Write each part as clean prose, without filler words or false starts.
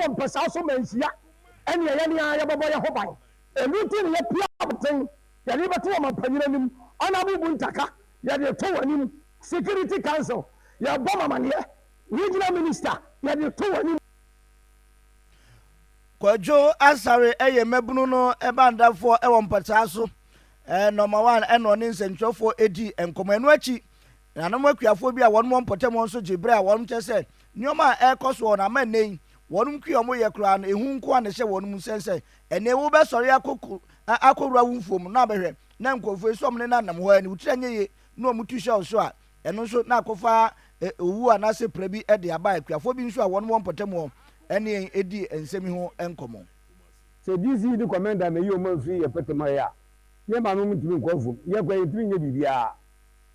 wɔ mpɛsa so manhyia ɛne ɛyɛ ne a yɛbɛbɔ yɛ ho ban ɛnu ti ne yɛ pia abɔten yɛde bɛto wɔ mampanyin anim ɔnabubu ntaka yɛde to wɔ anim security council yɛbɔ mamaneɛ regional minister yɛde to wɔ anim. Kwadwo asare ɛyɛ mɛbunu no ɛbandafoɔ ɛwɔ mpɛsa so number 1 ɛna ɔne nsɛntwerɛfoɔ edi nkɔmɔ ɛno akyi nanom akuafoɔ bi a wɔn mo mpɔtɛm nso gyebre a wɔn kyɛ sɛ nneɛma a ɛkɔ so na ama nei wɔn kwi ɔmo yɛ kura no ehu nko a ne hyɛ wɔn mu sɛnsɛ ɛne wo bɛsɔre akɔwura wumfom na abɛhwɛ na nkɔfoɔ so ɔmo ne nanam hɔ ani wutira nye ye na ɔmo tu hyɛ so a ɛno nso na akɔfa owu a n'ase pra bi ɛde aba akuafoɔ bi nso a wɔn mo mpɔtɛm wɔ ɛne edi nsɛm ho nkɔmɔ. sɛ dc di kɔmɛnda na yi ɔmo afiri yɛ pɛtɛm ya yɛ maa no mu tumi nkɔfo yɛ kɔ yɛ tumi nye biribiara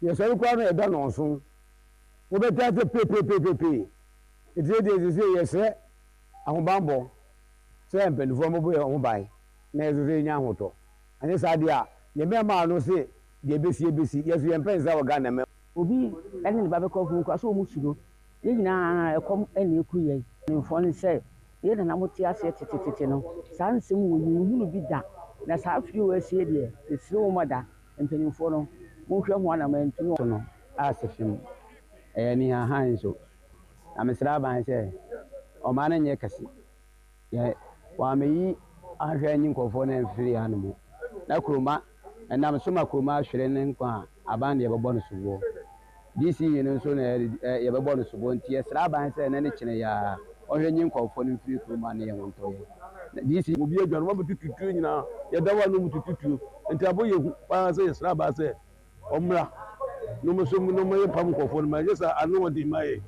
yɛ sɔre kora no ɛda nɔnso wobɛta sɛ pepepepepe ɛtie deɛ ɛsɛ sɛ yɛsrɛ ahobanbɔ sɛ mpanimfoɔ mɔbɔ yɛ ɔmo ban na yɛsɛ sɛ yɛnya ahotɔ anyɛ saa deɛ a yɛmɛmaa no sɛ deɛ ɛbɛsi yɛso yɛmpɛ nsa wɔ Ghana mɛ obi ɛne ne ba bɛkɔ funu kɔ so ɔmo suro yɛn nyinaa ɛkɔm ɛna eku yɛ mpanimfoɔ no sɛ yɛn nana mo te aseɛ tetetete no saa nsɛm wɔ yɛnhunu bi da na saa afiri wɔ asie deɛ ɛsiri wɔ mɔ da mpanimfoɔ no monhwɛ ho anamantumi so no asefim ɛyɛ ne hahan so na mesrɛ aban sɛ ɔma no nyɛ kɛse yɛ wɔameyi ahwɛ nyi nkɔfoɔ no amfiri hanom na kuroma ɛnam so ma kuroma ahwere ne nkwa a aban de yɛbɛbɔ no soboɔ dc yi no nso na yɛbɛbɔ no soboɔ nti yɛsrɛ aban sɛ ɛnɛ ne kyene yɛa ɔhwɛ nyi nkɔfoɔ no mfiri kuroma no yɛ ho ntɔyɛ dc obi adwane mabɛtututuo nyinaa yɛda wa no mu tututuo nti abɔ yɛhu paa sɛ yɛsrɛ aban sɛ ɔmmra no mo so no mo yɛ pam nkɔfoɔ no ma yɛ sɛ ano wɔde ma yɛ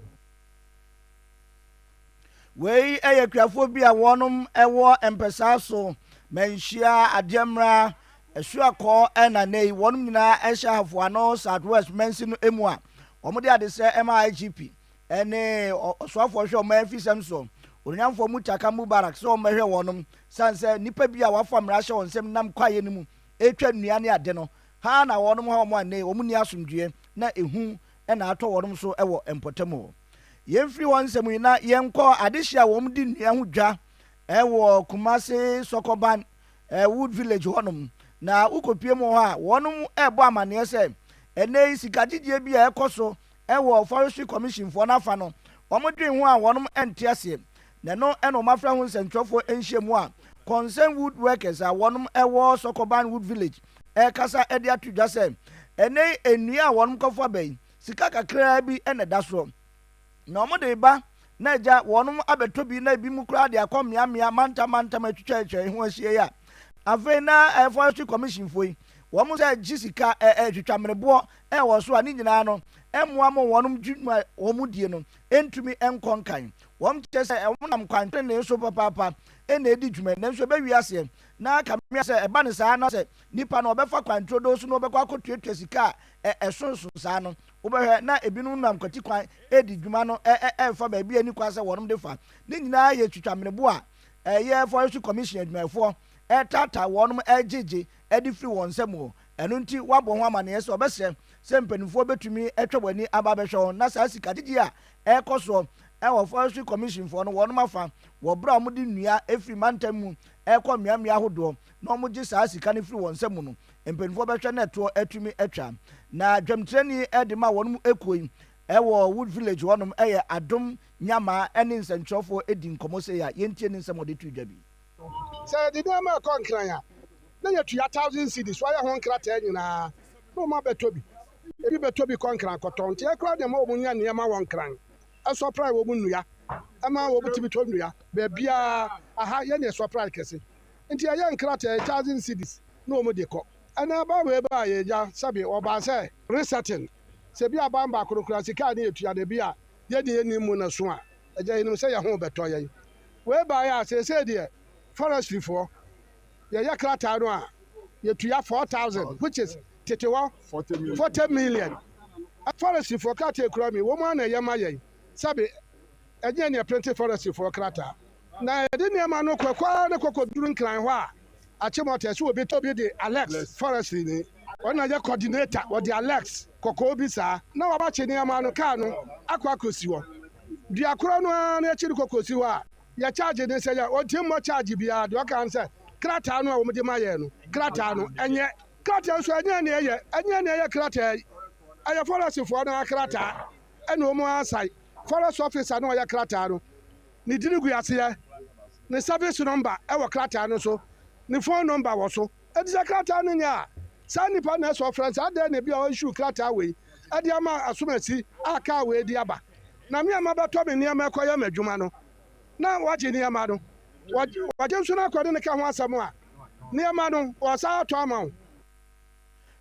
wei ɛyɛ kuafoɔ bi a wɔnom ɛwɔ mpɛsa so manhyia adeɛmmra ɛsuakɔ ɛna nei wɔnom nyinaa ɛhyɛ afoano southwest mansi no emu a wɔmode ade sɛ ɛma igp ɛne ɔsoafoɔ hwɛ ɔma afisɛm so onyamfoɔ mu taka mubarak sɛ ɔmɛhwɛ wɔnom san sɛ nipa bi a wafa mmara hyɛ wɔn nsɛm nam kwaeɛ no mu ɛtwa nnua ne ade no ha na wɔnom ha ɔmo anei ɔmo ni asomdue na ehu ɛna atɔ wɔnom so ɛwɔ mpɔtam hɔ yɛmfiri wɔn nsɛm yi na yɛnkɔ adehye a wɔn di nnua ho dwa ɛwɔ Kumase Sɔkɔban Wood Village hɔnom na wokɔpie mu hɔ a wɔnom ɛbɔ amanneɛ sɛ ɛnɛ sikagyegye bi a ɛkɔ so ɛwɔ Forestry Commission foɔ n'afa no wɔn dwen ho a wɔnom ɛnte aseɛ na no ɛna wɔn afra ho nsɛntwerɛfoɔ ɛnhyɛ mu a concern wood workers a wɔnom ɛwɔ Sɔkɔban Wood Village ɛkasa ɛde ato dwa sɛ ɛnɛ nnua a wɔnom kɔfa bɛyi sika kakraa bi ɛna da soɔ na wɔn de ba na agya wɔnom abɛtɔ bi na ebi mu koraa de akɔ mmeammea mantam atwitwa ho ahyia yi a afei na Forestry Commission foɔ yi wɔn sɛ gye sika twitwa mmereboɔ ɛwɔ so a ne nyinaa no ɛmmoa mo wɔnom dwuma wɔn die no ɛntumi ɛnkɔ nkan wɔn kyerɛ sɛ wɔn nam kwantere ne nso papaapa ɛna edi dwuma na nso ɛbɛwi aseɛ na kamea sɛ ɛba ne saa na sɛ nipa no ɔbɛfa kwantoro do so na ɔbɛkɔ akɔtuatua sika a ɛsonso saa no wobɛhwɛ na ebinom nam kwati kwan edi dwuma no ɛfa baabi ani kwa sɛ wɔnom de fa ne nyinaa yɛ twitwa mmerebo a ɛyɛ Forestry Commission adwumayɛfoɔ ɛtata wɔnom ɛgyegye ɛde firi wɔn nsam wɔ ɛno nti wabɔ ho amanneɛ sɛ ɔbɛsrɛ sɛ mpanimfoɔ bɛtumi ɛtwa wɔn ani aba abɛhwɛ wɔn na saa sikagyegye a ɛkɔ soɔ ɛwɔ Forestry Commission foɔ no wɔnom afa wɔbrɛ a wɔde nnua efiri mantam mu ɛkɔ mmeammea ahodoɔ na wɔn gye saa sika no firi wɔn nsam no mpanimfoɔ bɛhwɛ na ɛtoɔ atumi atwa na dwamtirani ɛde ma wɔnom ekuo yi ɛwɔ Wood Village hɔnom ɛyɛ Adom Nyama ɛne nsɛntwerɛfoɔ edi nkɔmɔ sɛ yɛ a yɛntie ne nsɛm ɔde to dwa bi. sɛ de nneɛma ɛkɔ nkran a na yɛtua 1,000 cedis wɔayɛ ho nkrataa nyinaa na ɔma bɛtɔ bi ebi bɛtɔ bi kɔ nkran kɔtɔ nti ɛkora deɛ ma wɔn nya nneɛma wɔ nkran ɛsɔpra wɔ mu nnua ɛma wɔ mu tumi tɔ nnua baabiara aha yɛ ne ɛsɔpra kɛse nti ɛyɛ nkrataa 1,000 cedis na wɔn de kɔ ɛna baawe ba yɛ gya sɛbi ɔbaa sɛ resetting sɛ bi aban baako no kura sika ne yɛtua de bi a yɛde yɛni mu na so a ɛgya yɛnim sɛ yɛ ho bɛtɔ yɛn wei ba yɛ a sɛsɛ deɛ forestry foɔ yɛyɛ krataa no a yɛtua 4,000 which is tetewa 40 million forestry foɔ krataa kura mi wɔn ana yɛ ma yɛn sɛbi ɛnyɛ ne plenty forestry foɔ krataa na yɛde nneɛma no kɔkɔɔ ne kɔkɔ duru nkran hɔ a akyemɔtɛ so obi tɔ bi de Alex forestry ni wɔn na yɛ coordinator wɔde Alex kɔkɔɔ bi saa na wɔabakye nneɛma no kaa no akɔ akɔsi hɔ dua korɔ no ara na akyiri kɔkɔsi hɔ a ya charge ne say ya o tim mo charge bia de o kan say krata no a wo de ma ye no krata no enye krata so enye ne ye krata aye forest fo na krata ene o mo asai forest officer no ya krata no ni dirigu ase ya ni service number e wo krata no so ni phone number wo so e di krata no nya sa nipa na so friends ade na bia o issue krata we ade ama asomasi aka we di aba na me ama bato me niam ekoya madwuma no na waje niam no waje nso na akode ne ka ho asam a niam no wasa ato ama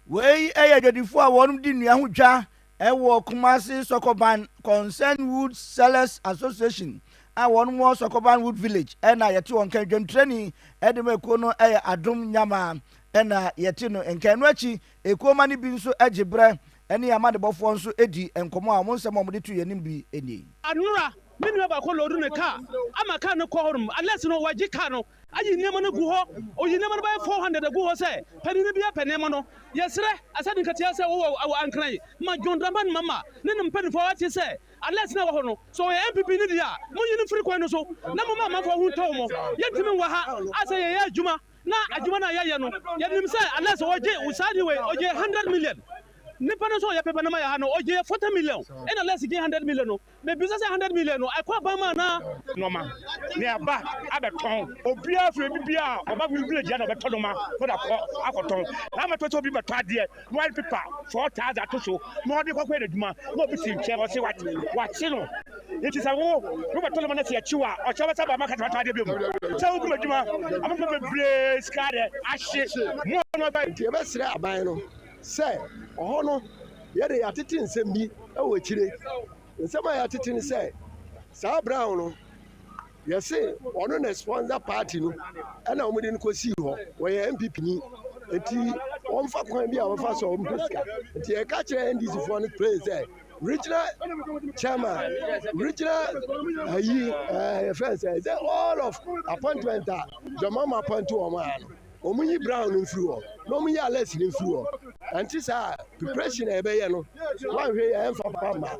wei eyadwodifo a wonum di nua ho twa ewo Kumasi Sokoban Concerned Wood Sellers Association a wonum wo Sokoban Wood Village na yete won kan dwontrani edemeko no adom nyama na yete no enkanu achi ekoma ne bi nso agibre ene amade bofo nso edi enkomo a mo nsem mo de tu yenim bi eni anura minu ba ko lodu ne ka ama ka ne ko horum unless no waji ka no ayi nema no gu ho oyi nema no ba 400 gu ho se pani ne bia pane mo no yesre asadi nkatia se wo ankran ma jondraman mama ne ne mpani fo ati se unless na wo ho no so MPP ni dia mo yin free kwan no so na mo ma fo hu to mo yetimi wa ha asa ye adwuma na adwuma na ye no yenim se unless waji usadi we oje 100 million nipa no so ya pepa na ma ya no oje 40 million and unless get 100 million no me bisa say 100 million no akwa ba ma na normal ne aba abeton obia fre bibia oba village na beton ma for da akoton na ma to bi beto ade one paper 4000 to so mo de kokwe adwuma no bi sin che o se wachi no it is a wo beton ma na se achiwa o che ba ma ka to ade bi mu che wo bi adwuma ama be bre skade ahye mo no ba tie be sire aban no say oho no ye de atete nsem bi e wo kire nsem a atete ni say sa brown no ye say ono na sponsor party no e na omudi nko si ho wo ye MPP ni enti on fa kwan bi a wo fa so ompeska enti e ka kire NDC for no place say regional chairman regional friends say all of appointment the mama appoint to omano omunyi brown nfruo no omunyi alex nfruo anti sa preparation e be ye no wan hwe ye emfa papa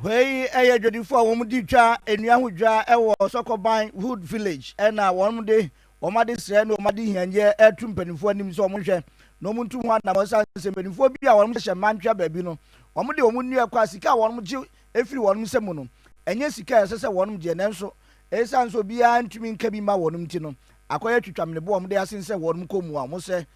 wei eyadwodifo a wom di twa enua ho dwa ewo Sokoban Wood Village na wonm de omade sre na omade hianye etu mpanifo anim so omhwe no muntu ho na mo sa mpanifo bi a wonm hye mantwa baabi no omde omunnu akwa sika wonm gi efiri wonm semu no enye sika yesese wonm je nenso esan so bia ntumi nka bi ma wonm ti no akoya twitwamne bo omde asense wonm komu a mo se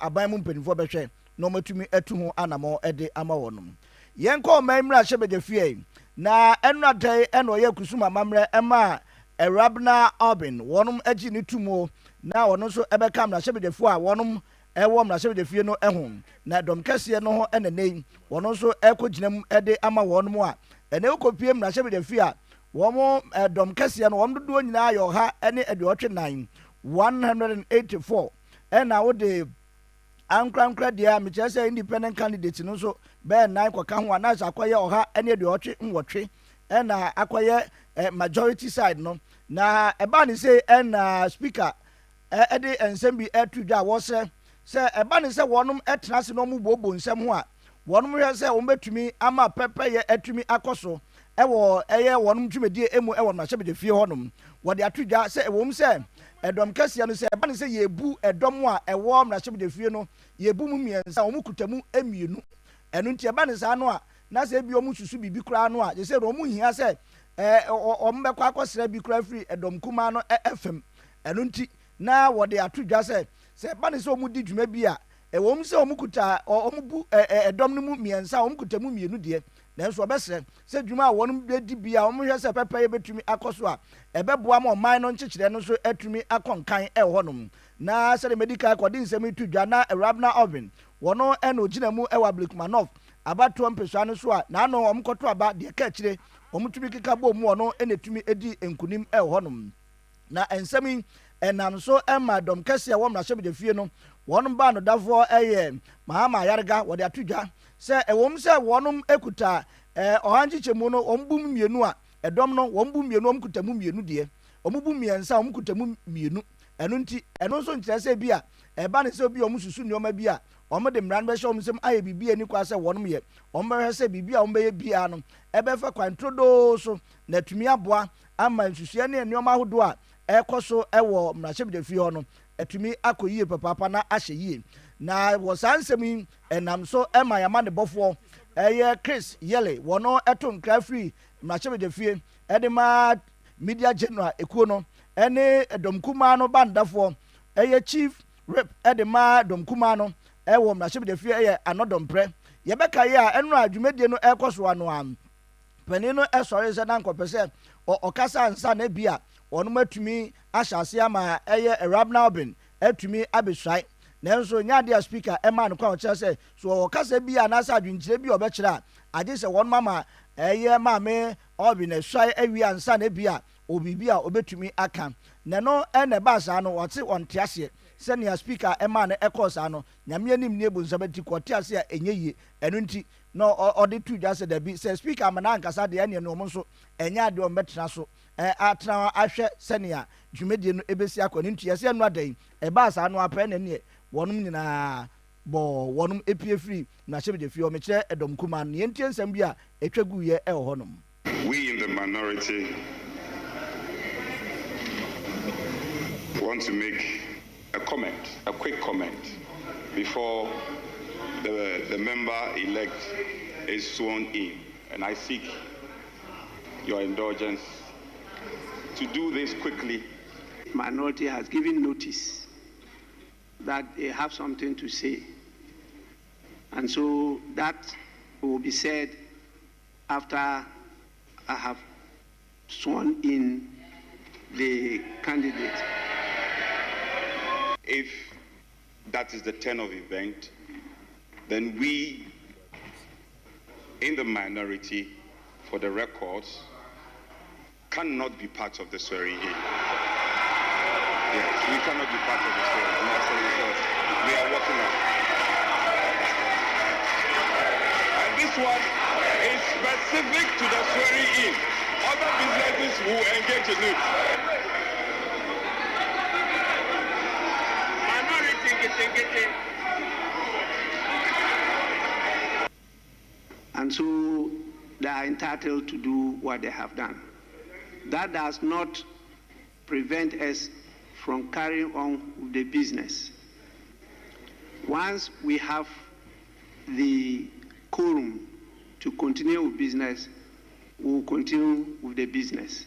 aban mu mpanifo behwe no matumi etu ho anamo ede ama wonm yenko maimra shebedefie na enradai eno ye kusuma mamre ema erabna obin wonum agi ni tumo na wono so ebeka mra shebedefo a wonum ewo mra shebedefie no ehu na dom kese no ho enenei wono so ekoginem ede ama wonum a ene ukopie mra shebedefie a womo dom kese no wom dodo nyina yo ha ene ediotwe 9 184 ena wo de ankra dia me chese independent candidate no so be 9 kwaka ho anasa akoye oha ene de otwe nwotwe na akoye majority side no na eba ni say na speaker ede ensem bi etudwa wo se eba ni say wonum etena se no mu bobo nsem ho a wonum hwe se wo betumi ama pepe ye etumi akoso ewo eye wonum twumedie emu ewo na hyebede fie honum wo de atudwa se ewom se edom kase no se eba ni say yebu edom a ewo na hyebede fie no yebu mu miensa wo mu kutamu emienu enu nti eba ni sa no a na se bi omu susu bibi kura no a je se omu hia se ombekwa akosra bi kura free edom kuma no fm enu nti na wo de atudwa se eba ni se omu di dwuma bi a ewom se omu kuta omu bu edom no mu miensa omu kutamu mienu de nanso obesre se dwuma a wonum di bia omu hwe se pepa ye betumi akoso a ebeboa ma oman no nkyekire no so atumi akonkan honum na se medical according nsem tudwa na Rabna Oven wono eno gina mu ewa Blackmanov abato mpeswa no so a na no omkoto aba de ka kire omutumi kika bo mu wono enetumi edi enkunim honum na ensemi enam so emma dom kese wo mra hyebede fie no wonum ba no dafo mahama yarga wo de atudwa se ewom se wonum ekuta ohanchichemu no ombum mienu a edom no wombum mienu omkutamu mienu de omubum miensa omkutamu mienu enu nti enu so nkyere se bia eba ne se obi omususu nioma bia omde mran be hye omsem aye bibia ni kwa se wonum ye ombe hye se bibia ombe ye bia no ebe fa kwantrodo so na tumi aboa ama nsusua ne nneɛma ahodoɔ a ɛkɔ so ɛwɔ mmarahyɛbadwafie hɔ no atumi akɔ yie papaapa na ahyɛ yie na wɔ saa nsɛm yi ɛnam so ɛma yɛama ne bɔfoɔ ɛyɛ Chris Yele wɔno ɛto nkra firi mmarahyɛbadwafie ɛde ma media general ekuo no ɛne dɔmkumaa no bandafoɔ ɛyɛ chief rep ɛde ma dɔmkumaa no ɛwɔ mmarahyɛbadwafie ɛyɛ anɔdɔmprɛ yɛbɛka yi a ɛno a dwumadie no ɛkɔ so ano a panin no ɛsɔre sɛ na nkɔpɛ sɛ ɔkasa nsa na bi a ɔnom atumi ahyɛ ase ama ɛyɛ Arabna Obin atumi abɛsuae nanso nyaade a speaker ɛma no kwa ɔkyerɛ sɛ so ɔkasa bi a n'asa adwenkyerɛ bi ɔbɛkyerɛ a agye sɛ wɔn mama ɛyɛ maame Obin ɛsuae awie ansa na bi a obibi a obɛtumi aka na no ɛna ɛba saa no wɔte ɔnte aseɛ sɛnea speaker ɛma no ɛkɔɔ saa no nyame anim ne ebu nsɛm ti kɔte ase a ɛnyɛ yie ɛno nti na ɔde tu dwa sɛ dabi sɛ speaker amana ankasa deɛ ɛneɛ no ɔmo nso ɛnyɛ adeɛ ɔmbɛtena so atena ahwɛ sɛnea dwumadie no ɛbɛsi akɔ ne nti yɛsɛ no ada yi ɛbaa saa no apɛ na neɛ wɔnom nyinaa bɔ wɔnom epie firi na hyɛbɛdefie ɔmo kyerɛ ɛdɔm kuma no yɛntie nsɛm bi a ɛtwa guyɛ ɛwɔ hɔnom. We in the minority want to make a quick comment before the member-elect is sworn in, and I seek your indulgence to do this quickly. Minority has given notice that they have something to say, and so that will be said after I have sworn in the candidate. If that is the turn of event, then we in the minority, for the records, cannot be part of the swearing in. Yes, we cannot be part of the swearing in. As a result, we are working on it. And this one is specific to the swearing in. Other businesses will engage in it. And so they are entitled to do what they have done. That does not prevent us from carrying on with the business. Once we have the quorum to continue with business, we will continue with the business.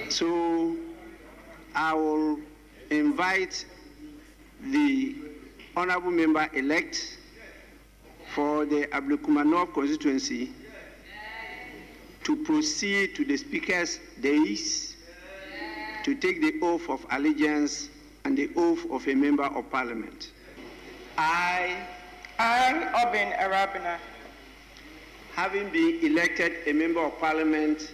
So I will invite the honorable member-elect for the Ablekuma constituency to proceed to the speaker's dais to take the oath of allegiance and the oath of a member of parliament. I, Obin Arabina, having been elected a member of parliament,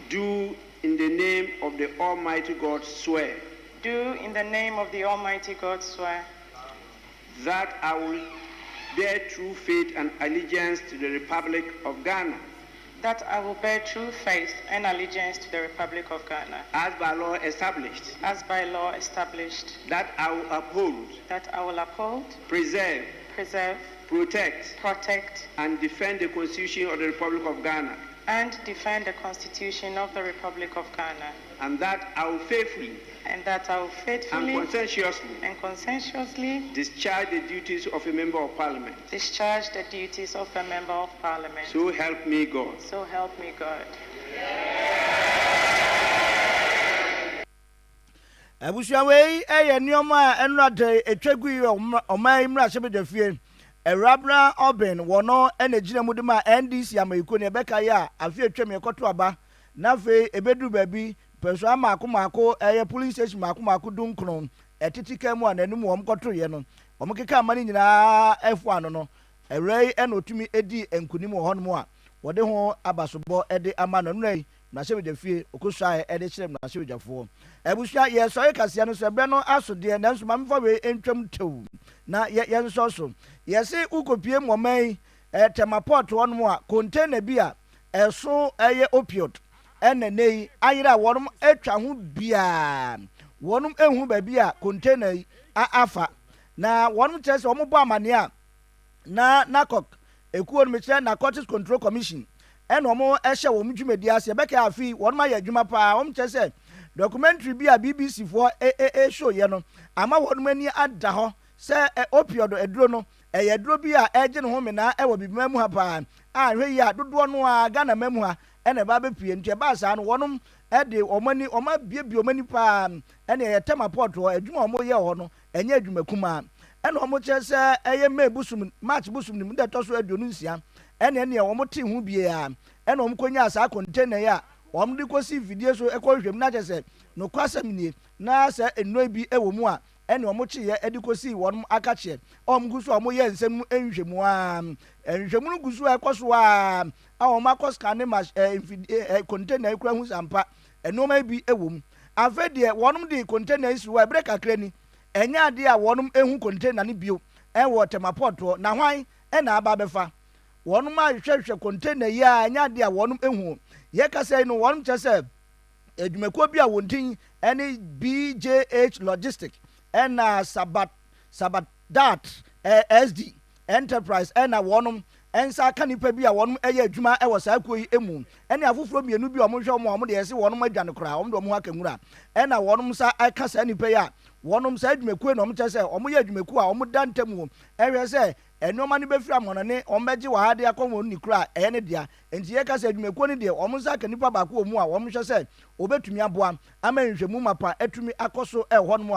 do in the name of the Almighty God swear. Do in the name of the Almighty God swear. That I will bear true faith and allegiance to the Republic of Ghana. That I will bear true faith and allegiance to the Republic of Ghana. As by law established. As by law established. That I will uphold. That I will uphold. Preserve. Protect. And defend the Constitution of the Republic of Ghana. And defend the Constitution of the Republic of Ghana. And that I will faithfully. And conscientiously. Discharge the duties of a member of parliament. So help me God. Abusua wei ɛyɛ nneɛma a ɛnurade etwagu yi ɔman mmra hyɛbɛdwafie Arabna Obin wɔno ɛna gyina mu de ma NDC amayiko ne ɛbɛka yi a afei atwam yɛkɔto aba na afei ɛbɛduru baabi pɛso maako ɛyɛ police station maako dunkron ɛtete kan mu a n'anim wɔn kɔtoyɛ no wɔn keka ama ne nyinaa ɛfo ano no ɛwura yi ɛna otumi edi nkunim wɔ hɔnom a wɔde ho abasobɔ ɛde ama no nnura yi mmarahyɛbadwafie okosua ɛde kyerɛ mmarahyɛbadwafoɔ abusua yɛsɔre kaseɛ no so ɛbrɛ no aso deɛ nanso mamfa wei ntwam tew na yɛnsɔ so yɛse wokɔpie mmɔman yi temaport hɔnom a container bi a ɛso ɛyɛ opioid ɛna nei ayere a wɔnom atwa ho biaa wɔnom ehu baabi a container yi afa na wɔnom kyerɛ sɛ wɔn bɔ amane a na nakok ekuo no mekyerɛ narcotics control commission ɛna ɔmo ɛhyɛ wɔn dwumadi ase ɛbɛka afi wɔn ayɛ adwuma paa wɔn kyerɛ sɛ documentary bi a BBC foɔ show yɛ no ama wɔn ani ada hɔ sɛ opioid aduro no ɛyɛ aduro bi a ɛgye ne ho menaa ɛwɔ bibima mu ha paa a hwɛ yi a dodoɔ no a Ghana ma mu ha ɛna ɛba bɛpie nti ɛba saa no wɔnom ɛde ɔmani ɔma biebie ɔmani paa ɛna ɛyɛ tema port hɔ adwuma ɔmo yɛ hɔ no ɛnyɛ adwuma kuma ɛna ɔmo kyerɛ sɛ ɛyɛ May busum March busum ne mu da tɔ so aduonu nsia ɛna ɛne ɔmo te ho bie a ɛna ɔmo konya saa container yi a ɔmo de kɔsi vidie so ɛkɔ hwɛm na kyerɛ sɛ nokwasɛm nie na sɛ nnuro bi ɛwɔ mu a ɛne ɔmo kyeɛ ɛde kɔsi wɔn aka kyerɛ ɔmo gu so a ɔmo yɛ nsɛm nhwɛmu a nhwɛmu no gu so a ɛkɔ so a ɔmo akɔ scanne ma container ekura ho sampa ɛnneɛma bi ɛwɔ mu afɛ deɛ wɔn de container yi si hɔ ɛbrɛ kakra ni ɛnyɛ adeɛ a wɔn ehu container no bio ɛwɔ temapɔtoɔ na hwan ɛna aba abɛfa wɔn ahwehwɛ container yi a ɛnyɛ adeɛ a wɔn ehu yɛ kasa yi no wɔn kyerɛ sɛ adwumakuo bi a wɔn tin ɛne BJH Logistics ɛna Sabadat SD Enterprise ɛna wɔnom ɛnsa aka nipa bi a wɔnom ɛyɛ adwuma ɛwɔ saa kuo yi emu ɛne afoforɔ mmienu bi a wɔn hwɛ wɔn a wɔn de ɛsi wɔnom adwane koraa wɔn de wɔn aka nwura ɛna wɔnom nsa ɛka saa nipa yi a wɔnom saa adwumakuo na wɔn kyerɛ sɛ wɔn yɛ adwumakuo a wɔn da ntam wɔ ɛhwɛ sɛ ɛnneɛma no bɛfiri amɔnɔne wɔn bɛgye wɔ ha de akɔ wɔn ni kura ɛyɛ ne dea nti yɛ kasa adwumakuo no deɛ wɔn nsa aka nipa baako wɔ mu a wɔn hwɛ sɛ obetumi aboa ama nhwɛmu mapa atumi akɔ so ɛwɔ hɔnom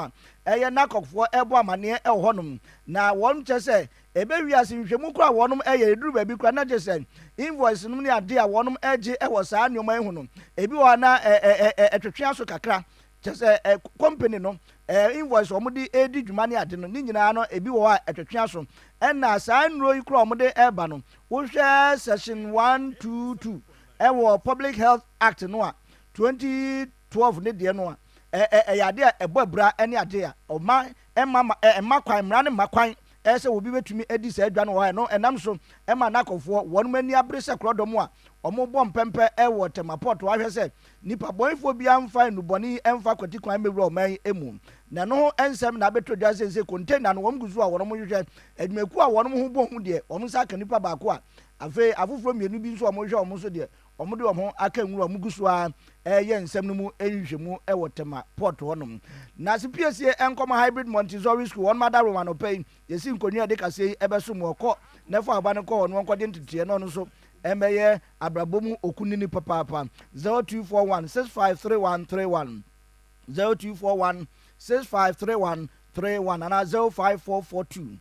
a ɛyɛ nakɔfoɔ ɛbɔ amaneɛ ɛwɔ hɔnom na wɔn kyerɛ sɛ ɛbɛwi ase nhwɛmu kora wɔnom ɛyɛ eduru baabi kora na gye sɛ invoice no ne ade a wɔnom ɛgye ɛwɔ saa nneɛma yi ho no ebi wɔ na ɛtwetwe aso kakra kyerɛ sɛ company no invoice wɔn de edi dwuma ne ade no ne nyinaa no ebi wɔ a ɛtwetwe aso ɛna saa nnuro yi kora wɔn de ɛba no wohwɛ section 122 ɛwɔ Public Health Act no a 2012 ne deɛ no a ɛyɛ ade a ɛbɔ abira ɛne ade a ɔma ɛma kwan mmara ne mma kwan ɛsɛ obi betumi edi saa adwa no wɔ no ɛnam so ɛma nakɔfoɔ wɔn ani abere sɛ korɔdɔm a ɔmo bɔ mpɛmpɛ ɛwɔ temapɔt wahwɛ sɛ nipa bɔnfoɔ bi amfa nubɔni ɛmfa kwati kwan mewura ɔman yi emu na no ɛnsɛm na abɛtɔ dwa sɛ container no wɔn gu so a wɔn hwehwɛ adwumakuo a wɔn ho bɔ ho deɛ wɔn nsa aka nipa baako a afei afoforɔ mmienu bi nso a wɔn hwɛ wɔn so deɛ wɔn de wɔn ho aka nwura wɔn gu so a ɛyɛ nsɛm no mu ɛnhwɛ mu ɛwɔ temapɔt hɔnom na CPSA ɛnkɔmɔ hybrid Montessori school wɔn mada roman ɔpɛ yi yɛsi nkonnwa de kase yi ɛbɛso mu ɔkɔ n'ɛfɔ aba no kɔ wɔn nkɔde nteteɛ no nso ɛmɛyɛ abrabomu okunini papaapa 0241 653131 0241 653131 ana 05442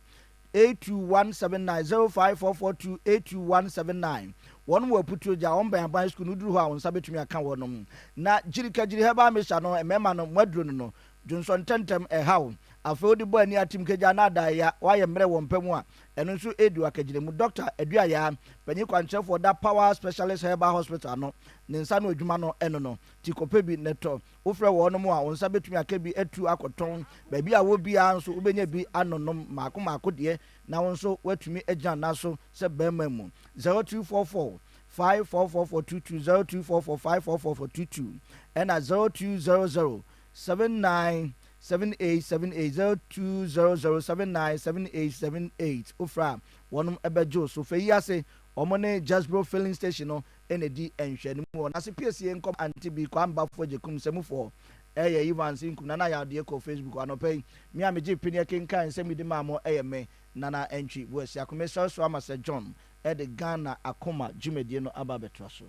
82179 05442 82179 wɔn wɔ putu gya wɔn bɛn aban school no duru hɔ a wɔn nsa betumi aka wɔn no na gyirikagiri hɛba mehyɛ no mmarima no mmaduro no dwonso ntɛntɛm ɛhaw afei wode bɔ ani atim kagya na adaya wayɛ mmerɛ wɔ mpɛ mu a ɛno nso edu akagyina mu Dr. Aduaya panyin kwankyerɛfoɔ da Power Specialist Herbal Hospital no ne nsa no adwuma no ɛno no ti kɔpɛ bi netɔ wofrɛ wɔn mu a wɔn nsa betumi aka bi atu akɔtɔn baabi a wo bia nso wobɛnya bi anonom maako deɛ na wɔn nso watumi agyina naso sɛ bɛrima mu 0244 544422 0244 544422 ɛna 0200 797878 0200797878 ofra wɔnom ɛbɛgye so fɛ yi ase ɔmo ne Jasbro filling station no ɛna di nhwɛ no mu wɔ na se PSA nkɔm anti bi kwa mbafo gyekum sɛmufoɔ ɛyɛ Evans nkum na yɛ adeɛ kɔ Facebook anɔpɛ yi me a megye pini kenkan sɛ mede ma mo ɛyɛ me nana entry bo asi akome so ama sɛ John ɛde Ghana Akoma dwumadie no aba bɛtoa so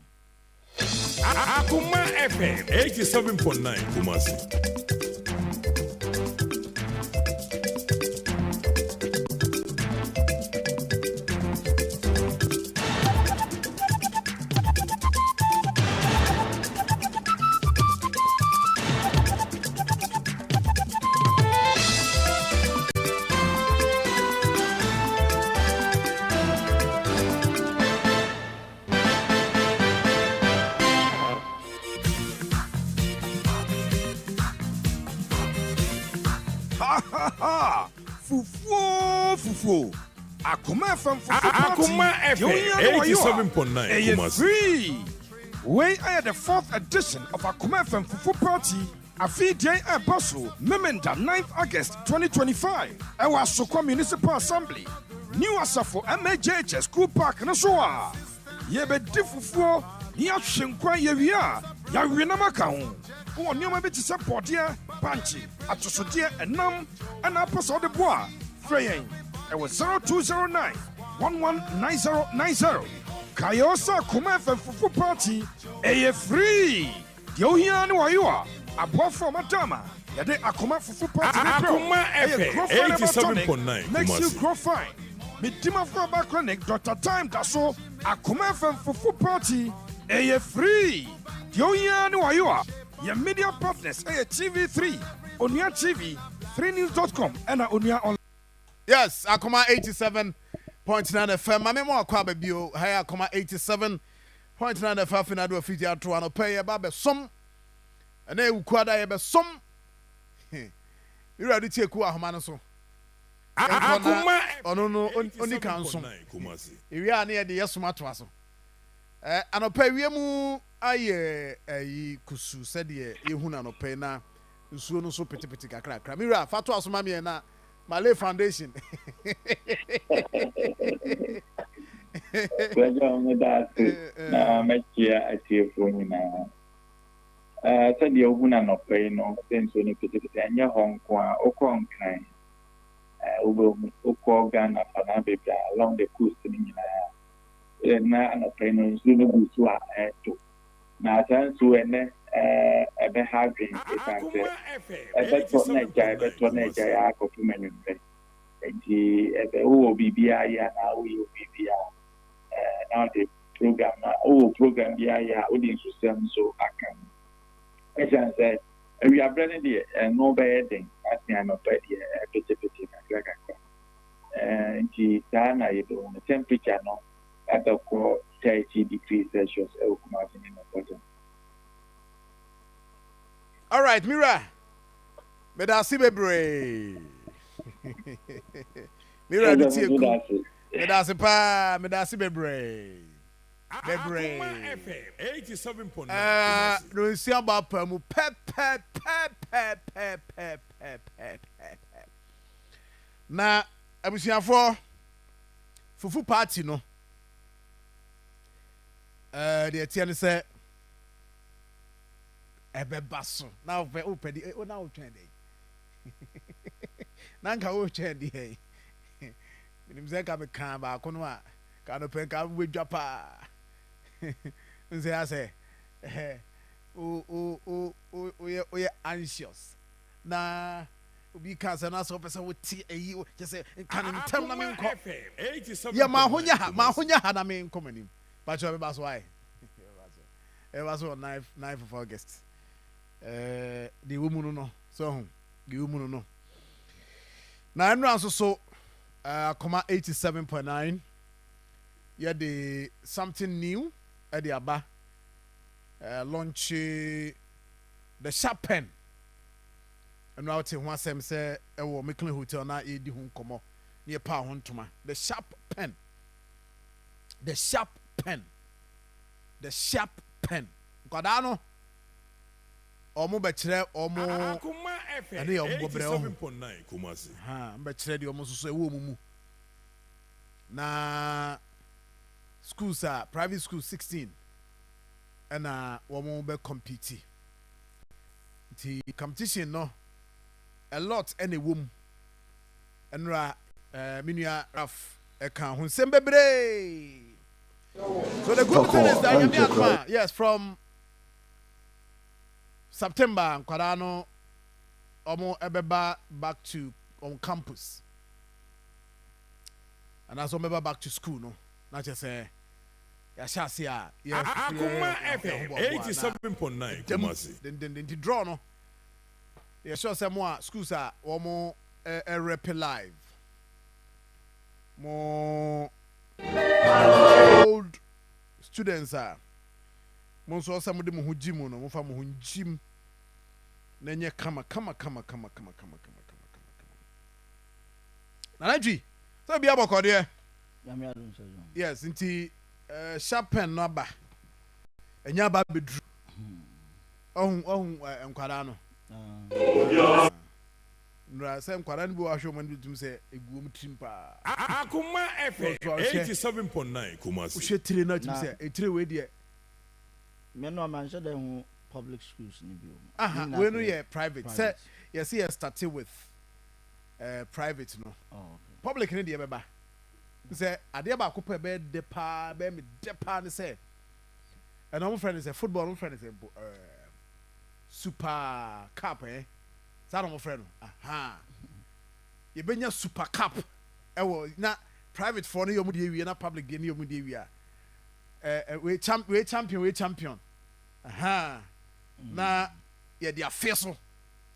Akoma FM 87.9 Kumasi. Fufu. Akoma FM Fufu. Akoma FM 87.9 Kumasi. Free. We are the 4th edition of Akoma FM Fufu Party. Afi Day Apostle, Memenda 9th August 2025. Ewa Sokwa Municipal Assembly. New Asafo MJH School Park no so a yɛbɛdi fufuo ne ahwe nkwa yɛwia yɛawe nam aka ho wɔ nneɛma bi te sɛ pɔdeɛ pankye atosodeɛ ɛnam ɛna apɛ sɛ wode bo a frɛ yɛn ɛwɔ 0209 119090 kaeɛ sɛ Akoma FM fufu party ɛyɛ free deɛ wohia ne wɔyo a aboafo madama yɛde Akoma fufu party Akoma FM 87.9 makes you grow fine. Midima for clinic Dr. Time Daso Akoma FM fufu party free. Dioya no ayua. Your media partners TV3, Onia TV, 3news.com and Onia online. Yes, Akoma 87.9 FM. My memo kwa bio haya Akoma 87.9 FM na do fiti ato ano pay ba be som. And e ukwada ye be som. You ready to ku ahoma no so. Akoma ono oni kanso. Ewi a na ye de yesoma to aso. Anopa wiemu aye kusu said ye hu na anopa na nsuo no so petepete kakra. Mira fato aso ma me na Malay Foundation. Na mechia atiefo nyina. Said ye hu na anopa no senso ni petepete anya honko a okonkan. Uko Ghana fana bebia along the coast ni nyina. Na anopa no nsuo no gusu a to. Na sanso ene ebe having ifanse ebe to na ja akofu menumbe enti ebe o bibia ya na o yo bibia na the program na o program bia ya o di system so akan ejanse we are branding the no bedding as na no bed pete kakaka enti sana yedo the temperature no at the 30 degrees Celsius e o kuma in the bottom. All right, Mira. Medasi bebre. Mira di tieku. Medasi pa, medasi bebre. Bebre. Akoma FM 87.9. No si aba pa mu pe. Na abusiafo fufu party no. The etienne say ebe baso na open the na o twend na nka o twend dey minim say ka me kan ba ko no a ka no pen ka we dwa pa nse ase o anxious na obi ka say na so person wo ti eyi just say kan ntem na me nko ya ma honya ha na me nko manim but you be baso why it was on 9th of August. The woman no so the woman no na no so Akoma 87.9 yeah the something new at the aba launch the sharp pen and now te ho asem say e wo Mekle hotel na e di ho nkomo ne pa ho ntoma the sharp pen kwada no omo be kire omo Akoma FM 87.9 Kumasi be kire de omo so ewo mumu na schools are private school 16 and omo be compete the competition no a lot any wom and minua raf e kan ho sembebre. So the good thing is that yes, from September, Kwadano Omo Ebeba back to on campus. And also member back to school, no? Not just say Yashasia, Akoma FM 87.9 Kumasi. Then the draw no. Yes, sure some more schools are Omo rep live. More old students are most some of them who gym no mo fa mo gym na nye kama na naji so bia boko de yes nti sharpen no ba enya ba bedru ohun enkwara no nra sem kwara nbi wa hwe mo nbitum se eguom trim pa Akoma FM 87.9 Kumasi. o hwe tire na tim se etire we de me no man sha hu public schools ni bi o aha we no ye private say yes you started with private no public ni de beba say ade ba ko pe be de pa be me de pa ni say and our friend is a football friend is super cup sa no friend aha ye benya super cup na private for no yomu de wi na public de yomu de wi we champion aha na ye dia feso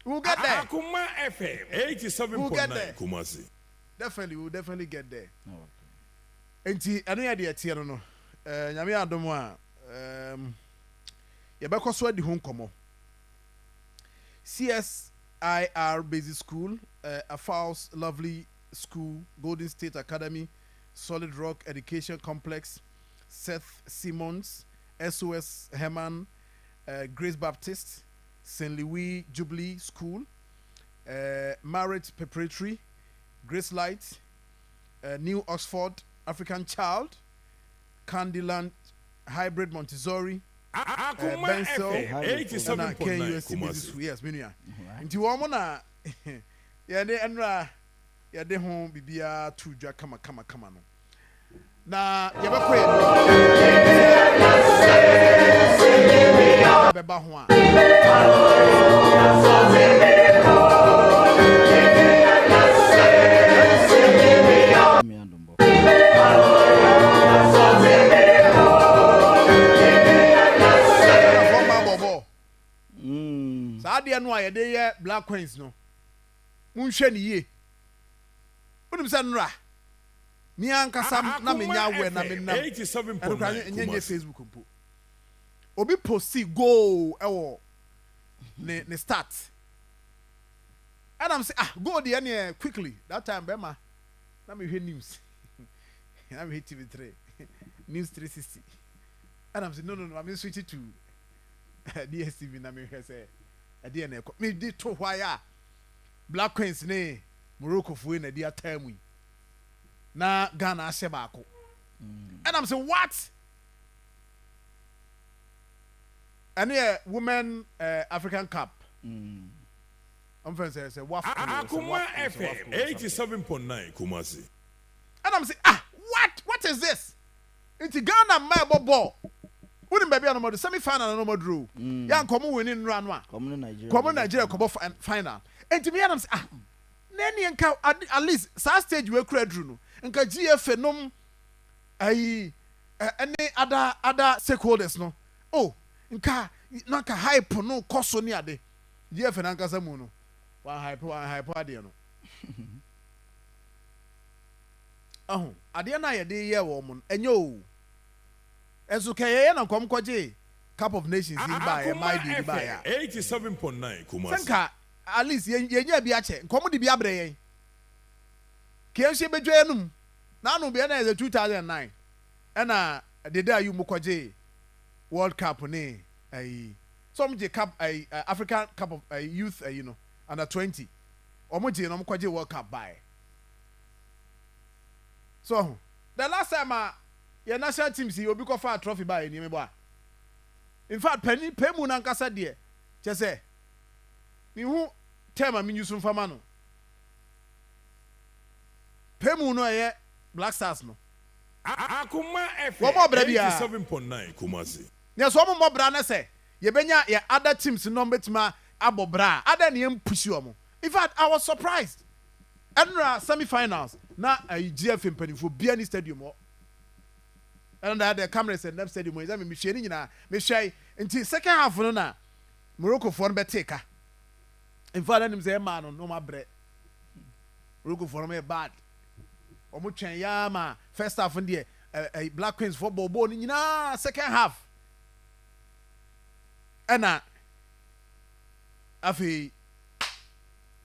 we'll get there. Akoma FM 87.9 Kumasi. We'll definitely get there. Enti anu ya de tie no nyame adom a ye be so adi ho nkomo. CSIR Basic School, a false lovely school, Golden State Academy, Solid Rock Education Complex, Seth Simmons, SOS Herman, Grace Baptist, St. Louis Jubilee School, Marriott Preparatory, Grace Light, New Oxford African Child, Candyland Hybrid Montessori, Bensel, and KUSC. Yes, Minia. Into Womana, Yade Enra, Yade home, Bibia, Tuja, Kama. Na Yabakwe Bebahua. Sadia no aye de Black Queens no. Munhwe ni ye. Unim se nra. Ni ankasa na menya we na menam 87.9 Facebook mpo obi posti goal ewo ne start and I'm say goal the any quickly that time bema na me hear news na me TV3 news 360 and I'm say no I'm switch it to DSTV na me hear say ade na me dey to why Black Queens ne Morocco fu na dia time na Ghana ashe baako and I'm saying what and women African Cup I'm friends say Akoma FM 87.9 Kumasi and I'm saying what is this into Ghana my ball wouldn't baby no more semi-final no more draw ya nkomo winning run one come Nigeria come final and to me I'm saying nani nka at least stage we kura drew no nka GF nom any other stakeholders no nka hype no koso ni ade GF na nka samu no one hype ade no ade na ye de ye wo mo enyo enso ka ye na nkom kwaje Cup of Nations in by my di by 87.9 Kumasi senka at least yenya bi ache nkom di bi abre yen kienhye bedwa enum na anu bi na is 2009 and the day you mukwaje World Cup ne some je cup African Cup of youth you know under 20 omoje no mukwaje World Cup by so the last time your national team see obi ko fa trophy by ni me bo in fact pemu na nkasa de che say mi hu tema mi nyusu mfama no pemu no ye Black Stars no Akoma FM 87.9 Kumasi ne so mo bra na say ye benya ye other teams no betima abobra other ne pushi omo in fact I was surprised enra semi-finals na GF mpanifo bia ni stadium o and the cameras and stadium is me hwe ni nyina me hwe nti second half no na Morocco for be take in fact anim say man no ma bre Morocco for me bad omo twen ya ma first half ndie Black Queens football ball ni nyina second half ena afi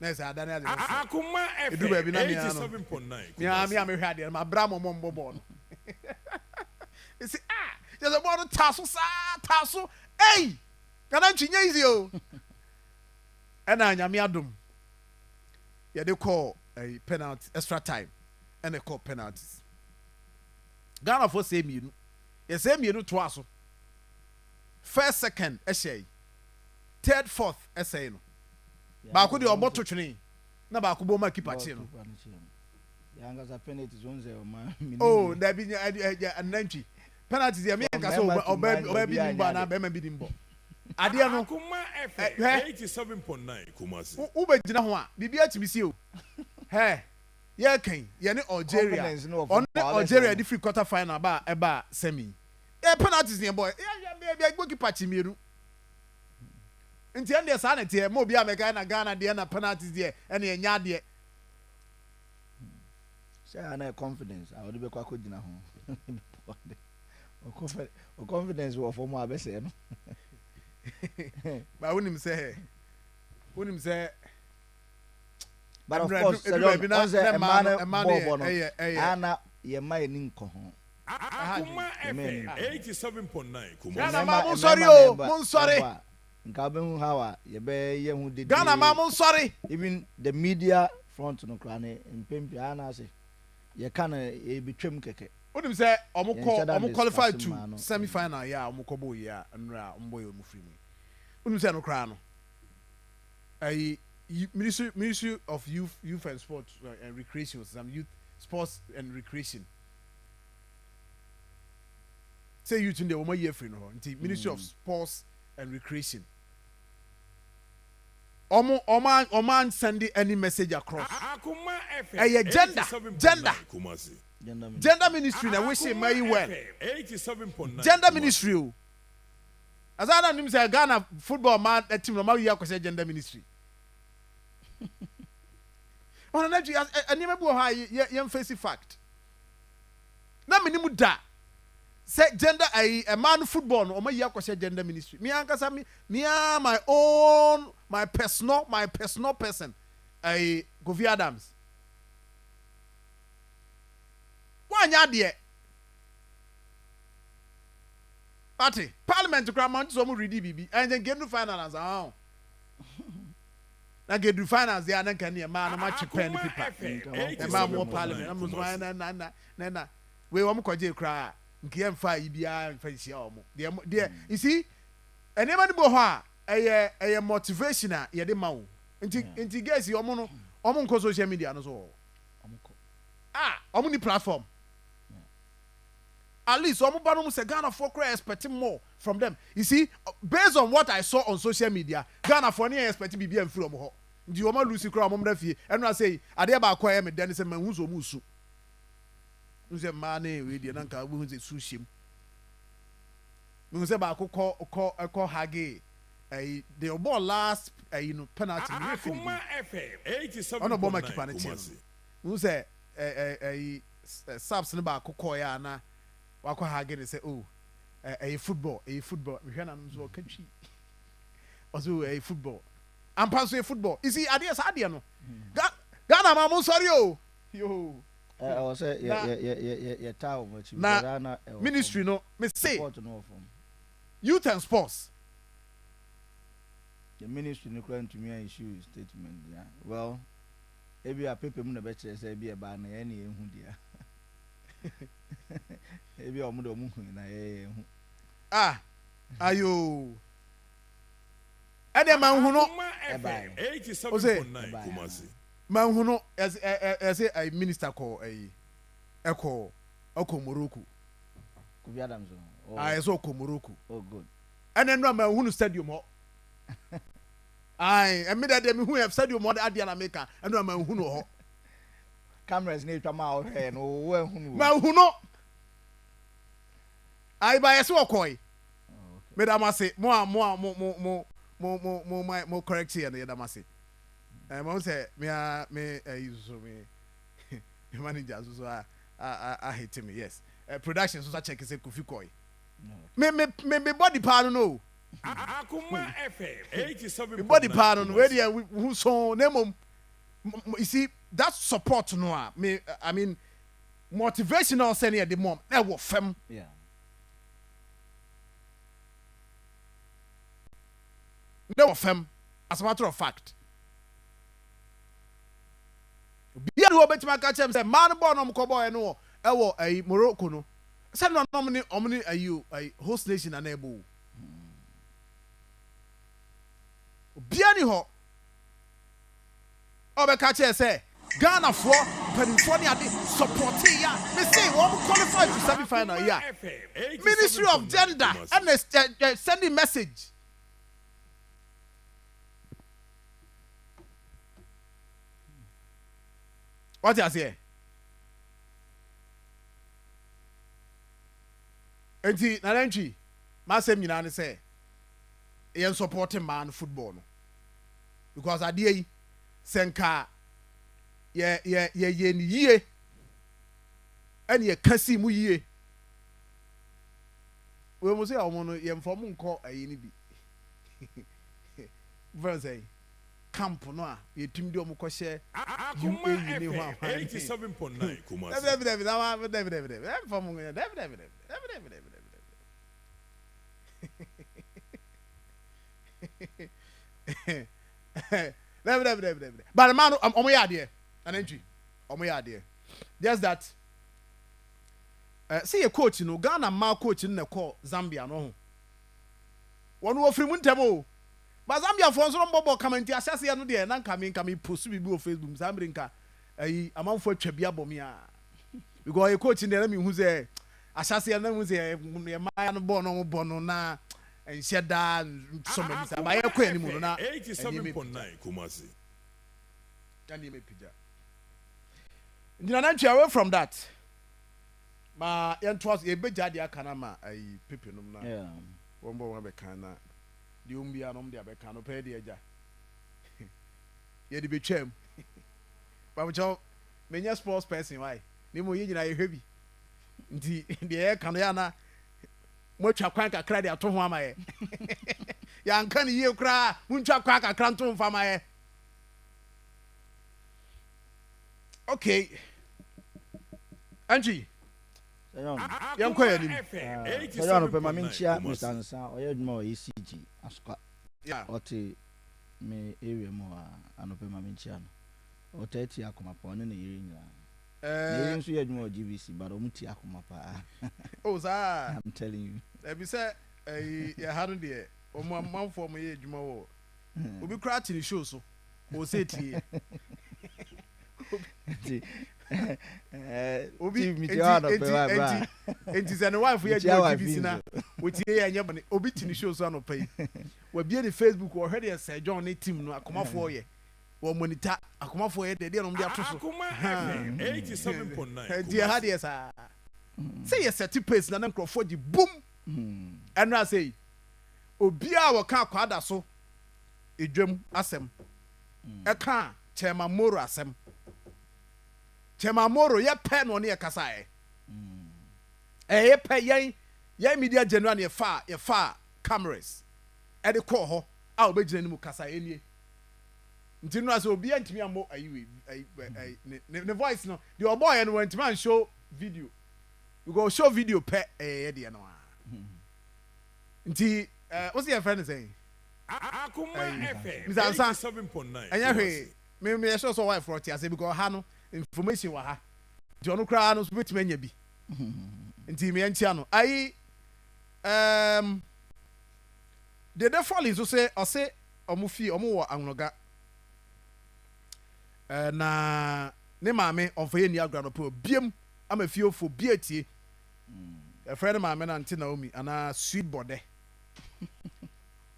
nesa adani ade Akoma FM 87.9 ya me hwe ade ma bra mo ball you see there's a ball tasso hey kana ntwinya easy o ena nyame adom they call a penalty extra time and they call penalties. Ghana for say me you say me twice. First, second, essay. Third, fourth, essay. No. Baako de obo to twene. Na baako bo ma keeper chi no. Yanga za penalties onze o ma. Oh, that be anantwi. Penalties ya me nka so oba bi nimbo na be ma bi nimbo. Ade no. Akoma FM 87.9 Kumasi. Ube gina ho a bibi atimi si o. He. Ye kan, ye ne Algeria. On Algeria the free quarter final ba eba semi. Penalties ne boy. Yeah, go keep patching me. Nti ende sa na tie mo bia meka na Ghana de na penalties de ene enya de. Say ana confidence. I would be kwa ko gina ho. O confidence wo for mo abese no. Ba wonim say but of course ana ye mai ni nko ho. Akoma FM 87.9 Kumasi. Ghana ma mo sorry o, mo sorry. Nka be hu hawa ye be ye hu de. Ghana ma mo sorry. Even the media front no kra ne mpempi ana se ye kan e betwem keke. Wonim say omo qualify to semi final ya omo kobo ya nra ombo yo mu free me. Wonim say no kra no. Ministry of Youth and Sports and Recreation, some youth sports and recreation. Say youth in the woman year free no. Ministry of Sports and Recreation. Oman send any message across. Akoma FM Gender ministry na we say very well. 87.9 Gender ministry. As I know say Ghana football man that team no ma we say gender ministry. On na anima bu ha ye face fact. Na minimu da. Say gender a man football no ma ya kwese gender ministry. Me ankasa me my personal person. Govi Adams. Wanya de. Party parliament cramount so mu ready bibi and then get to finance na get to finance there na kan e ma na ma chepen people e ma mo parliament am so na we wo mo koje kra nke em fa ibia fa sia omo there you see enema ni bo ho a eye motivational ye de ma wo nti guys omo no omo nko social media no so omo ni platform. At least some people say Ghana for expecting more from them. You see, based on what I saw on social media, Ghana for any expecting be and from her. Do you want Lucy Crow mom refi? And I say, I dare about quiet me then say man who's musu. Who's a money with the nanka who's a sushi. Who's about call Hage. The ball last penalty. Akoma FM 87.9 on a bomber keep on it. Who's a subs in about Kokoya na. Wako Hagen say, oh, a football. We can also country. Also a football. I'm passing football. You see, ideas idea no. Ghana, I'm sorry, yo. I was say, yeah, town, but ministry no. Me say, youth and sports. The ministry no claim to me and issue statement. Yeah. Well, maybe a paper mun better say be a ban any who dear. Ebi omudo mu na ayo ade man hu no 87.9 Kumasi man hu no as a minister call eko Morocco Kofi Adams so Morocco oh good and then man hu no stadium ho I me that dem hu have stadium ho ade na America and man hu no ho cameras need to ma he no we hu no man hu no I buy a so koi. Madam I say more correct here the other say. I say me use me manager so I hate me yes. Production so check say Kofi koi. Me body pardon no. Akoma FM 87.9 body pardon where there who so name you see that support no I mean motivational senior the mom e wo fam. Yeah. No of them, as a matter of fact. ni wo betima ka chem say man ball no mko boy no e wo Morocco no say no omni ayi host nation na ebo bia ni ho obeka che say Ghana for penifo ni ade support ya me say we qualify to semi-final ya Ministry of Gender and sending message what you say enti na lentry ma sem nyina ne say yen supporting man football no because ade yi senka ye ni yie ene ye kasi mu yie we mo say omo no ye mfom nko ayi ni bi verse camp no a ye tim di omo ko share Akoma ni ho a 87.9 Kumasi David mfom David but man omo ya de anentry omo ya de just that see a coach no Ghana ma coach na call Zambia no ho wonu ofiri mu ntem o ba Zambia fo nso mbobọ kamenti asase no de na nka me post bi o Facebook Zambia nka ayi amanfo atwa bi abomi a because a coach na me hu say asase na hu say e ma no bọ no bọ no na enhye da so many sa ba ye kwa ni mu no na 87.9 Kumasi Dani me pija Ndina away from that ma yentwas e beja de aka na ma ai pepe num na wombo won be kan na de umbia nom de abeka no pe de eja ye de betwam ba mo cho menya sports person why ni mo yina ye hwebi nti de e kan ya na mo twa kwan kakra de ato ho ama ye ya nka ni ye kra mo twa kwan kakra nto mfa ma ye okay Angie Yan kwa ni Oya no pe ma menchia Mr. Nsa oya dwuma o ECG aska oti me area mo anope ma menchia no otati Akoma pa ne yiri nyina yiri nso ya dwuma o GBC but o muti Akoma pa oh za I'm telling you e bi say ya hanu de o manfo mo ye dwuma wo obi kra ti ni show so o se tie obi enti se ne wife ya GBC na otie ya nya bane obi tini show so no pay wa bie ni Facebook o hwede ya Sir John ne team no akomafo ye wo monitor akomafo ye de no mde atoso Akoma 87.9 enti ha de sa say ya set pace na nkrofo di boom enra say obi a wo ka kwada so edwam asem e ka Chema Moro asem Chema Moro ye pe no ne kasa ye pe yen media general ne fa cameras e de call ho a obegina ni mu kasa enie nti no ase obi antimi amo ayiwe ne voice no the boy no want man show video we go show video pe ye de no nti what's your friend saying Akoma FM 87.9 anya hwe me show so wife for tia say because ha no information wa ha di onu kra no so betima nya bi nti me antia no ai the fall so say o say omufi omu wo anwoga na ne maame onfa ye ni agra no po biem amafie ofo bietie e friend maame na nti Naomi ana sweet body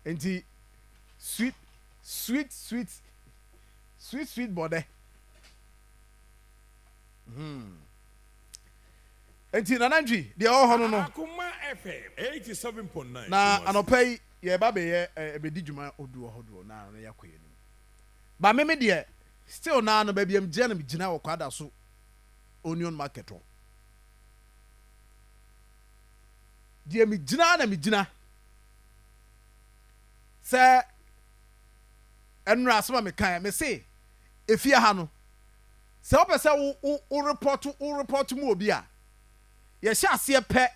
nti sweet body enti nanandwi de o hono no Akoma FM 87.9 na anopai ye ba be ye ebedi dwuma odu ohodo na no yakoye ni ba me de still na no ba biam gina me gina wo kwada so onion market o de me gina na me gina se enra asoma me kan me say efia ha no se o pese wo report mu obi a ye sha ase pe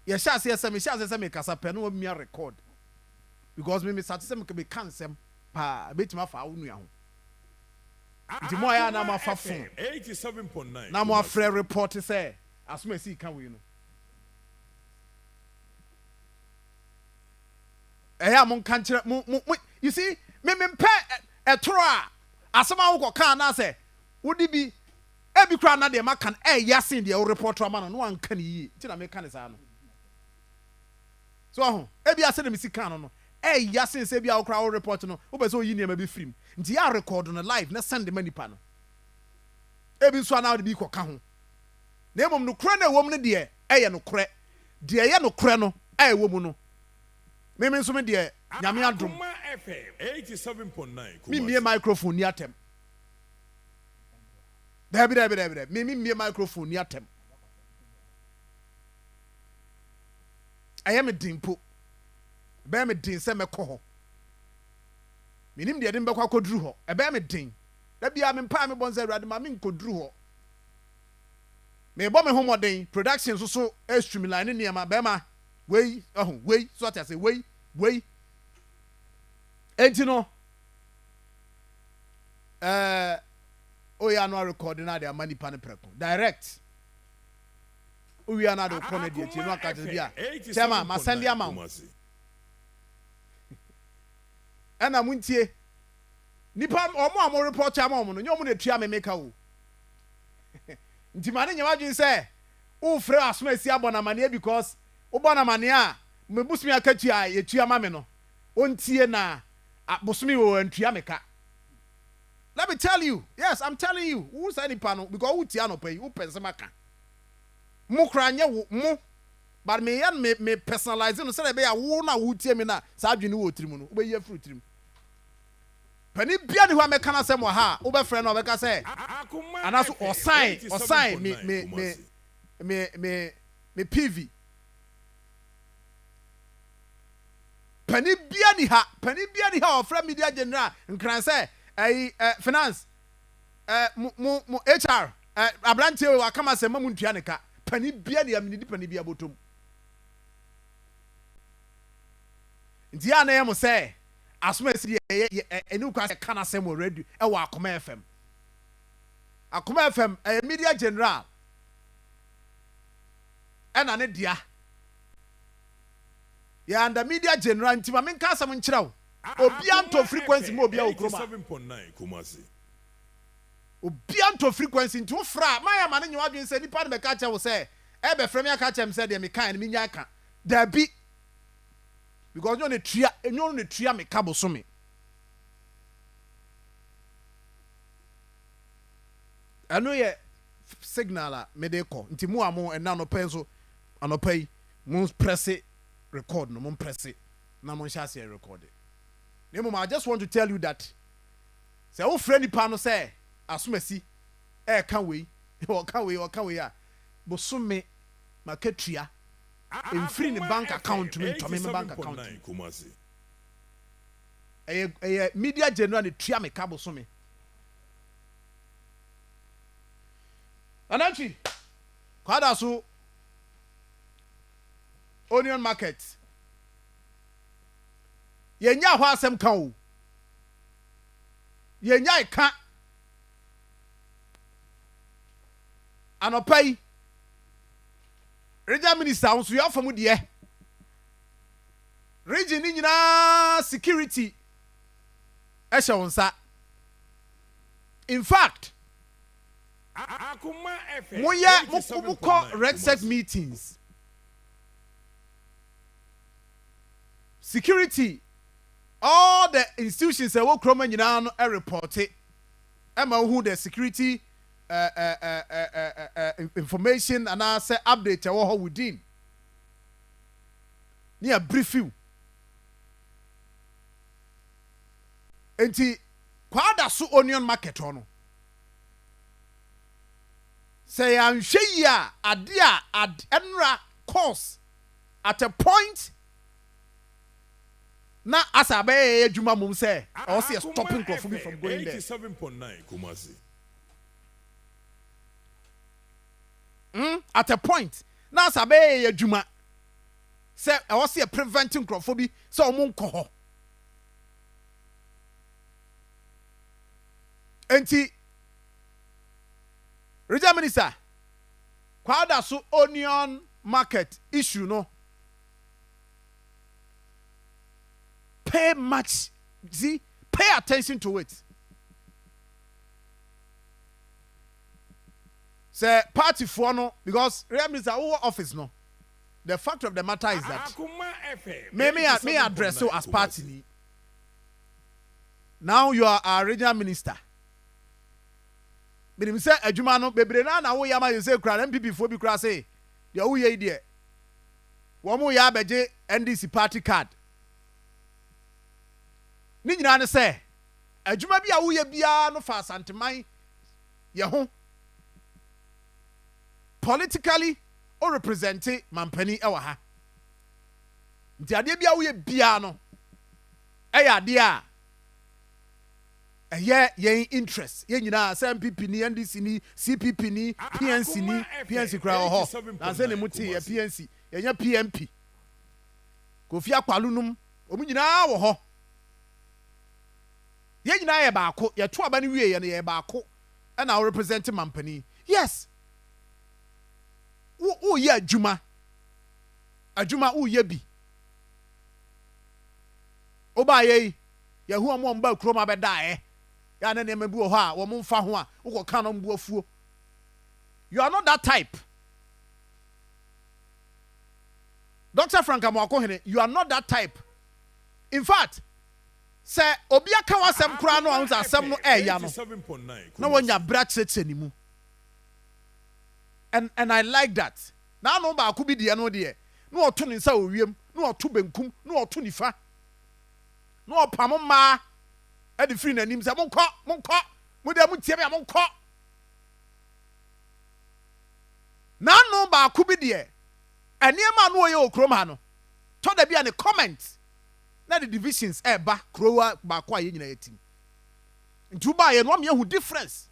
ye sha ase me kasa pe no me record because me start say me kan sem pa betima fa wo nua ho nti mo aya na mo afa phone 87.9 na mo afre report say asoma si ka we no mon kan kire mo you see me mpe etoro a asoma wo ka na say wodi bi ebi kra na de makan yasin de report ama no an kan yi ti na me kan sa no so ho ebi ase de me si kan no yasin se bia okra wo report no wo be so yi niam bi film nti ya record no live na send mani pa no ebi so na wo bi ko ka ho na emom no kra na ewom no de ye no kre de ye no kre no ewom no me nso me de nyame adom FM 87.9 me mie microphone ni atem dabi me mie microphone ni atem ayame dimpo be me din se me kɔ hɔ minim de dem bɛkɔ akɔduru hɔ ɛbɛ me din da bia me mpa me bɔnza awurade ma me nkɔduru hɔ me bɔ me homɔden production so streamline ne niam bɛ ma wei so ata sɛ wei enti no oya no recording na de amani pa ne preko direct owi ana de kɔ na de ti no aka te bia tema ma send ya ma ɛna muntie nipa ɔmo report ama ɔmo no nyomo na tua me meka o nti ma ne nyama dwen sɛ wo frɛ asoma si abɔ mane because wo bɔ mane a me busumi aka tua ye tua ma me no ontie na busumi wo antua meka. Let me tell you, yes, I'm telling you, who say nipa no because wo tia no pay wo pense maka mo kra nya wo but me yan me personalize no say be ya wo na wo tie me na sa adwene wo tirim no wo be ye fruit tirim pani bia ne ho ameka na sem wa ha wo be frɛ no obeka say anaso osign me PV pani bia ni ha ofra media general nkran say finance mo HR abrante we akama say mamu ntua ne ka pani bia ne amni di pani bia botom ntia na yemo say asoma si enu kwa kana say mo radio e wa Akoma FM media general ena ne dia ya and media general ntima men ka asem nkyerɛw obianto frequency mo obia okroma 87.9 Kumasi obianto frequency nti wo fra ma ya ma ne nyewa dwen sɛ nipa ne bɛka kyɛ wo sɛ e be frɛ me aka kyɛ me sɛ de me kan ne me nya aka da bi because you ne tua me ka boso me anu ye signal a me de ko nti mu amo na no pɛ so anopa yi mo press record no mo press na mo nhyase record nemo I just want to tell you that say wo frɛ nipa no say asomasi ka we o ka we a boso me makatua free the bank account me to me bank account media general ne tua me kabo so me ananchi kwada so onion market yenya ho asem kan o yenya ka anopai region minister nso ya famu de region ni nyina security ehye wonsa in fact Akoma FM moya muko rexec meetings security all the institutions that work kroma nyina no report it ema who the security information and I say update how within near brief you enti kwada so onion market hono say anhwe ya ade a enra course at a point na asabe adwuma mum say or say stopping crop from going there 87.9 Kumasi at a point na sabe adwuma say I was say preventing crofobia so omo nko ho enti Regional Minister, kwada so onion market issue no. Pay attention to it. Say party for no, because Regional Minister our office no. The fact of the matter is that me address you as party. Now you are a regional minister. But me say adwuma no bebre na wo yama you say kra MPP fo bi kra say the wo ye die. Wo mo ya beje NDC party card. Ni nyina ne say adwuma bi a wo ye bia no fa santeman ye ho. Politically or represente mampani ewa ha. Nti ade bia wo ye bia no ade a yen interest yen nyina MPP ni NDC ni CPP ni PNC kra ho na se ne muti ye PNC yen PMP Kofi Akwalunum omu nyina wo ho yen nyina ye baako ye to aba ne wie ye ne ye baako e na represent mampani. Yes, wo ye adwuma wo ye bi oba ye hu am mba kroma be dae ya na ne mabu ho a wo mfa ho a wo ka no mbu afuo. You are not that type. Dr. Frank Amwakohene, you are not that type. In fact, say obi aka wasem kura no anza asem no ya no na wonya brachete ni mu. And I like that. Now no ba ku bi de no de. No oto ni nsa owiem, no oto benkum, no oto nifa. No opam ma e de free nanim say monkọ mo de mu tie me monkọ. Na no ba ku bi de. Eniema no ye okrom ha no. To da bia ne comment. Na the divisions ba krowa ba kwa ye nyina yetim. Ntu ba ye no me hu difference.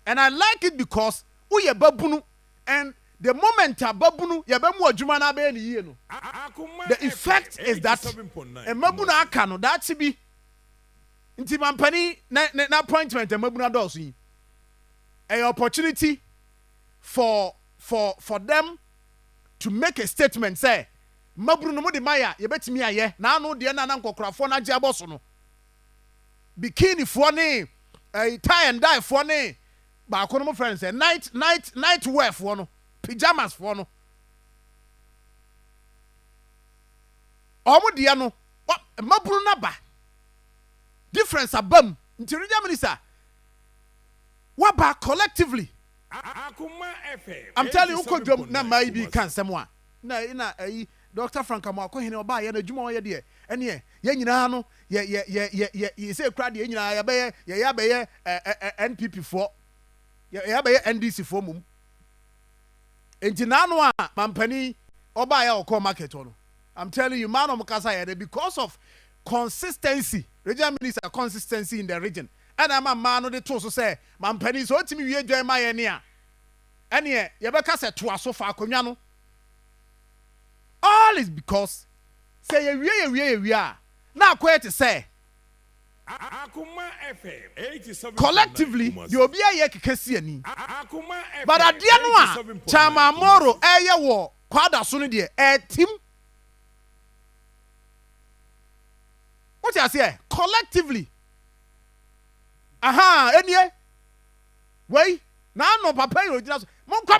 And I like it because uye babunu, and the moment babunu ye be mu adwuma na be ni yie no. The effect is that mabunu aka no that be nti mampani na appointment mabunu adults yi. An opportunity for them to make a statement say mabunu no mo de maya ye betimi aye na anu de na nkokrafo na gye aboso no. Bikini fo ne tie and dye fo ne ba ko no friends say night wear fo no pajamas fo no omo de no mabunu na ba difference abam nti regional minister wa ba collectively. I'm telling you ko na mai bi kan semwa na Dr. Frank Amwakohene oba ye na dwuma ye de ene ye nyina no ye say kra de nyina ye be NPP for ye be NDC for mum enti na no a mampani oba ye okọ market no. I'm telling you man of Mukasa ye because of consistency, regional minister consistency in the region. And I'm a man no de to so say mampani so timi wie dwan ma ye ne a ene ye be ka se to aso fa akonwa no. All is because say ye wie a na akwa to say Akoma FM 87 collectively the obi aye kekesi ani but adia no a chama moro eye wo kwada so no de team what you say collectively enie wei na no papa yo gina so monko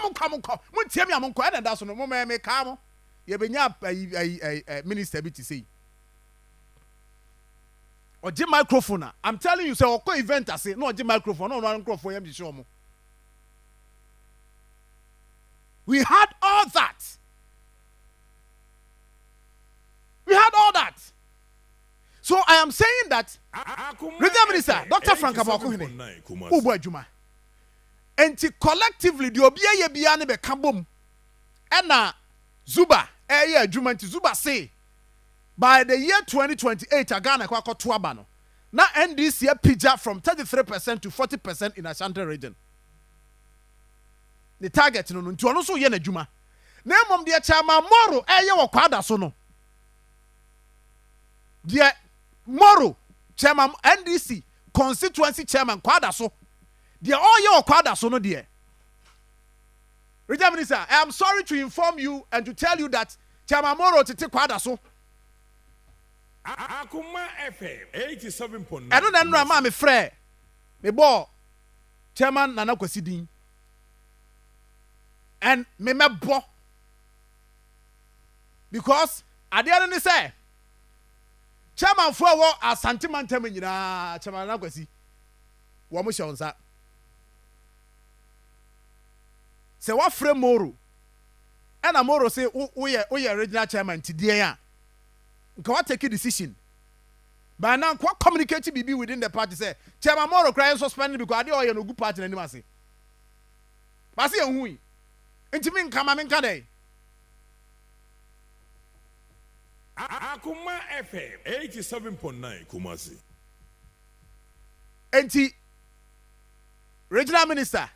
montie me monko e da so no mo me ka mo ye benya minister bi ti say oje microphone. I'm telling you say okọ event ase no oje microphone no microphone yam show mo. We had all that. So I am saying that regional minister Dr. Frank Amwakohene ubo adwuma enti collectively the obi ye bia ne be ka bom na Zuba adwuma enti Zuba say by the year 2028 Ghana kwa koto aba no na NDC pija from 33% to 40% in Ashanti region. The target no nti ono so ye na adwuma na mom de chama moro wo kwada so no de moro chairman NDC constituency chairman kwada so deɛ ɔyɛ ɔkwada so no deɛ regional minister I am sorry to inform you and to tell you that Chairman Moro tete kwada so Akoma FM 87.9 ɛno na nnura maa me frɛ me bɔ Chairman Nana Kwesi din and me mɛbɔ because adeɛ no ne sɛ Chairman fo wɔ Asante Mantam nyinaa Chairman Nana Kwesi wɔn mo hyɛ nsa sɛ wafrɛ Moro ɛna Moro sɛ woyɛ regional chairman ti deɛ a nka wa take a decision but now kwa communicate bibi within the party say Chairman Moro cry suspend because ade oyɛ no good party n'anim ase ba se ehu yi ntimi nka ma menka dɛ Akoma FM 87.9 Kumasi enti regional minister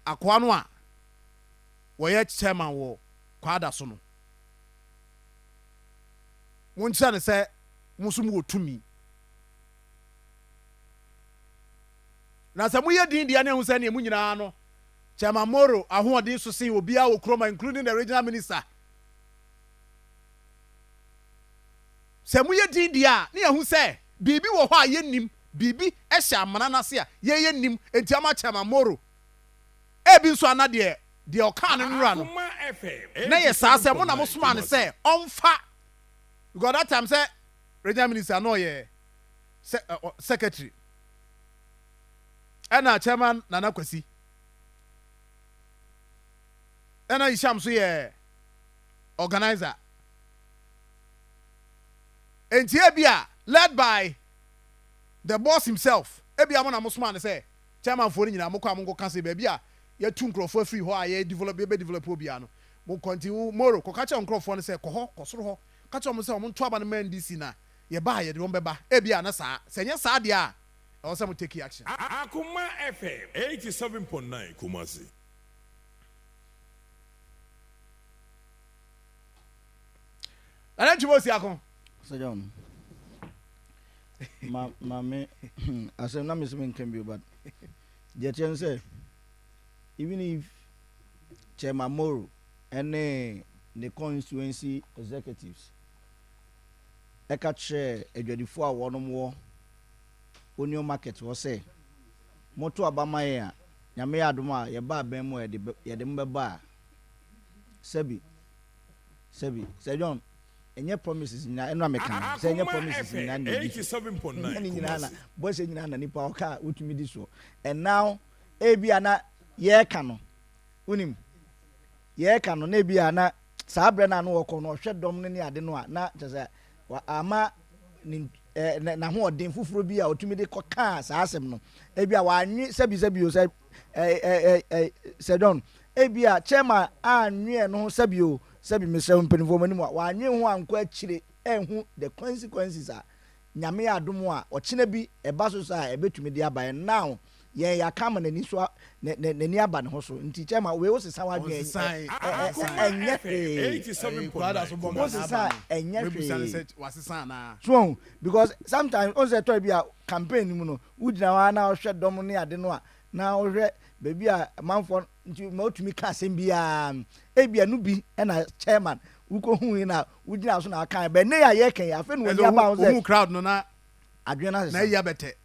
Akwa no a wɔyɛ chairman wɔ kwada so no wonkyerɛ ne sɛ muso mu wɔ tumi na sɛ moyɛ din deɛ ne ho sɛ ne mu nyinaa no Chairman Moro ahoɔden so sen obiara wɔ kuroma including the regional minister sɛ moyɛ din deɛ a ne yɛho sɛ biribi wɔ hɔ a yɛnnim biribi ɛhyɛ amana n'ase a yɛyɛnnim enti ama Chairman Moro ebi nso ana deɛ ɔka no nwura no na yɛ saa sɛ mo na mo soma ne sɛ ɔmfa because that time sɛ regional minister no yɛ secretary ɛna Chairman Nana Kwesi ɛna Isham so yɛ organizer enti ebia led by the boss himself ebia mo na mo soma ne sɛ chairman fo ni nyina mo kwa mo nko kase ba bia ya tu nkrofo free hɔ a ya develop obia no mo continue Moro ko ka che nkrofo no sɛ kɔ hɔ kɔ soro hɔ ka che mo sɛ mo nto aba no man DC na ye ba ye de wɔn bɛba ebia na saa sɛ nyɛ saa de a ɛwɔ sɛ mo take action Akoma FM 87.9 Kumasi ana ntimo si akon Sir John me asem na me se can be but the chance say even if Chairman Moro and the constituency executives eka che adwadifo a wonom wo onio market wo say moto abama ye a nyame adom a ye ba ban mu ye de mbeba sebi Sir John enye promises nyina eno ameka say enye promises nyina na 87.9 nyina na boys nyina na nipa oka wotumi di so and now ebia na ye ka no unim ye ka no na ebia na saa bre na no woko no hwe dom ne ade no a na tese ama na ho odin fufuro bi a otumi de koka saa asem no ebia wa anwi sebi o say Sir John ebia chairman anwi no sebi o sebi mesɛ mpanifo mani mu a wanwe ho anko akire enhu the consequences a nyame adom a ɔkyena bi ɛba so sa ɛbɛtumi de aba now yɛn yakama n'ani so n'ani aba ne ho so nti kyɛma we wo sesa wadwe ɛnyɛ so because sometimes on say to bi a campaign mu no wudina wa na ɔhwɛ dɔm ne ade no a na ɔhwɛ baby a manfo nti ma otumi ka asɛm bia ebia no bi na chairman wuko hu na wugina so na kan be ne ya ye kan ya fe no wani aba wo crowd no na adwena na ya bete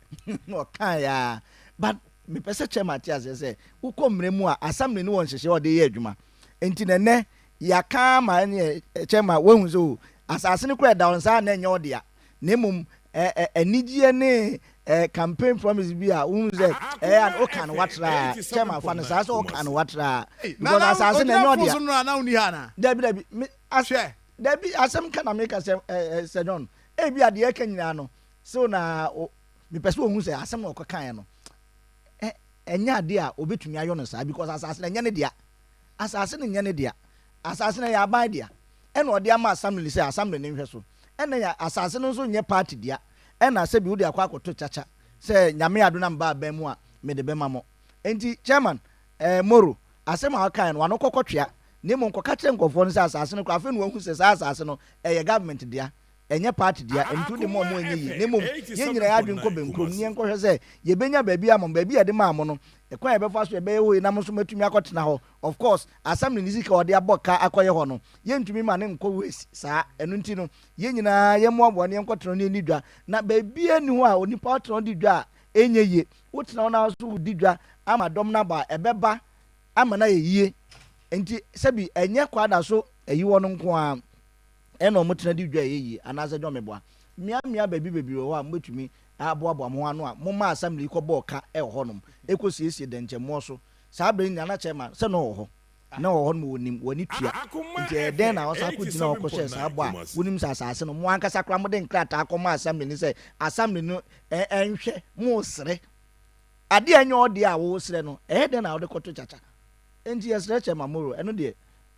no kan ya but me pese chairman tia say wuko mre mu a assembly no won hyehye o de ye adwuma enti ne ya kan ma ne chairman wo hu so asase ne kura down sa na enye odia na emum enigie ne campaign promise bi a unze and o kan watra chairman fa no sa so o kan watra because asase na enye odia so na uni ha na dabi ahwe dabi asem kana make asem Sir John e bi ade e kan nyina no so na me pese ohun se asem na okokan no enya ade a obetumi ayo no sa because asase na nya ne dia asase na nya ne dia asase na ya ban dia e na ode ama assembly se assembly ne hwe so e na ya asase no so nye party dia e na se bi wodi akwa akoto chacha se nyame ado na mba ban mu a me de bema mo enti chairman Moro asem a kan no anokokotwea ne mo nkoka kire nkofo no se asase no kwa fe no wahu se asase no government dia enye party dia entu de mo enye yi nemom ye nyina ya adwen ko benkrom ne enko hwe se ye benya baabi amom baabi ya de ma mo no ekwan ye befa so ye be wo na mo so matumi akotena ho of course assembly ni sika ode aboka akoye ho no ye ntumi ma ne nko wesi saa enu nti no ye nyina ye mo abo ne enkotena ne ni dwa na baabi ani ho a onipa otena di dwa enye ye wotena na so di dwa ama dom na ba ebeba ama na ye yie enti sebi enye kwada so eyi wo no nko a eno mutena di dwa yeyi anaze dwo meboa mia bebi wo a mutumi aboabo mo ano a mo ma assembly ko boka e ho nom ekosiesie denche mo so saa bre nya na chema se no ho na ho no wonim wani tua nti den na osa ko dina ko hye saa bo a wonim sa asase no mo ankasa kra mo de nkrata akoma assembly ni se assembly no enhwe mo sere ade anya ode a wo sere no den na wo de koto chacha enti yesre chema moro eno de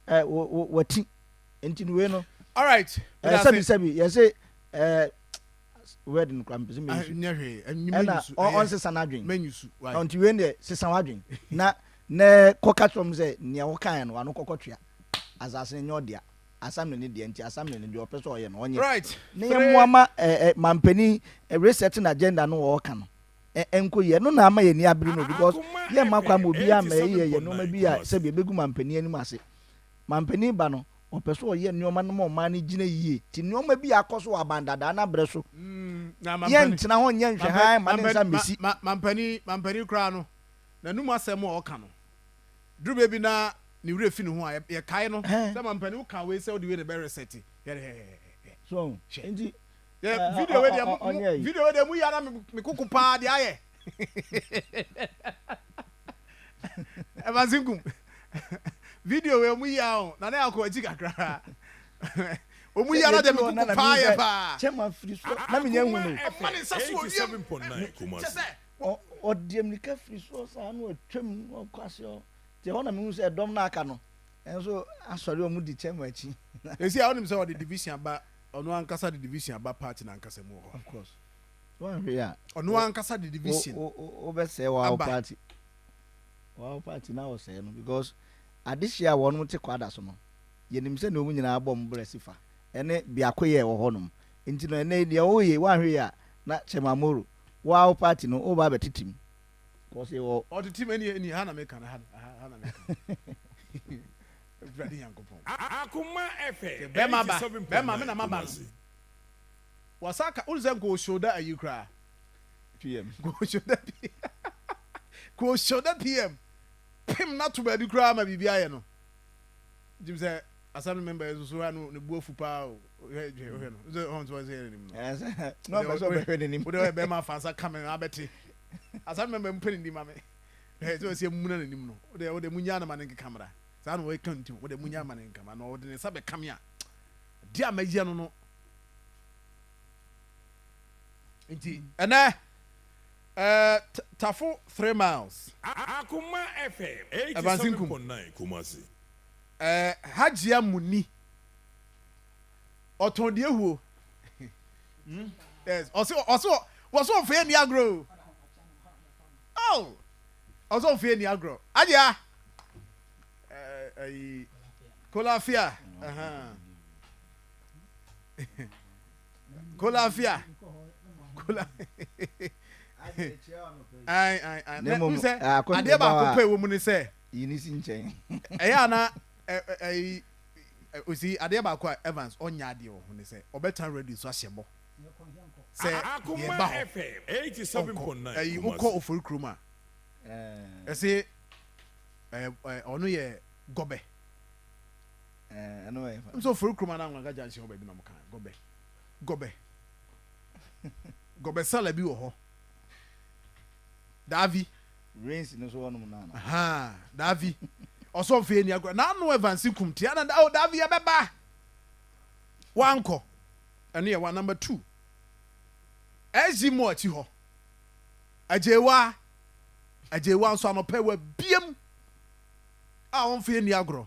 wati enti no we no. All right. Sabi. You say wedding cramp. And on season adwin. Menyusu. Right. Until when the season adwin. Na ne koka from say near wokan no ano kokotwa. As asen nyo dia. Asam ne dia nti asam ne dia opeso oye no onye. Right. Ne yemwa mampani resetting agenda no wo ka no. Enko ye no na ama ye ni abiri no because ye makwa mo bi ama ye no ma bi a se be begu mampani anim ase. Mampani ba no opeso oye nneoma no ma ni gina yie ti nneoma bi akoso abandada na breso ye ntina ho nye nhwe han ma ne nsa mesi mampani kra no na num asem o ka no duru bi na ni wure fi ne ho a ye kai no se mampani wo ka we se o de we ne be reset so enti video we de mu ya na me kuku pa de aye Evanzinkum video we mu ya o na na akọ ati kakra o mu ya na de me kuku pa ye ba chema free so na me nya hu no 87.9 Kumasi o dem ni ka free so sa na atwam o kwase o te ho na me hu se dom na aka no enso asori o mu di chema achi esi a onim se o the division ba ono ankasa the division ba party na ankasa mu ho of course one here ono ankasa the division o be say wa party na o say no because adishia wonu te kwada so no yenim se no mu nyina abom bresifa ene biakoye wo honum nti no ene dia oye wanhwe ya na chemamoro wa party no o ba betitim ko se wo o the team eni ha na make na ha na make Brady Yankopon Akoma FM Bema me na mama wasaka ulze go shoulder ayi kra PM go shoulder PM pim na to baby kra ma bibia ye no jim say asam member so no ne buofu pa o he no ze on so say nim no no so be nim o de be ma fansa camera abeti asam member mpeni nim ma me he so say mu na nim no o de munya na ma ne camera sa no we kan ti o de munya ma ne camera no o de ne sabe kamia dia ma ye no nti ene Tafo 3 miles. Akoma FM 87.9 Kumasi. Hajia Muni. Otonde ehuo. Yes. Also fe ni agro. Oh. Also fe ni agro. Adia. Kolafia. Kolafia. Ade ba ko pe wo mu ni se yini si nchen eya na osi ade ba ko Evans onya ade wo ni se obetan ready so ahyebo se Akoma FM 87.9 uko ofori kroma ese onu ye gobe eno e so ofori kroma na nganga jansi ho ba bi na mo kan gobe sala bi wo ho Davi rains no so wonu na Davi oso fe ni agro na no Evans kumti na Davi ya beba wanko ene ye one number 2 ezimo ati ho ajewa nso anope wa biem a won fe ni agro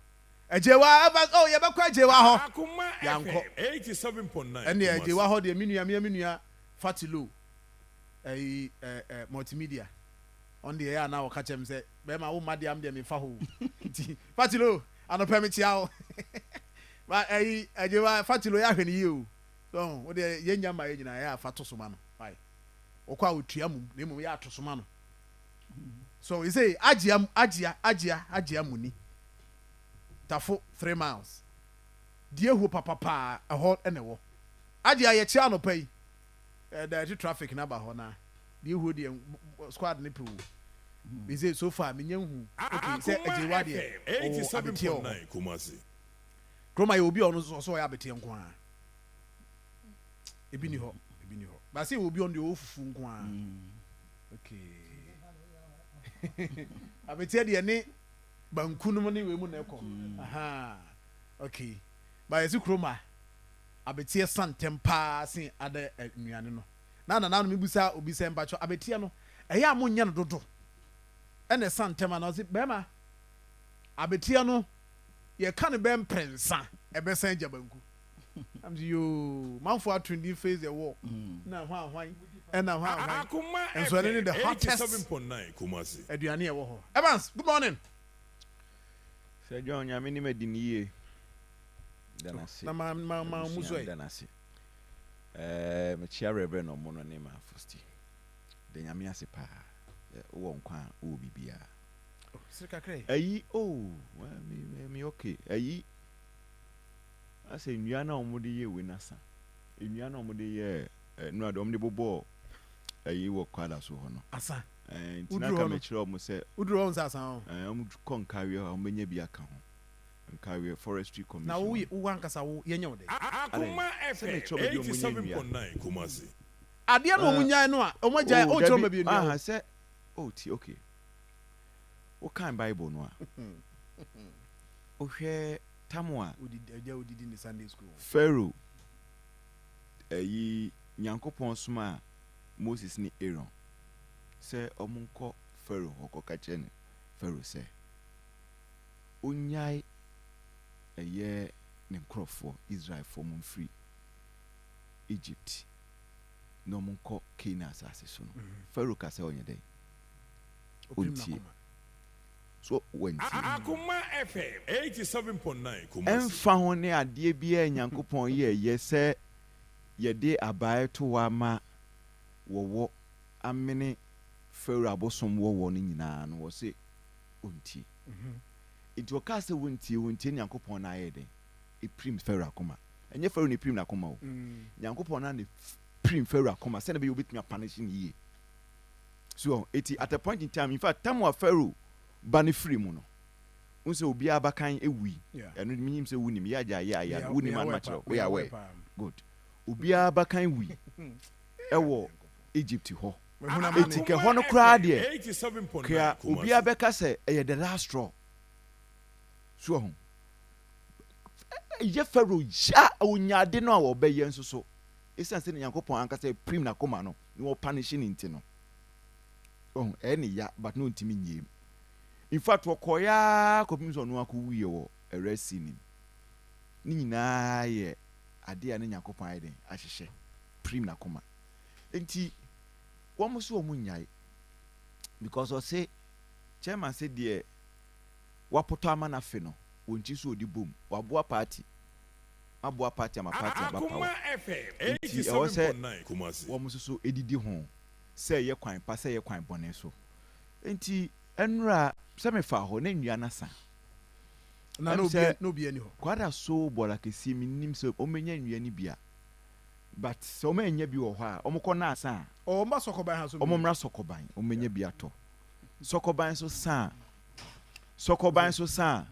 ajewa Evans ye bekwa ajewa ho yanko 87.9 ene ajewa ho de minua Fatilo multimedia on the air now catch him say be ma wo made am de me fa ho Fatilo anope me tia ho ma ajewa Fatilo ya hwe ni yi o so wo de yenya ma yenya ya fa to soma no ai okwa otua mu na mu ya to soma no so he say agia muni tafo 3 miles die hu papa ho enewo agia ye chia no pai the traffic na ba ho na die hu de squad ne pe he say so far me nyahu okay say agiwa de 87.9 Kumasi Kroma ye obi ono so ya betie nko a ebi ni ho ba say obi on de ofufu nko a okay abetie de ne banku no ne we mu na ekọ aha okay ba yesi kroma abetie santem pa sin ada nuane no na me busa obi se mbacho abetie no eya amonya no dodo ene santem na ozi bema abetie no ye kan be mprensa ebe san jabanku am yo manfo atrendi face the wall na hwan ena hwan and so any the hottest 87.9 Kumasi aduane e wo ho Evans good morning Sir John Yamini mediniye danasi na ma muzo e danasi me chia rebe no mo no ne ma fusti de nyame ase pa wo nkwa wo bibia sirka kre ayi me okay ayi ase nnua na omo de ye we nasa nnua na omo de ye no adom de bobo ayi wo kwada so ho no asa ntina ka me kire omo se uduro on sasa ho omo kon kawe o menye bi aka ho nkawe forestry commission na wo ankasa wo yenye wo de Akoma FM 87.9 Kumasi ade na omo nyan no a omo gya o tro ma bi nnua aha se okay o kan bible no a o hwe tamwa odidi ni Sunday school Pharaoh nyankopon soma Moses ni Aaron se omunko Pharaoh okoka chene Pharaoh se onyai ne nkrofo Israel for mun free Egypt no munko Canaan asase so no Pharaoh ka se onye dey onti so wenti Akoma FM 87.9 Kumasi emfa ho ne ade bia nyankopon ye se ye de abae to wa ma wo amene Pharaoh abosom wo no nyina no wo se onti it woka se wonti nyankopon na ye de e prim Pharaoh akoma enye Pharaoh ne prim na akoma o nyankopon na ne prim Pharaoh akoma se na be obetumi apanish ni ye so eti at a point in time in fact time wa Pharaoh bani free mu no unse obi abakan ewi eno minim se wunim ya ya wunim an match we are we good obi abakan wi ewo Egypt ho eti ke ho no kra de 87.9 obi abeka se e the last straw so ho ye Pharaoh ja onyade no a wo be ye nso so esan se Nyankopon anka se prim na koma no ni wo punishing nti no any ya but no ntimi nyem in fact wokoya kopimso no akowuye wo eresi ni nyina ye ade ane Nyankopon ayden ahyehye prim na koma enti wo so wo nyai because o say chairman say de wapoto amana fe no wonchi so odi bom waboa party ama party Akoma FM 87.9 Kumasi wo so edidi ho say ye kwan pa say ye kwan bone so enti enra se me fa ho na nwia na sa na no bi ani ho kwada so bola kesi mi nim se o menya nwia ni bia but se o menya bi wo ho a o mko na asa o mba sokoban ha so o mra sokoban o menya bi ato sokoban so sa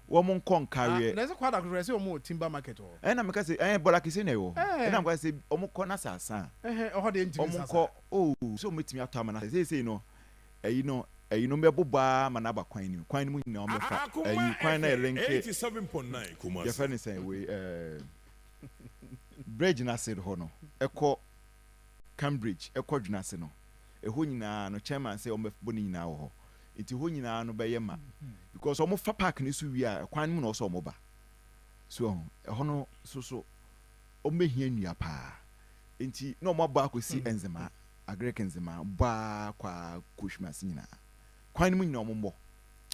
wo mon kon carrier na se kwada kure se o mo timber market o na me ka se bola kesi na yo na me ka se o mko na sa o ho de ntimi sa o mko so metimi ato amana se no eyi no me boba manaba kwan ni mu nyina o mefa eyi kwan na elenke 87.9 Kumasi ya fa ni say we bridge na said ho no ekọ Cambridge ekọ dwunase no eho nyina no chairman say o mefbo ni nyina ho enti ho nyina no be yema because o mo fa park ni so wi a kwan mu no so mo ba so eho no so o mehia nua pa enti no mo ba akosi enzema agrek enzema ba kwa kushmas nyina kwan mu nyina o mo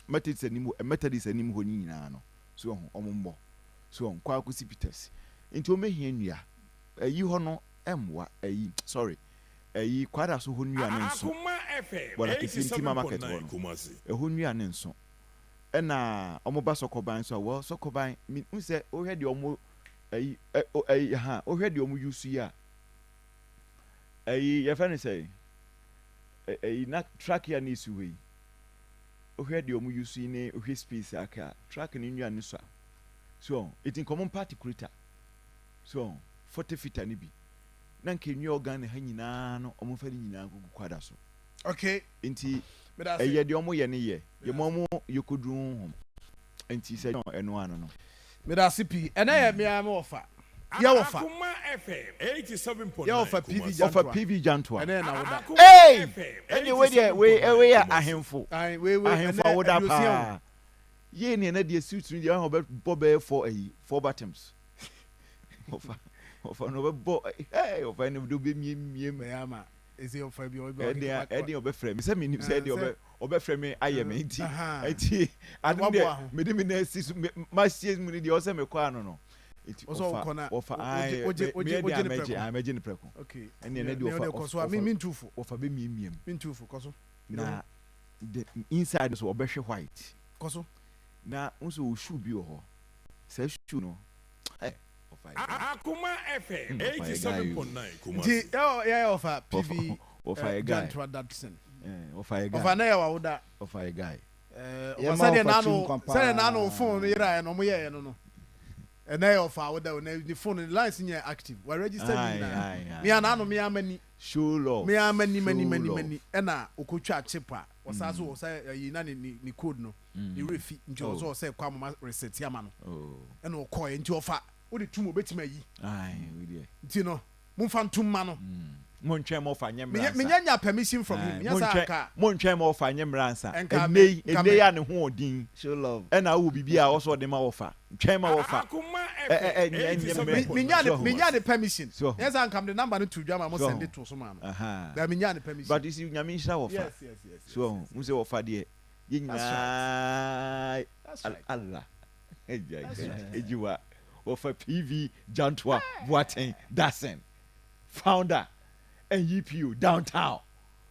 Methodist anim ho nyina no so o mo so kwa akosi Peters enti o mehia nua eyi ho no emwa eyi sorry eyi kwada so ho nua ne nso wala kitinti mama market ho no ho nua ne nso na omoba sokoban so wo sokoban unse o hwe de omo eyi ha o hwe de omo yusu ya eyi ye fa ne say eyi na track ya ni su we o hwe de omo yusu ni o hwe space aka track ni nua ne so it in common party creator so 40 feet ani bi na nke nua organ ha nyina no omo fa ni nyina gugu kwada so okay nti eye de omo ye ne ye momo yokodun enti se eno ano no me da CP ena ye me am ofa ye ofa Akoma FM 87.9 ye ofa PV Jantua ena na woda hey anyway we ahemfo ahemfo woda pa ye ne na de suit ni de ho be four bottoms ofa no be bo hey ofa ne do be mie me ama ezi ofa bi edi obefrɛ me sɛ menim sɛ edi obefrɛ me ayɛ me nti ade de me na si ma sie mu ni de ɔsɛ me kɔ ano no nti ofa meje ne preko okay ɛne na de ofa me ntufo ofa be miem me ntufo kɔso na the inside so obɛhwɛ white kɔso na unso o shoe bi wɔ hɔ sɛ shoe no Akoma FM 87.9 Kumasi. Yeah, offer PV. Offer a guy. Offer a guy. Offer na ya wawoda. Offer a guy. Say na no phone ira no mo ye no. And na offer wawoda the phone the lines in active. We registered na. Me ana no me amani. Show love. Me amani. Na okotwa chepa. Osaso wo say yi na ni code no. Ni refi njo so say kwa mama reset ya ma no. Oh. Na okọ nti offer wo de tumo betima yi we dey nti no mumfa ntumma no mo ntwe mo fa nyemra me nyanya permission from him nyasa ka mo ntwe mo fa nyemra ansa enei ya ne ho odin show love na wo bibia wo so de ma wo fa ntwe ma wo fa me nya the permission nyasa nkam the number no to dwama mo send it to so man da me nya the permission but you see nyame nhira wo fa yes so mu se wo fa de ye nyina Allah ejiwa of a PV Jantua Boateng Dasen, founder and UPU downtown,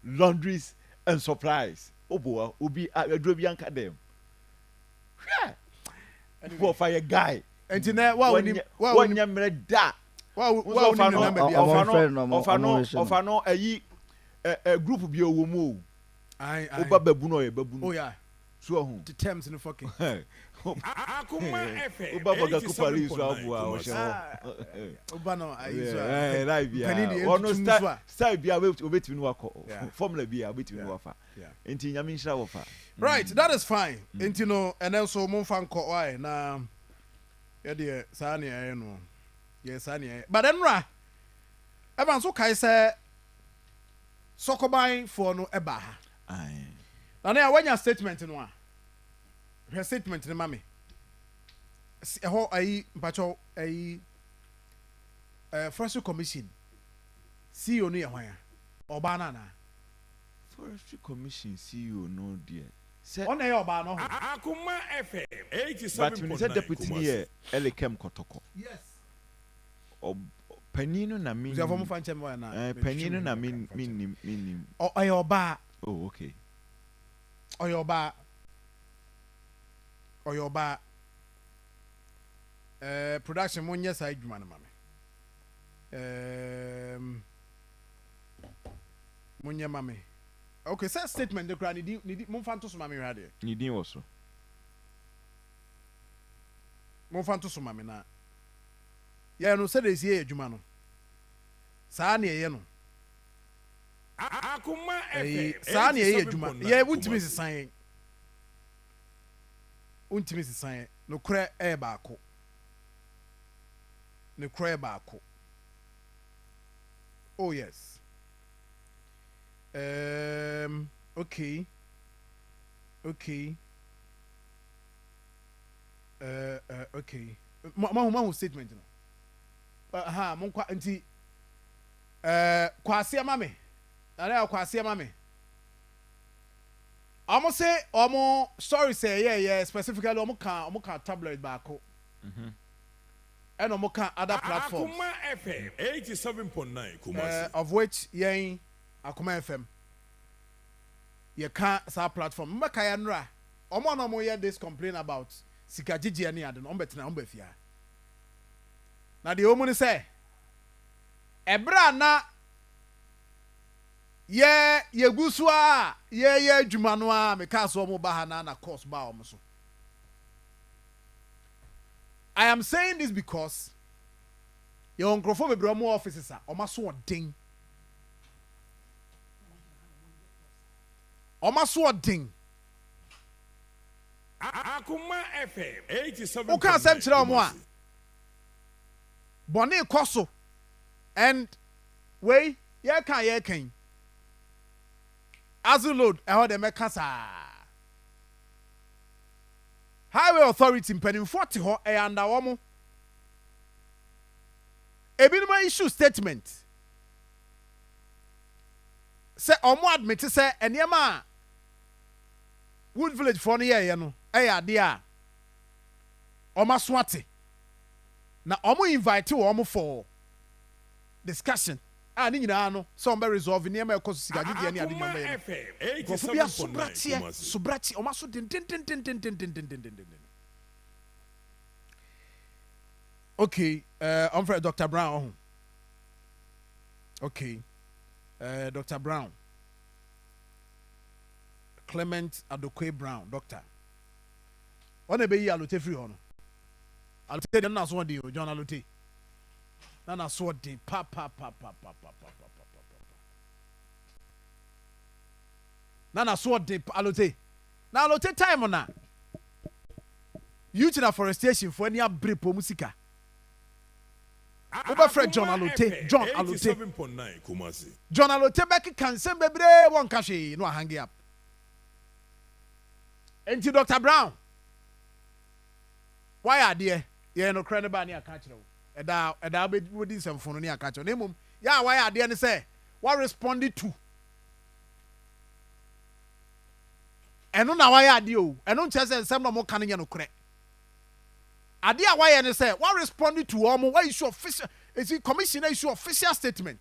laundries and supplies. Oh boy, Ubi Adrobian Cadem. For fire guy. And in that, one yammer da. Ofano a group of your woman. I babuno. Oh, yeah. So, the terms in the fucking. Akoma FM. Ubabaga kupali so abu a o se ho. Ubano ayizo. Live bia. Ono style bia obetimi no akọ. Formula bia obetimi no wafa. Enti nyame nhira wo fa. Right, that is fine. Enti no and also momfa nkọ why na ye de sa na ye no. Ye sa na ye. But then ra Evan so kai say Sokoban for no eba ha. Ai. Na wanya statement no a. Her statement in mommy. Ho ayi mpacho ayi Forestry Commission. CEO no ye hwan oba na na. Forestry Commission CEO no dear. Say on na oba no. Akoma FM 87.9. But when say deputy here Elekem Kotoko. Yes. Panino na min. You have fan chemo na. Panino na min. O ayoba. Oh okay. Oyoba. Oyoba production mo nya sa adwuma na mame mo nya mame okay say statement the crowd need mo fanto so mame rade ni din wo so mo fanto so mame na ya no say dey see adwuma no saa na ye no Akoma FM saa na ye adwuma ye wuntimi sisan untimi sisan no kura baako ne kura baako oh yes okay okay ma statement no mo kwa nti kwase mame na kwase mame Omo say omo sorry say yeah specifically omo can tabloid baako and omoka other platforms. Akoma FM 87.9 Kumasi. Of which yen Akoma FM. You can't sa platform. Mbaka yanra. Omo no mo hear this complain about sika gigi ani ade no ombetina ombefia. Na the omu ni say ebra na ye gusu a ye adwuma no a me ka so omo ba ha na course ba omo so. I am saying this because your nkrofo bebre omo offices a omo so odin. Omo so odin. Akoma FM 87. O kan sem kire omo a. Boni koso. And we ye kan. As you load, de make sa. Highway authority in 40 ho e under womo. Ebinuma issue statement. Say omo admit say enema Wood Village for no ye no. E ya de a. Oma swate. Na omo invite omo for discussion. Ah, ni nyina no so on be resolve ni e ma ekoso siga gidi ani ade nyoma ye. Subrati o ma so den. Okay, I'm for Dr. Brown. Okay. Dr. Brown. Clement Adokwe Brown, doctor. One be yi alote free hono. Alote na so de o John alote. Na so de pa. Na so de alote. Na alote time na. Youth in afforestation for any abrepo musika. Oba Fred John Alote. John 87.9 Kumasi. John Alote back can send bebre one kashi no hang up. Enti Dr. Brown. Why are there? Yeah, no credit by near catch. Eda be wodi some phone near catch. Name yeah, why are there? Say what responded to? And no why are you? And don't just some more canning no credit. Adia why and say what responded to omo why issue official is it commissioner issue official statement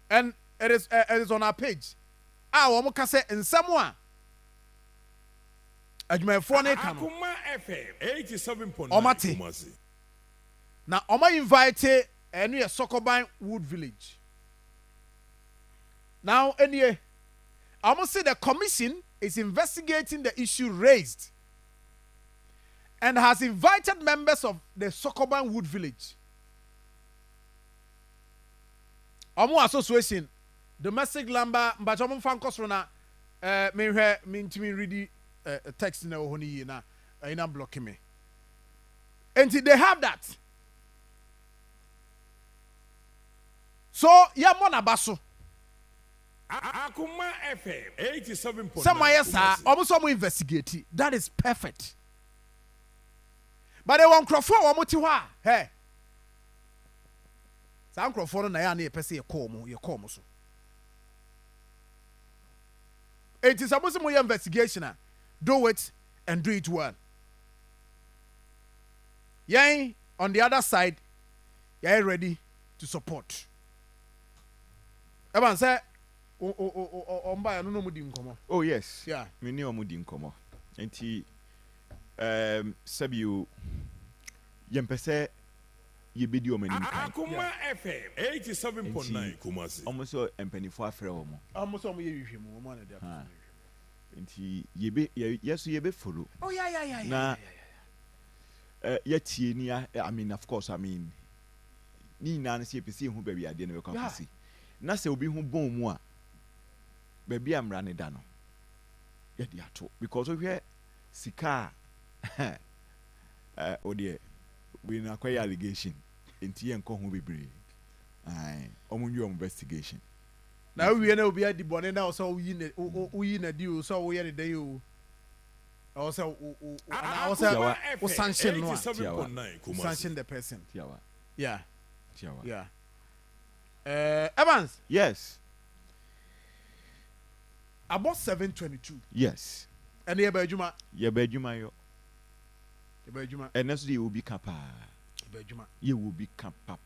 and it is on our page omo ka say in someone adwumafo ne ka no Akoma FM 87.9 Kumasi na omo invite enu ye Sokoban Wood Village now anyway omo say the commission is investigating the issue raised and has invited members of the Sokoban Wood Village. Omo association, domestic lumber, but omo fan kosrona me read text na ohoni na ina blocking me. And they have that. So ya mona baso. Akoma FM 87.9. Some yes omo so investigate. That is perfect. But they want Crawford or Motiwa. Hey. Some Crawford and I per se a como, your como. It is a Muslim investigation. Do it and do it well. Yay, on the other side, you're ready to support. Evan say, oh, yes. Yeah. We knew Mudin Como. And he Sabiu Yempese Yebidio Mani. Akoma FM 87.9 Kumasi. Almost so empany for Freomo. Almost all you one of them. And he yes, ye be follow. Oh, yeah. Na yet I mean, of course, I mean, ni nancy PC who baby I didn't come see. Na se obi hu bon mu a baby am running down. Yet ya to because of here sika oh dear, we na acquire allegation. Enti enko ho bebre. Ai, omunyu investigation. Now we na obi adi bone na so uyi na di o so wo ye dey o. Also sanction no. Sanction the person. Yeah. Evans. Yes. About 7:22. Yes. And ye ba adwuma. Ye ba adwuma yo. Ye ba adwuma. And next day will be kapa. bejuma ye will be pa.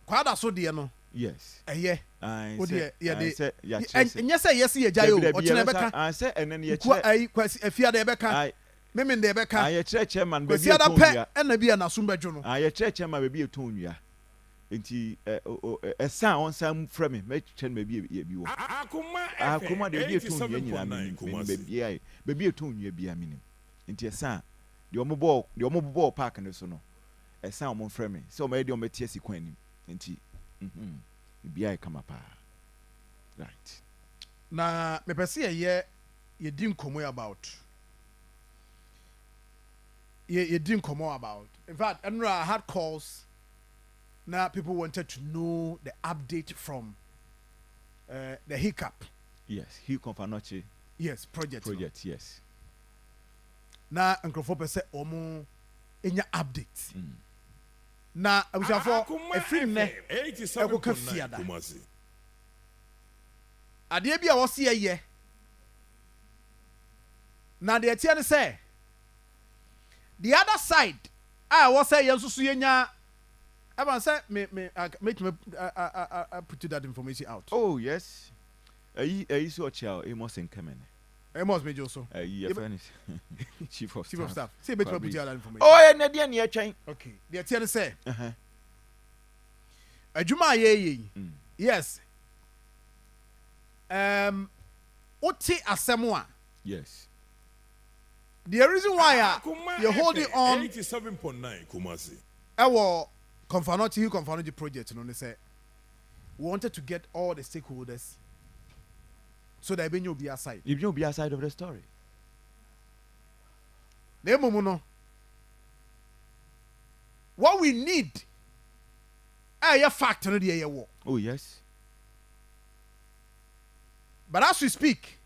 Kwada so de no Yes. Eye. O de ye de. Enye say yes ye gya yo o chene beka. I say enen ye Kwa ai kwasi afia de beka. Memen de beka. Aye chairman be bi etonua. Na bi na so mbadwo no. Aye chairman be etonua. Nti esan on sam frɛ me chen me bi wo. Akoma de bi etonua nyina me be etonua bi amini. Nti esan de omo ball park no so no. Esan omo frɛ me. So omo de omo tie sikwan anim. Nti BI come up. Right. Na me pese ye din komo about. Ye din komo about. In fact, I had calls. Now people wanted to know the update from the hiccup. Yes, hiccup anoche. Yes, project. Project, yes. Na nkrofo pese omo enya update. Na abusafo efiri ne ekoka fiada ade bia wo se ye na de tie ne say the other side wo say ye nsusu yenya aba say me put that information out. Oh yes, so chao Amos and Kamene. Amos me Joso. Chief of staff. Say bet put that information. Oh, na dia ne atwan. Okay. The tie ne say. Adwuma ye. Yes. Oti asemo a. Yes. The reason why you're holding on 87.9 Kumasi. Our Confanoti project, no, they say we wanted to get all the stakeholders so that you'll be aside. If you'll be aside of the story. What we need a fact. Oh, yes. But as we speak,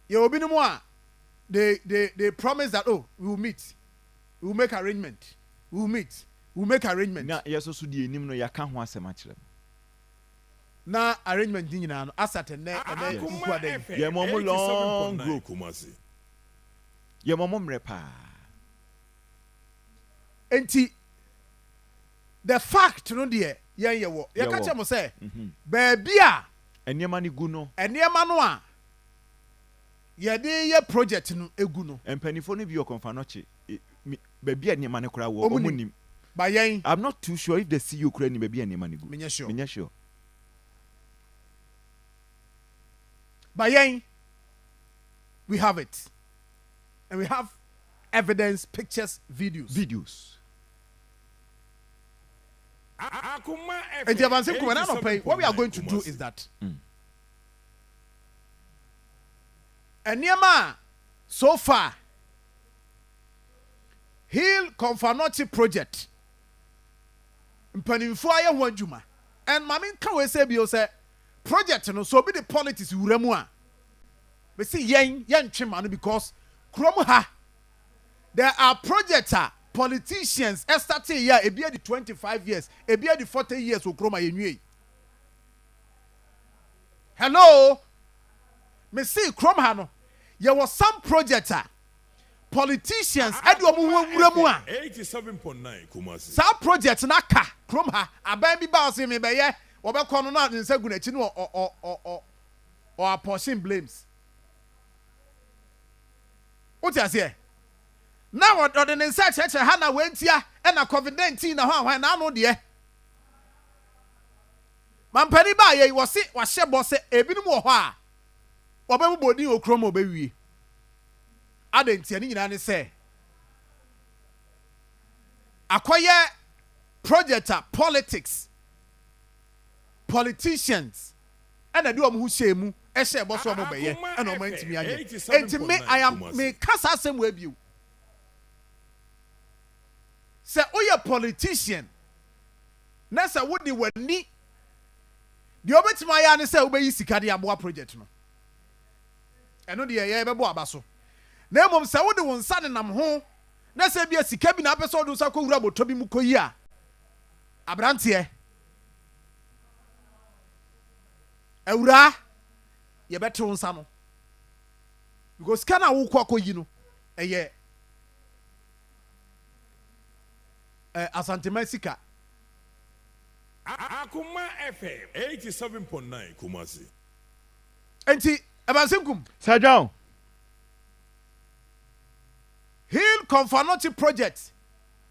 you will be no more. They promise that, oh, we will meet. We will make arrangement. We will meet. We will make arrangement. Na yes, so the enim no ya kan ho asem akire. Na arrangement din nyina no asate ne kuku adan. Ye momo long grow Kumasi. Ye momo mre pa. Enti the fact no de ye wo. Ye ka che mo say ba bia enema ni gu no. Enema no a ye de ye project no egu no. Empanifo no bi okonfa no che. Baby enema ne kura wo omunim. Ba yen. I'm not too sure if the CEO kura ni baby enema ne gu. Menya sure. Ba yen. We have it. And we have evidence, pictures, videos. And what we are going to do is that and so far Hill Confanoti project mpanimfo aye ho adwuma and mame ka we say bi o say project no so be the politics wuramu a we see yen twema no because krom ha there are projects politicians started here e be the 25 years e be the 40 years o krom ayenwie. Hello me see krom ha no there was some project politicians ade omo ho wuramu a 87.9 Kumasi. Sa project na ka krom ha aban bi ba o se me be ye wo be kono na nsa gu na chi no o apportion blames. What you say? Now what the nsa cheche ha na wentia e na COVID-19 na ho na no de mampani ba ye wo se wa hye bo se ebinum wo ho a wo be bodi okrom obewie adentia ni nyina ne se akoye project politicians and do omo hu shemu e hye bo so omo beye and omo ntimi anye enti me I am me kasa asem we biu se oye politician na se wodi wani de obetima ya ne se obeyi sika de aboa project no eno de ye bebo abaso na mom se wodi won sa ne nam ho na se bia sika bi na apese odu sa ko wura boto bi mu koyi a abrante ewura ye beto nsa no because kana wo kwa koyi no eye Asantema Sika. Akoma FM 87.9 Kumasi. Enti Ebansinkum. Sir John. Hill Confanoti project.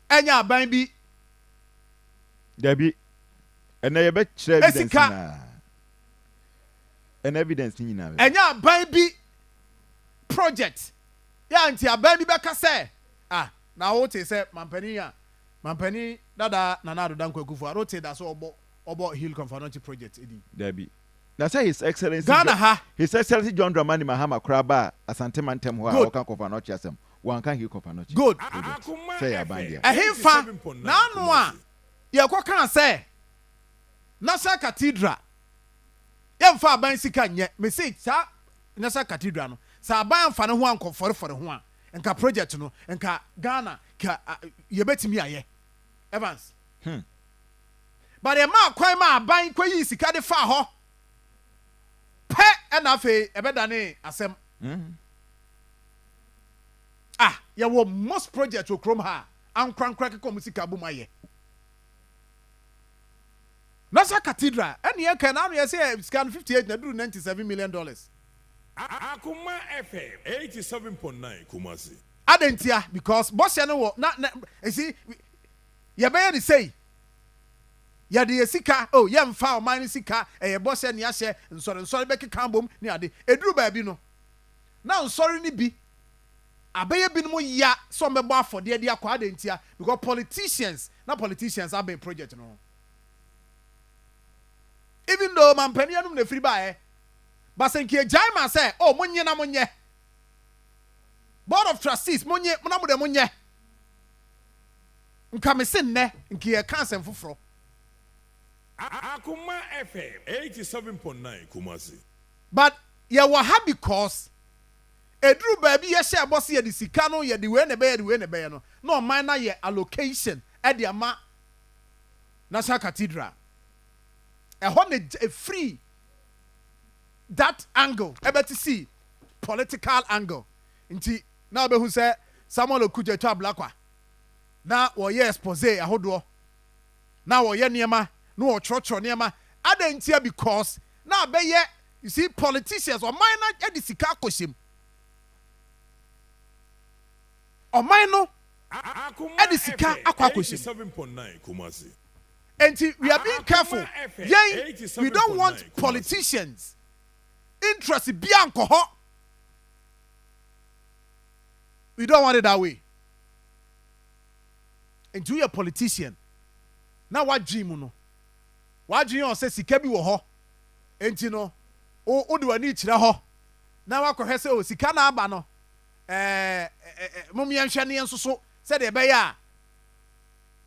Enya aban bi. Dabi. And I bet evidence na. And evidence ni na. Enya aban bi project. Ya nti aban bi beka say na wo te say mampani dada nana do danko akufo aro te da so obo Hill Confanoti project edi. Dabi. Na say His Excellency Ghana ha. His Excellency John Dramani Mahama Kraba Asantema Ntem ho a okan Confanoti asem. Wan kan Hill Confanoti. Good. Say abandia. Ehimfa na no a ye kwaka say National Cathedral yemfa aban sika nye message sa National Cathedral no sa aban fa ne ho ankofore ho a nka project no nka Ghana ka yebetimi aye Evans but e ma kwan ma aban kwayi sika de fa ho pe na fe ebedane asem ya wo most project wo krom ha ankrankra ke musika bu maye National Cathedral and ye can now say scan 58 na do $97 million. Akoma FM 87.9 Kumasi. Adentia because boss ya no na you see ye be ni say ya de sika ye mfa o man sika ye boss ya ni ahye nsore be keka bom ni ade eduru ba bi no na nsore ni bi abeye bi no ya so me bo afode de akwa adentia because politicians have been project no. Even though mampani anum na free by but senke jaima say monye na monye board of trustees monye na mo de monye nka me sen ne nke ye kansen foforo Akoma FM 87.9 Kumasi. But ye wa ha because eduru ba bi ye share boss ye di sika no ye di we ne be no no man na ye allocation e di ama National Cathedral a free that angle ebe to see political angle nti na be hu say Samuel Okudze to ablakwa na wo ye expose ahodo na wo ye niema na wo chrochro niema adantia because na be ye you see politicians or minor e sika koshim o minor e sika akwa koshim 87.9 Kumasi. And we are being careful. We don't want politicians interest bianco. We don't want it that way. And you a politician. Now what dream no? What dream on says sikabi wo ho. And you know, o do ani chira ho. Now what ko say o sika na aba no. Mum yan hwe ne enso so said e be ya.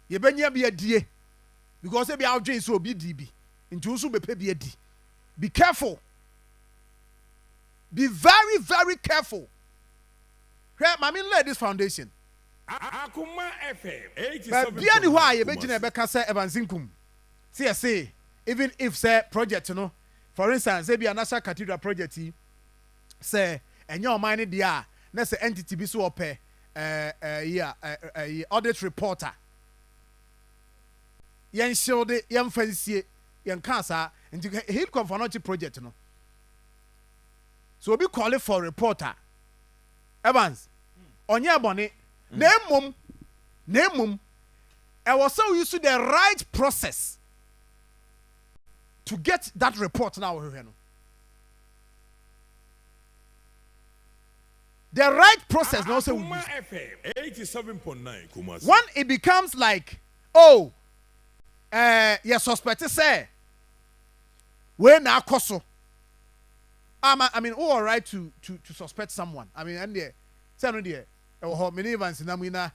Ye benya bi adie. Because if you are doing so, be DB. Into also be pay be careful. Be very, very careful. Mami lay this foundation. Akoma FM 87.9. But be anywhere you be Rebecca say Evansinkum. See, even if say project, you know, for instance, maybe a National Cathedral project, say, and your mind there, that's the entity be so pay audit reporter. Yen showed yen fancy yen cancer into Hill Confanoti project no. So we call it for reporter. Evans, on your bonnet, name mum. I was so used to the right process to get that report now. The right process now say FM 87.9 Kumasi. When it becomes like, you suspect say when na koso. I mean, all right to suspect someone. I mean, and there, say no there. Many Evans na mina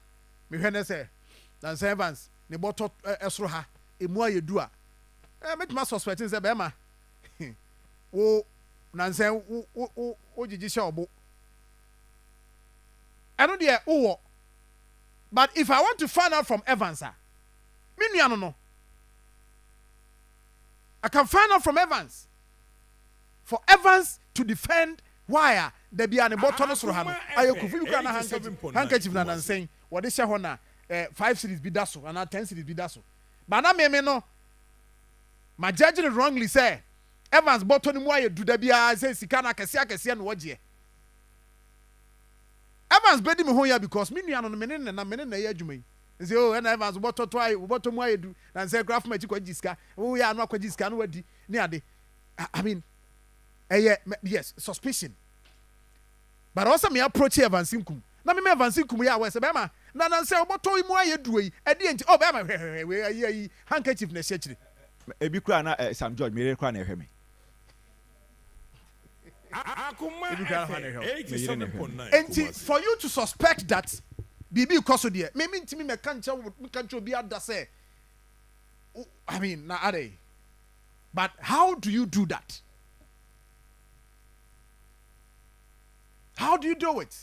me hwene say, dan say Evans ne boto esro ha emu ayedua. Make my suspect say be ma. Wo nan say wo gigi sha obo. I know there but if I want to find out from Evans, me no. I can find out from Evans. For Evans to defend why there be an bottom of Rohano. I could you can handkerchief and saying what is Shahona 5 cities bi da so ana 10 cities bi da so but na me no ma judge it wrongly say Evans bottom mu aye du da bia say sika na kese no woje Evans bedi me ho ya because me nua no me ne na ya adwuma yi say oh na Evans bottom mu aye du na say graph ma chi kwa jiska wo ya no akwa jiska no wadi ne ade I mean yes suspicion but also me approach Evans Nkum na me Evans Nkum ya we say be ma na say bottom mu aye du yi ade enti oh be ma we handkerchief na shechire ebi kura na Sam George mere kura na ehwe me Akoma and for you to suspect that bibi koso there me ntimi me kan che obi ada say I mean na are but how do you do that? How do you do it?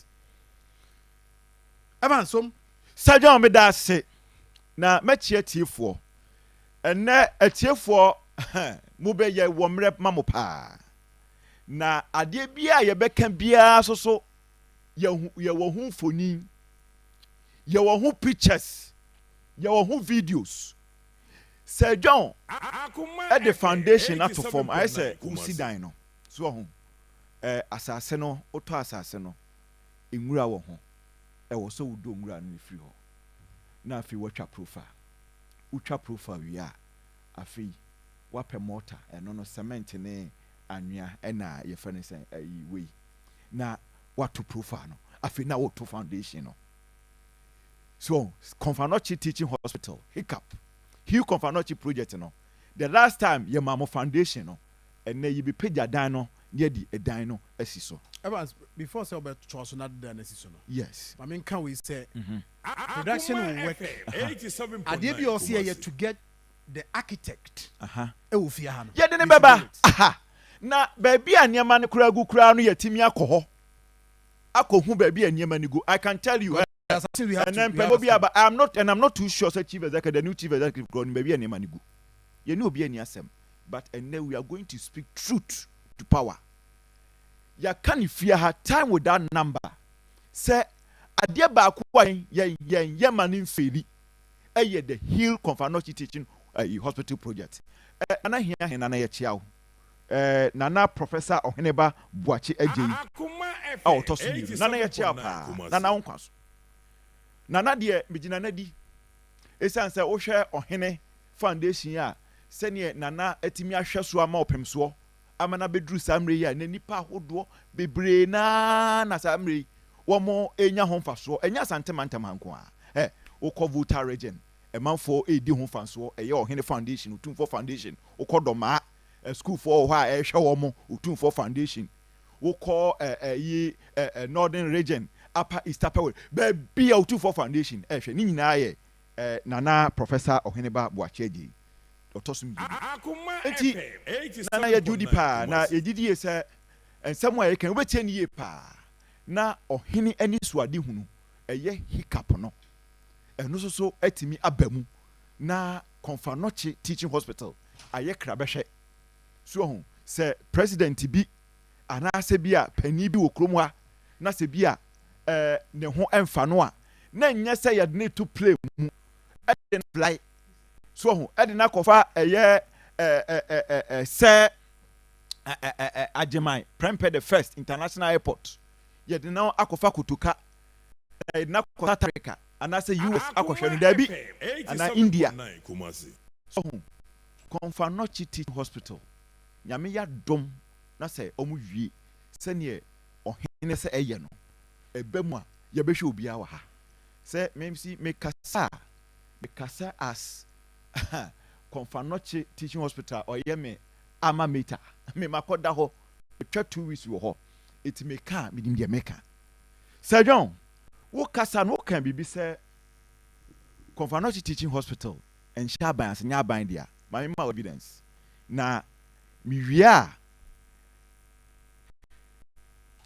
Evansom Sajon me da se na mechie tiefo ene atiefo mu be ye wo mrep mamo pa na ade bia ye beka bia so ye wo hu foni ye wo hu pictures ye wo hu videos Sir John at the foundation not to form I say usi dan no so ho asase no oto asase no enwura wo ho e wo so wudo nwura no free ho na afi watwa profile wi a afi wape mortar eno no cement ne anwea na ye fa ne sen we na watu profile no afi na wato foundation no so Confanochi Teaching Hospital hiccup Hugh Confanochi project no the last time ye mamo foundation no and you be paid dan no near the dan no asiso Evans before say about choice not dan asiso no yes I mean can we say production will work 87.9 ade bi o say you to get the architect e wo fia ha no ye de ne beba na baby aniema ne kura gu kura no yatimi akoho akohu baby aniema ne go I can tell you and then but I'm not too sure say chief executive the new chief executive go baby aniema ne go you know obi ani asem but and then we are going to speak truth to power ya can fear her time with that number say ade ba ko ye manin feli eye the Hill Confanochi Teaching Hospital project ana hia na ye chiawo nana Professor Oheneba Buachi Ejeyi to so nana ye chia pa nana wonkwaso nana de bigina na di esan say wo hwe Ohene foundation a sene nana atimi ahwe so ama opemso amana bedru samre ya na nipa hodo bebre na samre wo mo enya homfaso enya santemantam hanko a wo voter region emanfo edi homfaso eye Ohene foundation utumfo foundation ukodoma school for wha ehwe wo mo utumfo foundation wo call northern region upper east upper be utumfo foundation ehwe ni nyina ye nana Professor Oheneba Buacheji otosum enti nana ya judi pa na yedidi se ensemo ye kan wetie ni ye pa na Ohene ani suade hunu eye hiccup no eno so atimi abamu na Confanochi Teaching Hospital aye krabehwe so ho se president bi ana se bi a pani bi wo krom ha na se bi a ne ho emfa no a na nya se ye ne to play mu e fly so ho e de na kofa eye se Ajemai Prempeh the first international airport ye de na akofa kutuka e na kofa Africa ana se US akohwe no da bi ana India so ho Confanochi Teaching Hospital nyame ya dom na se omu wie se ne Ohene se eye no ebemu a ye behwe obi a wa ha se memsi mekasa as Confanochi Teaching Hospital oye me ama meta me makoda ho twa 2 weeks wo ho it meka me dim de meka Sir John wo kasa no kan bibi se Confanochi Teaching Hospital en shaban se nya ban dia ma evidence na mi wia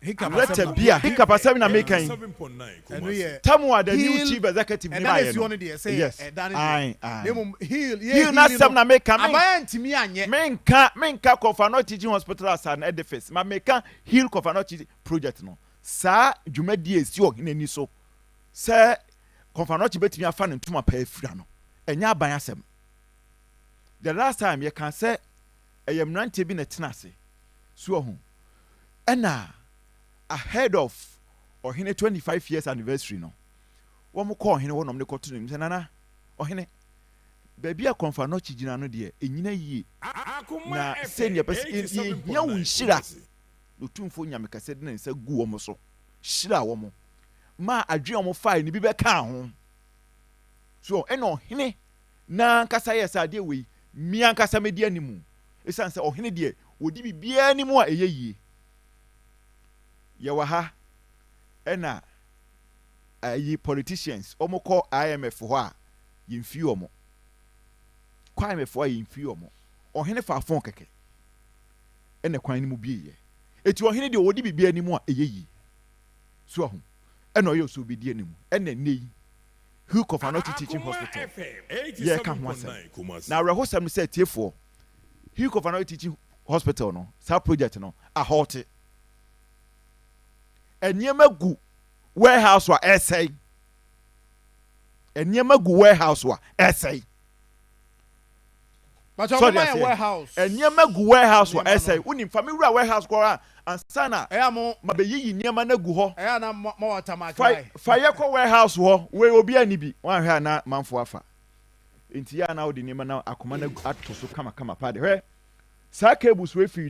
hiccup asem na make kan tamu the new chief executive ni ba yes Hill na sem na make kan abantimi anye menka Confanochi Teaching Hospital as an edifice ma make Hill Confanochi project no sa dwumadi esi Ohene ni so say Confanochi betimi afa ne ntoma pa afira no enya aban asem. The last time you can say mrante bi na tenase so ho ena ahead of ohene 25 years anniversary no wo mo call ohene wo nom ne koto nim se nana ohene baby a Confanochi gina no de enyina yie na senior person nya wo nhira no tumfo nyame kase de na nsa gu wo mo so hira wo mo ma adwe wo file ni bi be ka ho so ena ohene na nkasa yesa de we mi ankasa medi animu esan se ohene de wodi bibia animu a eyeyie ye wa ha ena ayi politicians omo call IMF ho a yimfi omo kwa IMF ho a yimfi omo ohene fa afon keke ena kwan ni mu bieye eti ohene de wodi bibia animu a eyeyie so ho ena oyo so bidi animu ena nei who Confanochi Teaching Hospital yeah ka ho asem na rehosam say tiefo who Confanochi Teaching Hospital no sa project no a halt enyema gu warehouse wa essay enyema gu warehouse wa essay but my warehouse enyema gu warehouse wa essay unim family warehouse kwa ansana eyamo mabeyi nyema na gu ho eya na mo watermark fire ko warehouse ho we obi anibi wan hwe na manfo afa enti ya na odi nyema na akoma na ato so kama pade hwe sa cables we fi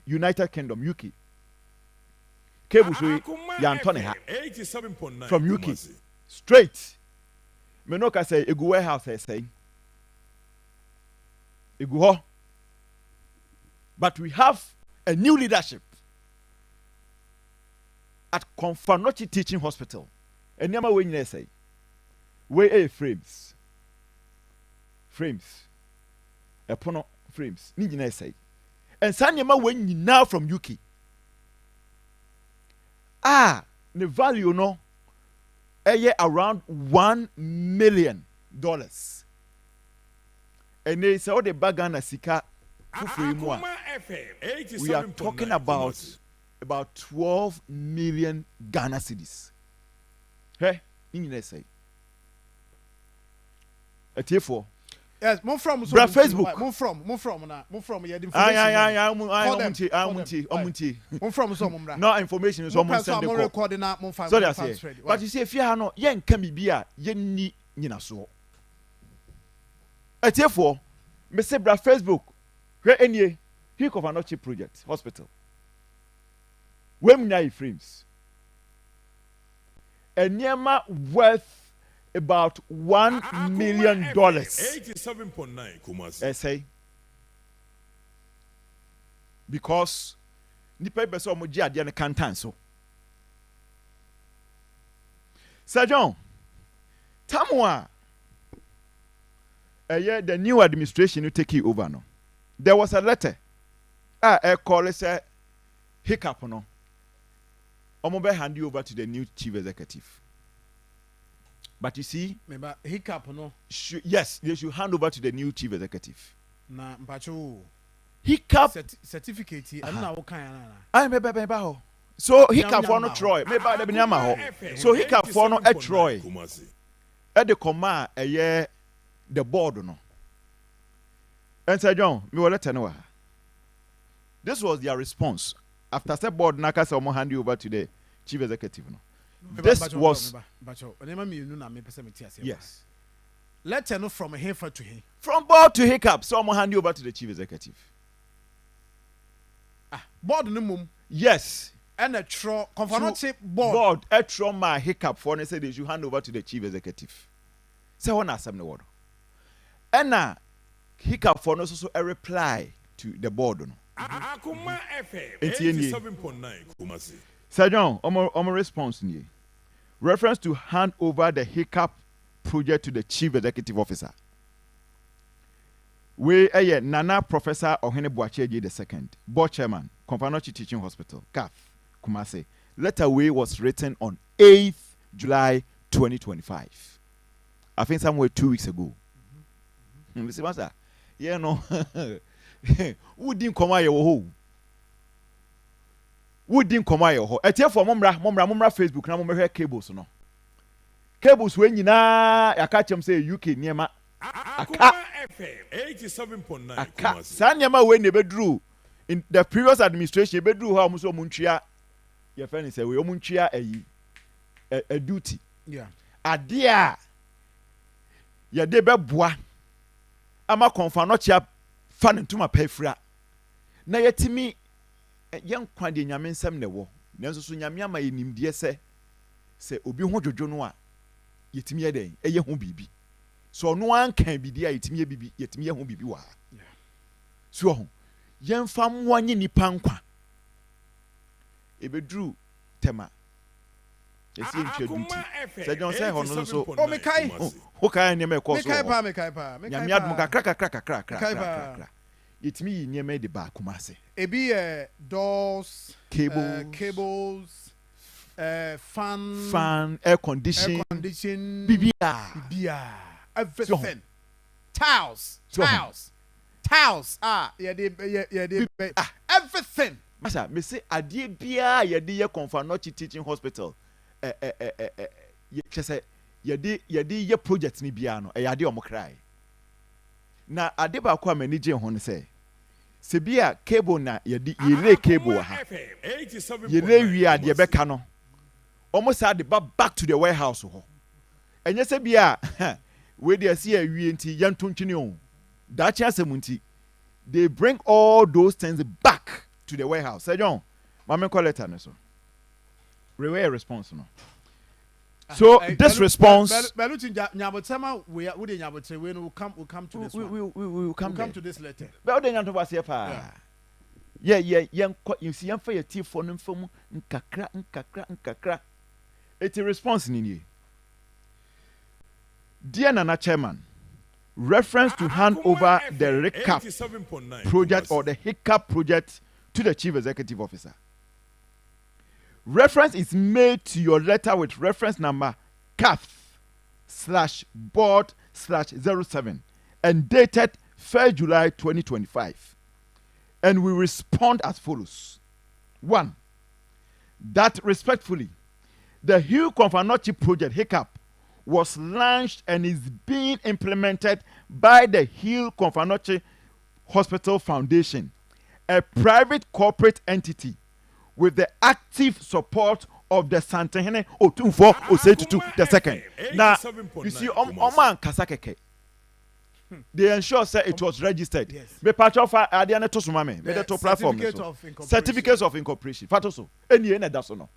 United Kingdom UK cables we ya Antone ha 87.9 from UK straight me no ka say egu warehouse say egu ho but we have a new leadership at Confanochi Teaching Hospital. And never when you say, we frames, a pono frames, need you say, and Sanyama when you now from UK. The value no, a year around $1 million, and they say all the bagana sika. We are talking about 12 million Ghana cedis. Hey, you say. A T4. Yes, move from Facebook. Move from. Yeah, information. No information is almost sent the call. So that's it. But you see, if you have no, yen can be beer, yen ni nina so. A T4. Me say bra Facebook. Where any he Confanochi project hospital. When we frames. A Niema worth about $1 million. 87.9 Kumasi. Say because nipa beso mo gi ade ne kantan so. Sir John, Tamwa the new administration will take you over no. There was a letter. A call say hiccup no. Omobe hand you over to the new chief executive. But you see, remember hiccup no. Yes, they should hand over to the new chief executive. Na mpacho hiccup certificate I don't know kan na. I me ho. So hiccup for no Troy. Me ba de nyama ho. So hiccup for no Troy. E de command the board no. And Sir John, me will let you know. This was their response after the board naka say omo hand you over to the chief executive no. This was yes. Let you know from here to here. From board to hiccup, so omo hand you over to the chief executive. Board no mum. Yes. And a Confanochi board. Board a trauma hiccup for and say they should hand over to the chief executive. Say one asem the word. And hiccup for no so a reply to the board no. Akoma FM 87.9 Kumasi. Sir John, omo response ni. Reference to hand over the hiccup project to the chief executive officer. We Nana Professor Ohene Boacheji II, board chairman, Confanochi Teaching Hospital, CAF, Kumasi. Letter way was written on 8th July 2025. I think somewhere 2 weeks ago. Mr. Master, yeah, no. Who didn't come out your home? Who didn't come out your home? I tell for Mumra Facebook, now Mumra cables, no. cables we nyinaa yaka kyem say UK niema aka FM 87.9 aka saa niema we ne beduru in the previous administration beduru ha omo so omuntwia ye fa ni say we omuntwia a duty ade a ye de beboa ama konfa no chia fa ne ntuma pafira na yetimi yen kwa de nyame nsem ne wo nanso so nyame ama yenimde se obi ho dwodwo no a yetimi ye den eye ho bibi so no an kan bidi a yetimi ye bibi yetimi ye ho bibi wa so ho yen fa mwanyi nipa nkwa ebedru tema esi ntweduti se jon se ho no so o me kai ho kai ne me ko so me kai pa nyame adum kakra yetimi yi niema de ba Kumasi ebi doors cables fan air condition bibia everything towels everything masa me say adie bia ye de ye Confanochi teaching hospital ye twese ye de ye project ni bia no ye ade omokrai na ade ba kwa mani je ho ne se bia cable na ye lay cable ha ye lay wi ade be ka no almost had the back to the warehouse ho enye se bia we dey see awie nti yantontwene o da chance munti they bring all those things back to the warehouse say John mama call letter no so rewear response no so this response Belutin nyabotema we dey nyabotre we will come to this we will come to this letter but dey nyanto ba se pa yeah you see yan fa your tea for no mfam nkakra it's a response nini dear Nana Chairman, reference to hand over the recap project or the hiccup project to the Chief Executive Officer. Reference is made to your letter with reference number CAF/board/07 and dated 1st July 2025. And we respond as follows. 1. That respectfully, the Hugh Confanochi project hiccup was launched and is being implemented by the Hill Confanochi Hospital Foundation, a private corporate entity with the active support of the Santehene Otunfo Osetutu II. Now, you see, Oman Kasakeke, they ensure that it was registered. Me patrofa adiane to sumame. Me to platform. Certificates of incorporation. Fatoso. Any that's no.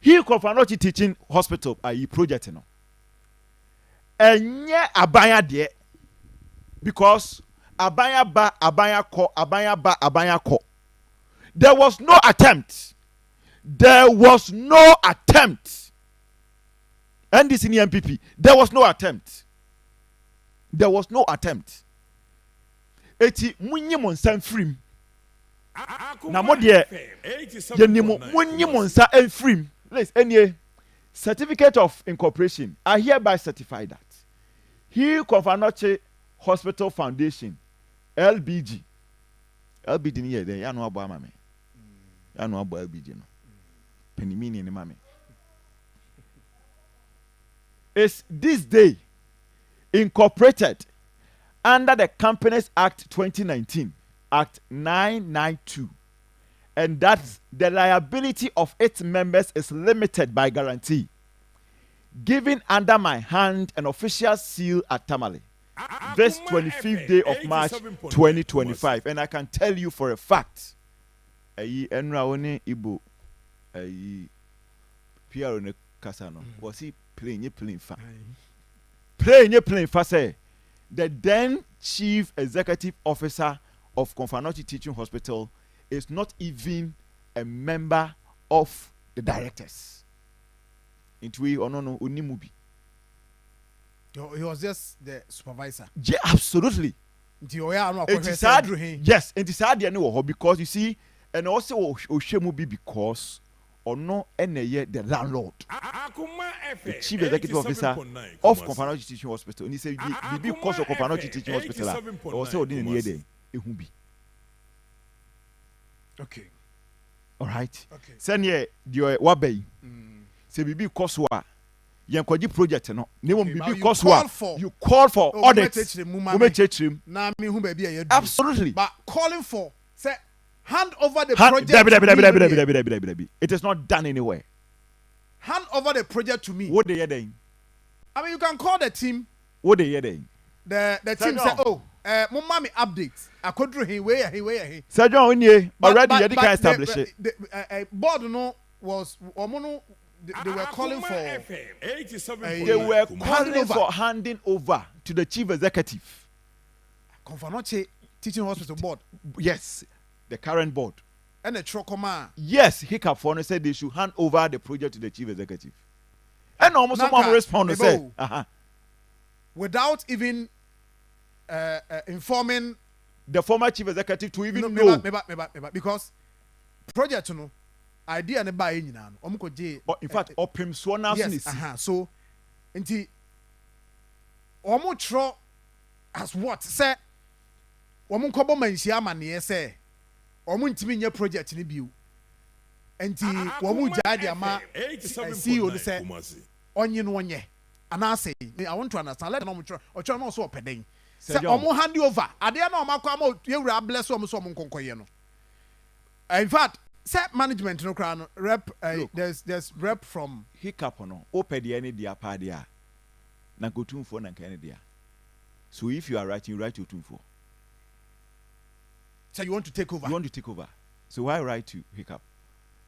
He Confanochi Teaching Hospital ayi project no. Enye abaya de because abaya ba abaya ko. There was no attempt. And this in the MPP, there was no attempt. Eti munyi monsan frim. Na mo de yenimo munyi monsan enfrim. Let's any certificate of incorporation. I hereby certify that Hill Confanochi Hospital Foundation, LBG ni here then ya no abo amame. Ya no abo LBG no. Penimini ni mame. Is this day incorporated under the Companies Act 2019, Act 992, and that the liability of its members is limited by guarantee, given under my hand an official seal at Tamale, this 25th day of March 2025. And I can tell you for a fact, Enraone Ibu, Pierre ne Casano, was he playing fa? Playing fa say the then Chief Executive Officer of Confanochi Teaching Hospital is not even a member of the directors. Into we or no unimubi. He was just the supervisor. Yeah, absolutely. Yes, and it's sad because you see, and also Oshemubi because or no any the landlord, the chief executive officer of Confanochi Teaching Hospital. And he said, because of Confanochi Teaching Hospital, also didn't hear them. It will be. Okay. All right. Okay. Send ye the wabe. Say bibi koswa Yenkoji project no. Because you call for audits. Absolutely. But calling for say hand over the project. It is not done anywhere. Hand over the project to me. What they are doing? I mean, you can call the team. What they are doing? The team say, oh, mommy update. I could do he way. Sir John, already you can establish it. The board no was they were calling for. They were calling for handing over to the chief executive. Confanoche Teaching Hospital Board. Yes, the current board. And the Trokoma. Yes, Hiccup for said they should hand over the project to the chief executive. And almost someone responded and said, without even informing the former chief executive to even know. Because project no idea ne ba nyina no in fact opim so na so nti omo tro as what say omo nkobo manhia amane say omo ntimi nya project ne biu nti omo jaade ama CEO no say onye no onye ana say I want to understand let no tro ocho no so opeden say omo hand over ade na omo akwa ma yewura bless omo so omo nkonkoye no in fact set management no crown rep there's rep from Hiccup no opedi any dia pa dia na go tumfo na kan dia. So if you are writing, you write your tumfo. So you want to take over. So why write to Hiccup?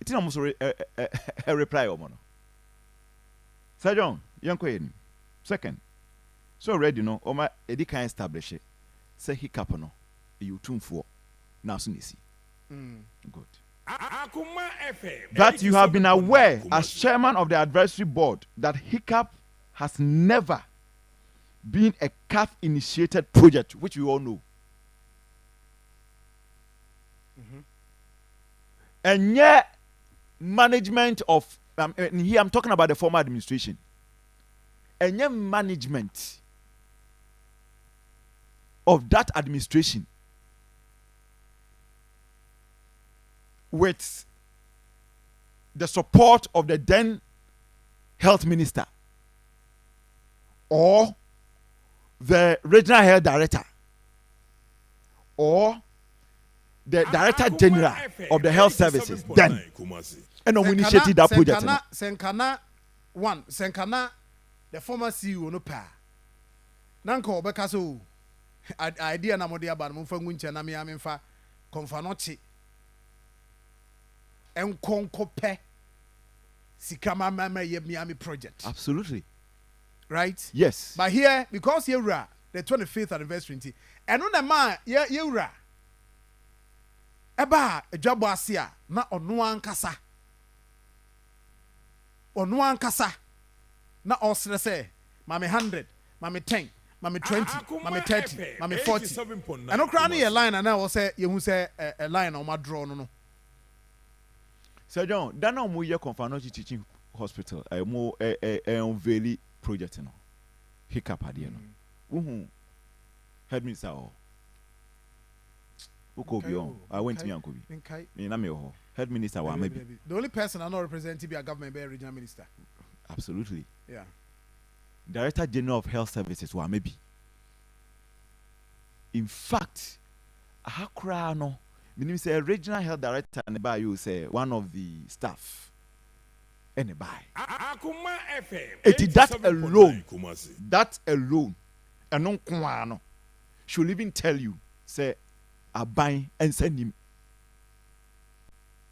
It's almost a reply or mono. Sir John, young queen. Second. So already no oma edi can establish it. Say Hiccup no you tumfo now soon see. Good. That you have been aware as chairman of the advisory board that Hiccup has never been a CAF initiated project, which we all know. And yet management of here I'm talking about the former administration. And yet management of that administration with the support of the then health minister or the regional health director or the director general of the health services then and we initiated that project. Senkana the former CEO no pa nanko obeka so idea na mode aba no mfa ngunche na me amfa konfanochi enkonkope sikama mama ye Miami project. Absolutely. Right? Yes. But here, because you're the 25th anniversary, and on the man, you're eba a job was here, not on one kasa. On one kasa, not all say, Mammy 100, Mammy 10, Mammy 20, Mammy 30, Mammy 40. And no cranny a line, and I will say, you will say a line on my draw. No. Sir John, that no more year Confanochi Teaching Hospital, a more a very project no. Hiccup idea no. Head minister or I went to Yankobi. Head minister or maybe. The only person I know representing to be a government by a regional minister. Absolutely. Yeah. Director General of Health Services or maybe. In fact, Hakrano. Meaning say a regional health director and by you say one of the staff and by it is that alone and non kwano should even tell you say a buy and send him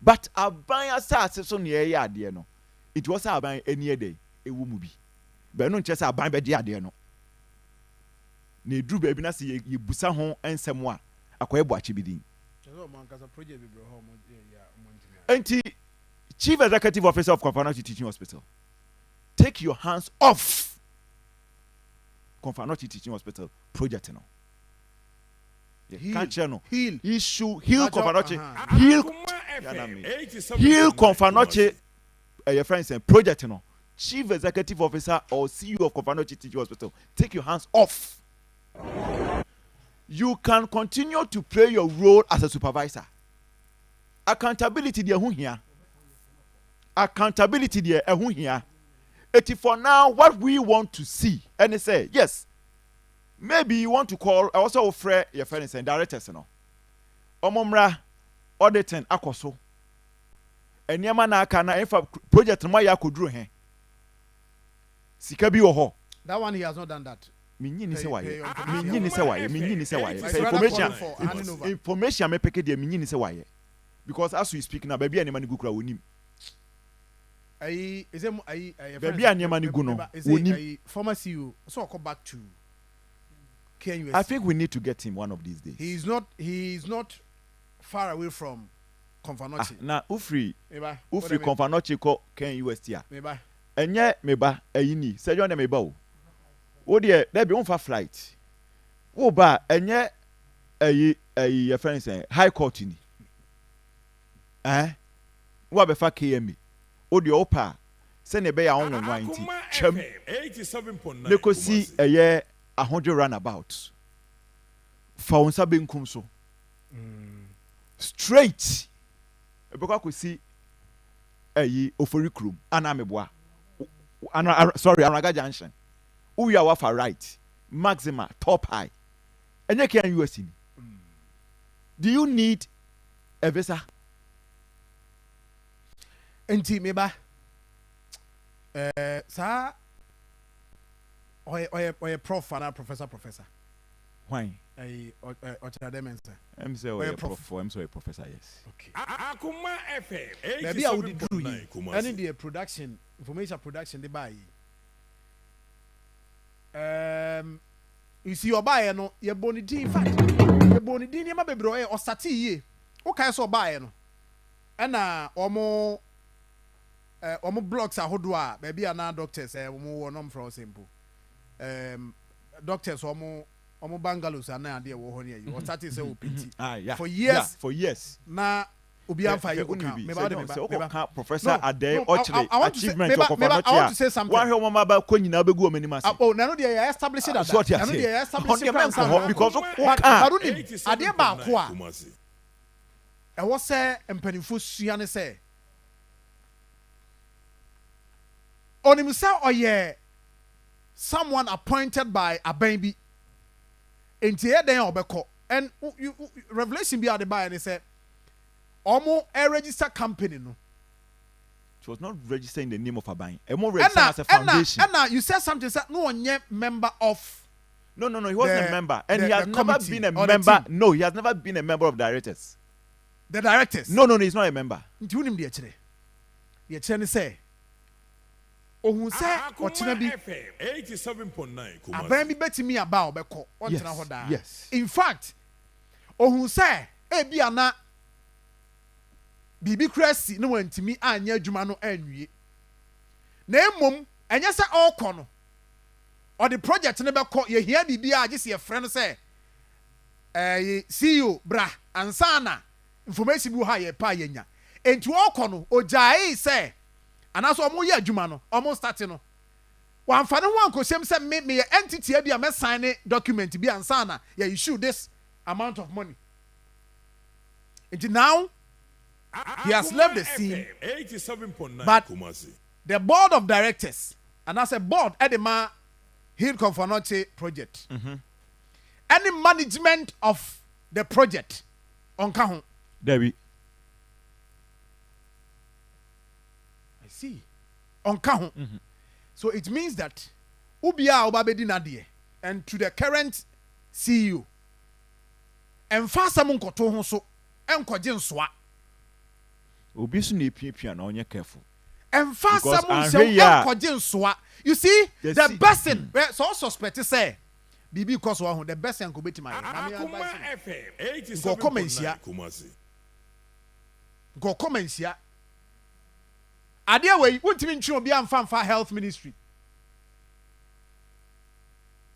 but a buy a start so near ya dear no it was a buy any day a woman be but no just a buy by dear no ne drew baby na see you busa hon and someone akwebo achibidin. And Chief Executive Officer of Confanochi Teaching Hospital, take your hands off Confanochi Teaching Hospital project. Heal Confanochi. Heal Confanochi. Your friends and project. Chief Executive Officer or CEO of Confanochi Teaching Hospital, take your hands off. You can continue to play your role as a supervisor. Accountability there here. Accountability there here. for now, what we want to see, and they say, yes, maybe you want to call, I also offer your friends and directors, Omomra, auditing, akoso. And Yamana can, if a project Maya could do him. Sikabi oho. That one he has not done that. Minyini se waye. Minyini se waye. Information me peke de minyini se waye. Because as we speak now, baby anema ni gukura wonim. Baby anema ni gu no wonim. Former CEO, so I'll come back to KNUST. I think we need to get him one of these days. He is not far away from Konfanochi. Na ufri Konfanochi ko KNUST ya. Meba. Enye meba eyini. Se yo na meba o. Wo de there be on for flight. Wo ba enye your friend say high court ni. Wo be fa KMA. Wo de opa se ne be ya on wan ti. Twam. 87.9. Me ko si eye 100 runabout. Fa onsa benkum so. Straight. Ebeka ko si Ofori Krum ana meboa. Sorry, Anaga Junction. We are for right. Maxima, top high. And you can use it. Do you need a visa? Enti meba. Sa oye prof and professor. Why? I'm sorry, professor, yes. Okay. Akoma FM. Maybe I would do any the production, information production they buy. You see your buyer no, your bonity in fact. Your bonity in your baby or sati ye. Okay, so buy no. And omo blocks are hodwa, maybe na doctors omo nom from simple. Doctors omo bungalows are now there wo here. You started say OPT. For years. Na obi am fire me professor ade ochre achievement of I want to say something. One here mama ba ko nyina begu o manima say. Oh, na no dey establish that. Na no dey establish because ade ba ko a e wo say empanifo sua ne say onim say oye someone appointed by Abenbi enti e den obekọ and revelation be at the buy and say Omo a registered company no. She was not registered in the name of Aban. Emo registered as a foundation. And you said something said no one yet member of. No, he wasn't a member, and he has never been a member. No, he has never been a member of directors. The directors. No, he's not a member. Nti unim de achire. De achire say. Ohun say ochina bi 87.9 Kumasi. Aban bi betimi aba obekọ. Ontena ho da. Yes. In fact, ohun say e bi ana bibi krasi no wantimi anya adwuma no anwie na emom enye se okọ no or the project ne bekọ ye hia bibi a gise ye frɛ no sɛ CEO bra ansana information bi ha ye pa yenya enti okọ no ojae sɛ anaso omo ye adwuma no omo start no wamfa ne ho ankosem sɛ me entity bi a me sign document bi ansana ye issue this amount of money enti now he has left the scene, 87.9 but Kumasi. The board of directors, and as a board, Edema Hill Konfanochi project, any management of the project on Kahun. Debbie. I see. On Kahun. So it means that Ubia Obabedi Nadie and to the current CEO, and Fasamun Kotohoso, and Kojin Swa. Obi so na epia na onye careful. Emfa samu se enkoje nsoa. You see, the person so suspect say bibi cause one the best enko betima. Akoma FM 87.9 Kumasi. Go come nsia. Ade we wontimi ntwe obi amfa health ministry.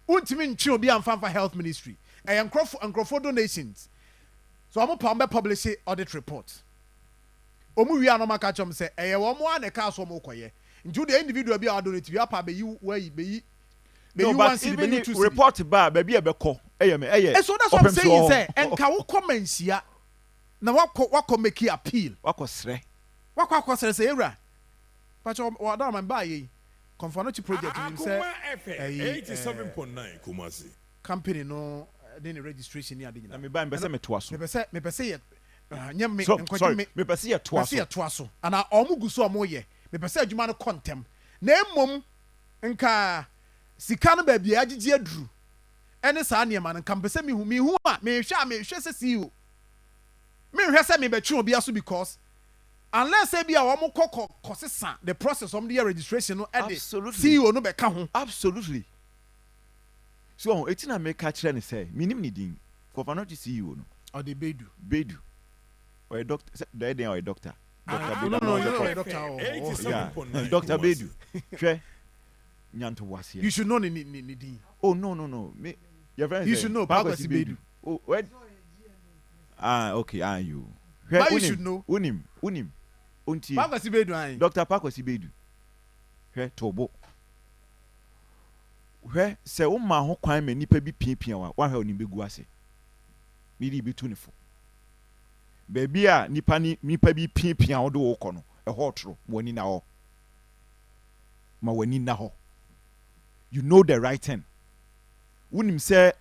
Wontimi ntwe obi amfa health ministry. Enkrofo donations. So I'm publish audit report. Omu wi anoma ka chom se eye wo mo an ka so mo koye nju the individual bi a donate bi apa be yi be but even report ba be e be ko eye me so that's what I'm saying say enka wo commensia na wako make appeal wako sre say ewra pa cho wa da man ba yi Confanochi project in Akoma FM 87.9 Kumasi. Company no then registration near the. Na me ba mbese metoaso. Me pese ye nyam me sorry, me pese ye toaso. Me toaso. Ana omu guso omo ye. Me pese adwuma no contem. Na emom nka sika no ba bia agege aduru. Ene saa niema no nka pese me hu a me hwe se CEO. Me hwe se me betwe obi aso because unless say bia omo kosesa the process of the registration no at the CEO no be ka ho. Absolutely. So etina make catch ne say minim ni din. Confanochi CEO no. Or the Bedu. Or a doctor. They or a doctor. Dr. Bedu. No, you're a doctor. Yeah. Dr. Bedu. Hwe nyanto wase. You should know ni. Oh no. Me your friend. You should know Pakwasi Bedu. Oh, what? Okay, you. Why you should know? Unim. Unti. Pakwasi Bedu Dr. Pakwasi Bedu. Hwe tobo. Hwe se wo ma ho kwan ma nipa bi piapia wa hwe oni begu ase. Bi di bi 24. Baby a nipa bi piapia wo do wo kɔ no. Ɛhɔ tro wani na hɔ. Ma wani na hɔ. You know the right thing. Unim se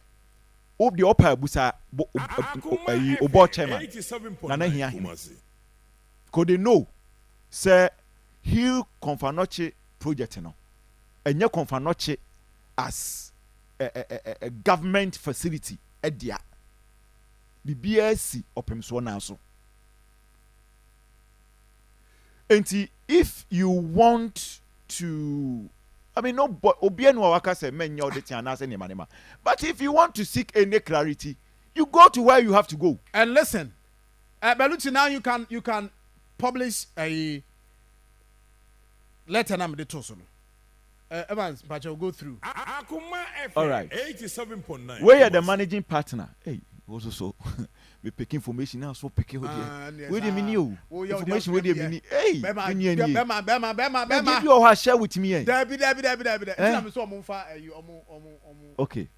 ob the opa busa obo chairman. Nana hia. Ko they know say Hill Confanochi project no. Enye Confanochi as a government facility edia. The BSC opem so na so. And if you want to no, but Obienu Waka say men your the anase. But if you want to seek any clarity, you go to where you have to go. And listen, Beluchi, now you can publish a letter number the tosono. Evans, but you'll go through. Akoma FM all right. 87.9. Where are the managing partner? Hey, also so we pick information now, so pick it. Where do you mean you? Information where do you mean? Hey, Bema. Give you all share with me. Debbie. Okay.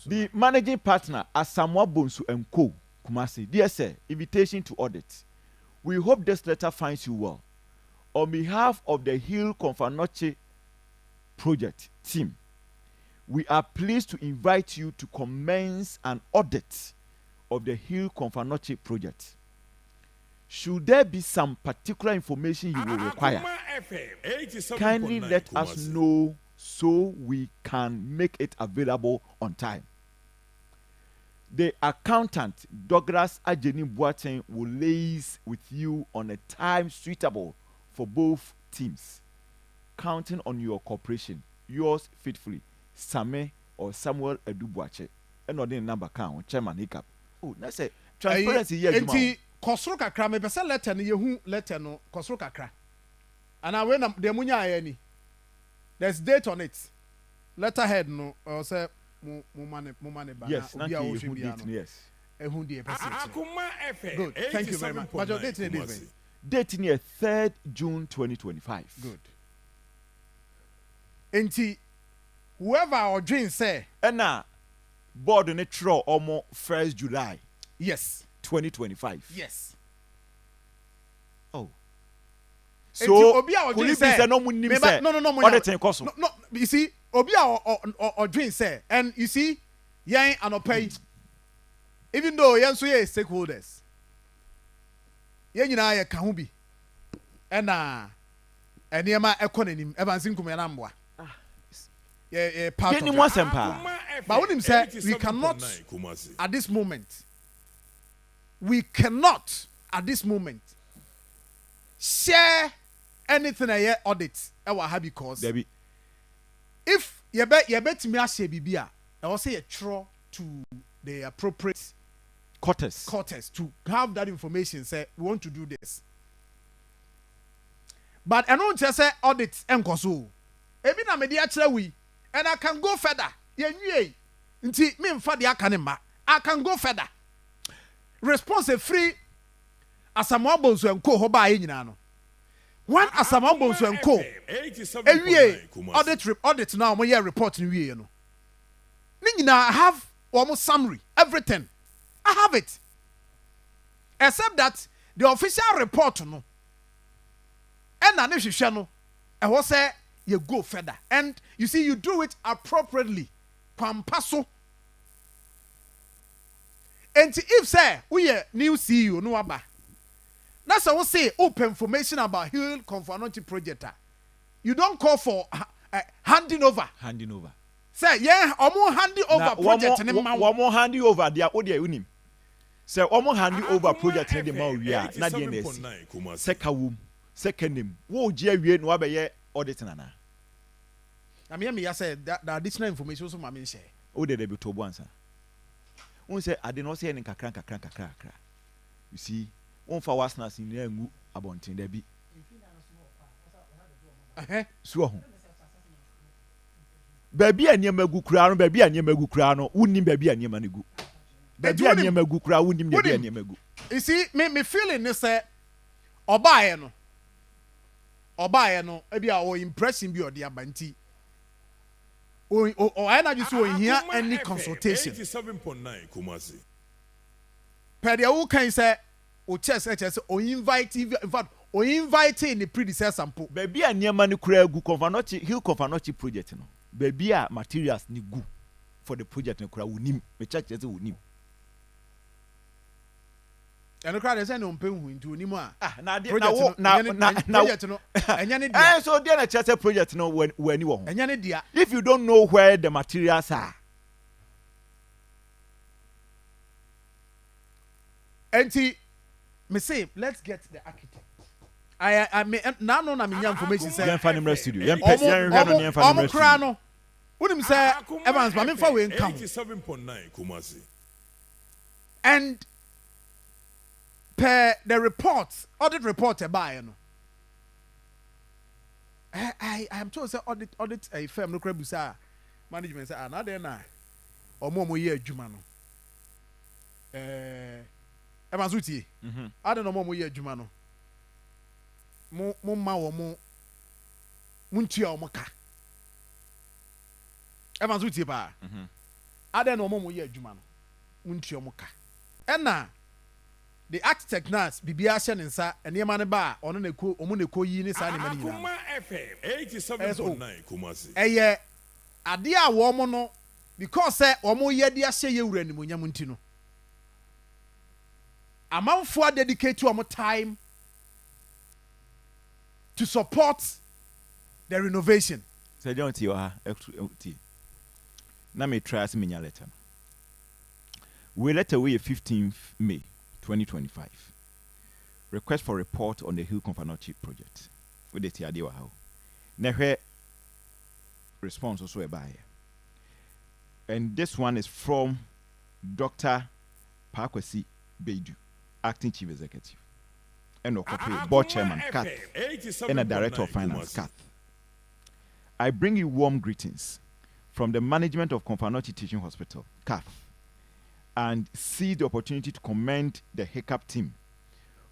The managing partner Asamoah Bonsu and Co. Kumasi. Dear sir, invitation to audit. We hope this letter finds you well. On behalf of the Hill Confanochi project team, we are pleased to invite you to commence an audit of the Hill Confanochi project. Should there be some particular information you will require, kindly let us know so we can make it available on time. The accountant, Douglas Ajeni Boateng, will liaise with you on a time suitable for both teams. Counting on your cooperation. Yours faithfully, Same or Samuel Edubuache. And on the number count, Chairman Hiccup. Oh, that's it. Transparency here. Enti kosro kakra me pese letter no yehu letter no kosro kakra. And I when the munya ayani. There's date on it. Letterhead no or say mo mane ba. Yes, na yes. Ehun die pese. Akoma FM. Good. Thank you very much. But your date is date near 3rd June 2025. Good. Enti whoever or dream say na board on a throw almost 1st July. Yes. 2025. Yes. Oh. So could it be say no munim say no no you see obi or dream say and you see yen anopay even though yen so ye stakeholders yen nyina ye ka ho bi na enema ekononim evansin kuma na mboa part of it. But when him say we cannot at this moment share anything a audit because if you bet me a bibia I will say a throw to the appropriate quarters to have that information say we want to do this. But I don't just say audit and koso. Ebi na me dey akire we and I can go further. Yenwie. Nti me mfa de aka ne ma. I can go further. Response free Asamoah Bonsu and Co ho ba ye nyina no. One Asamoah Bonsu and Co. Ewie audit now mo year report ni wie no. Ni nyina I have almost summary everything. I have it. Except that the official report no. And na ne hwehwe no. E ho say you go further. And you see, you do it appropriately. Pampaso. And if say we are new CEO no aba. That's what we say open information about Hill Confanoti project. You don't call for handing over. Handing over. Say yeah, omo handing over project ne ma. Omo handing over dia odi unim. Say omo handing over project ne ma wi a na dia na esi. Seka wom, seka nim. Wo je awie no abeye audit nana. I mean, I said that the additional information also my share. O de be to answer. Won say ade no say en kakra. You see, won fa wasna sin na ngu abonten da bi. So ho. Baby anyema gu kura no, baby anyema gu kura no, wunnim baby anyema ne gu. Baby anyema gu kura wunnim baby anyema gu. You see, me feeling this say obaye no e bia o impression bi o de abanti. I not just hear any consultation. 87.9 Kumasi. Per the who can say, o chess, o invite, in fact, o invite in the predecessor sample. Baby, a near manu gu Convanochi, Hill Convanochi project. No, baby, materials ni gu for the project. No, unim, me church as unim. And the crowd is any unpaying into anymore. Now, so then a charter project no when you want. If you don't know where the materials are. And see, me say, let's get the architect. I mean, now no, I'm information. Say, studio. Krano. What him say? Evans, my info will come. 87.9 Kumasi. And per the reports, audit report about you know. I am told say audit a firm no krebusa management say na dey na omo ye adwuma no. Emazuti. I don't know omo ye adwuma no. Mo ma wo mo ntua omo ka. Emazuti ba. I don't know omo ye adwuma no. Ntua omo ka. Ena the architect nas bibia hye ne nsa enema ne ba ono ne ko omo ne ko yi ne sa ne mani na Akoma FM 87.9 Kumasi ade a wo mo no because say omo ye de ahye ye wura ni monyam nti no amanfo dedicate to omo time to support the renovation. Say don't you na me try as me nya letter we let away 15th May 2025. Request for report on the Hill Confanoti project. With the Tiadewa how. Nehe response also a buyer. And this one is from Dr. Pakwesi Beidu, Acting Chief Executive. And Okope, Board Chairman, Kath, and a Director of Finance, Kath. I bring you warm greetings from the management of Confanoti Teaching Hospital, Kath, and see the opportunity to commend the HICCUP team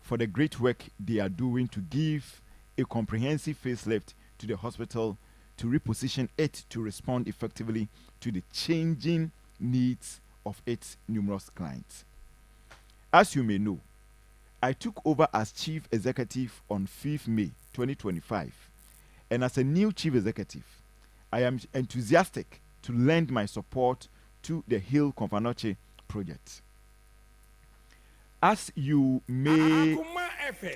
for the great work they are doing to give a comprehensive facelift to the hospital to reposition it to respond effectively to the changing needs of its numerous clients. As you may know, I took over as Chief Executive on 5th May 2025, and as a new Chief Executive, I am enthusiastic to lend my support to the Hill Confanoti project. As you may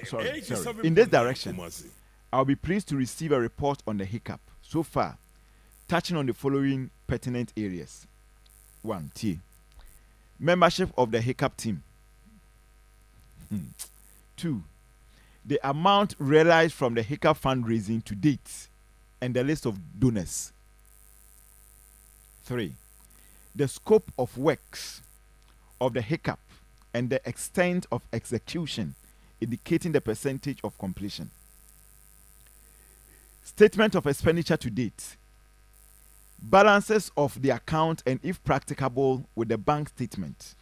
sorry. In this direction, I'll be pleased to receive a report on the HICCUP so far, touching on the following pertinent areas. 1. Membership of the HICCUP team. 2. The amount realized from the HICCUP fundraising to date and the list of donors. 3. The scope of works of the HICCUP and the extent of execution, indicating the percentage of completion. Statement of expenditure to date. Balances of the account and, if practicable, with the bank statement.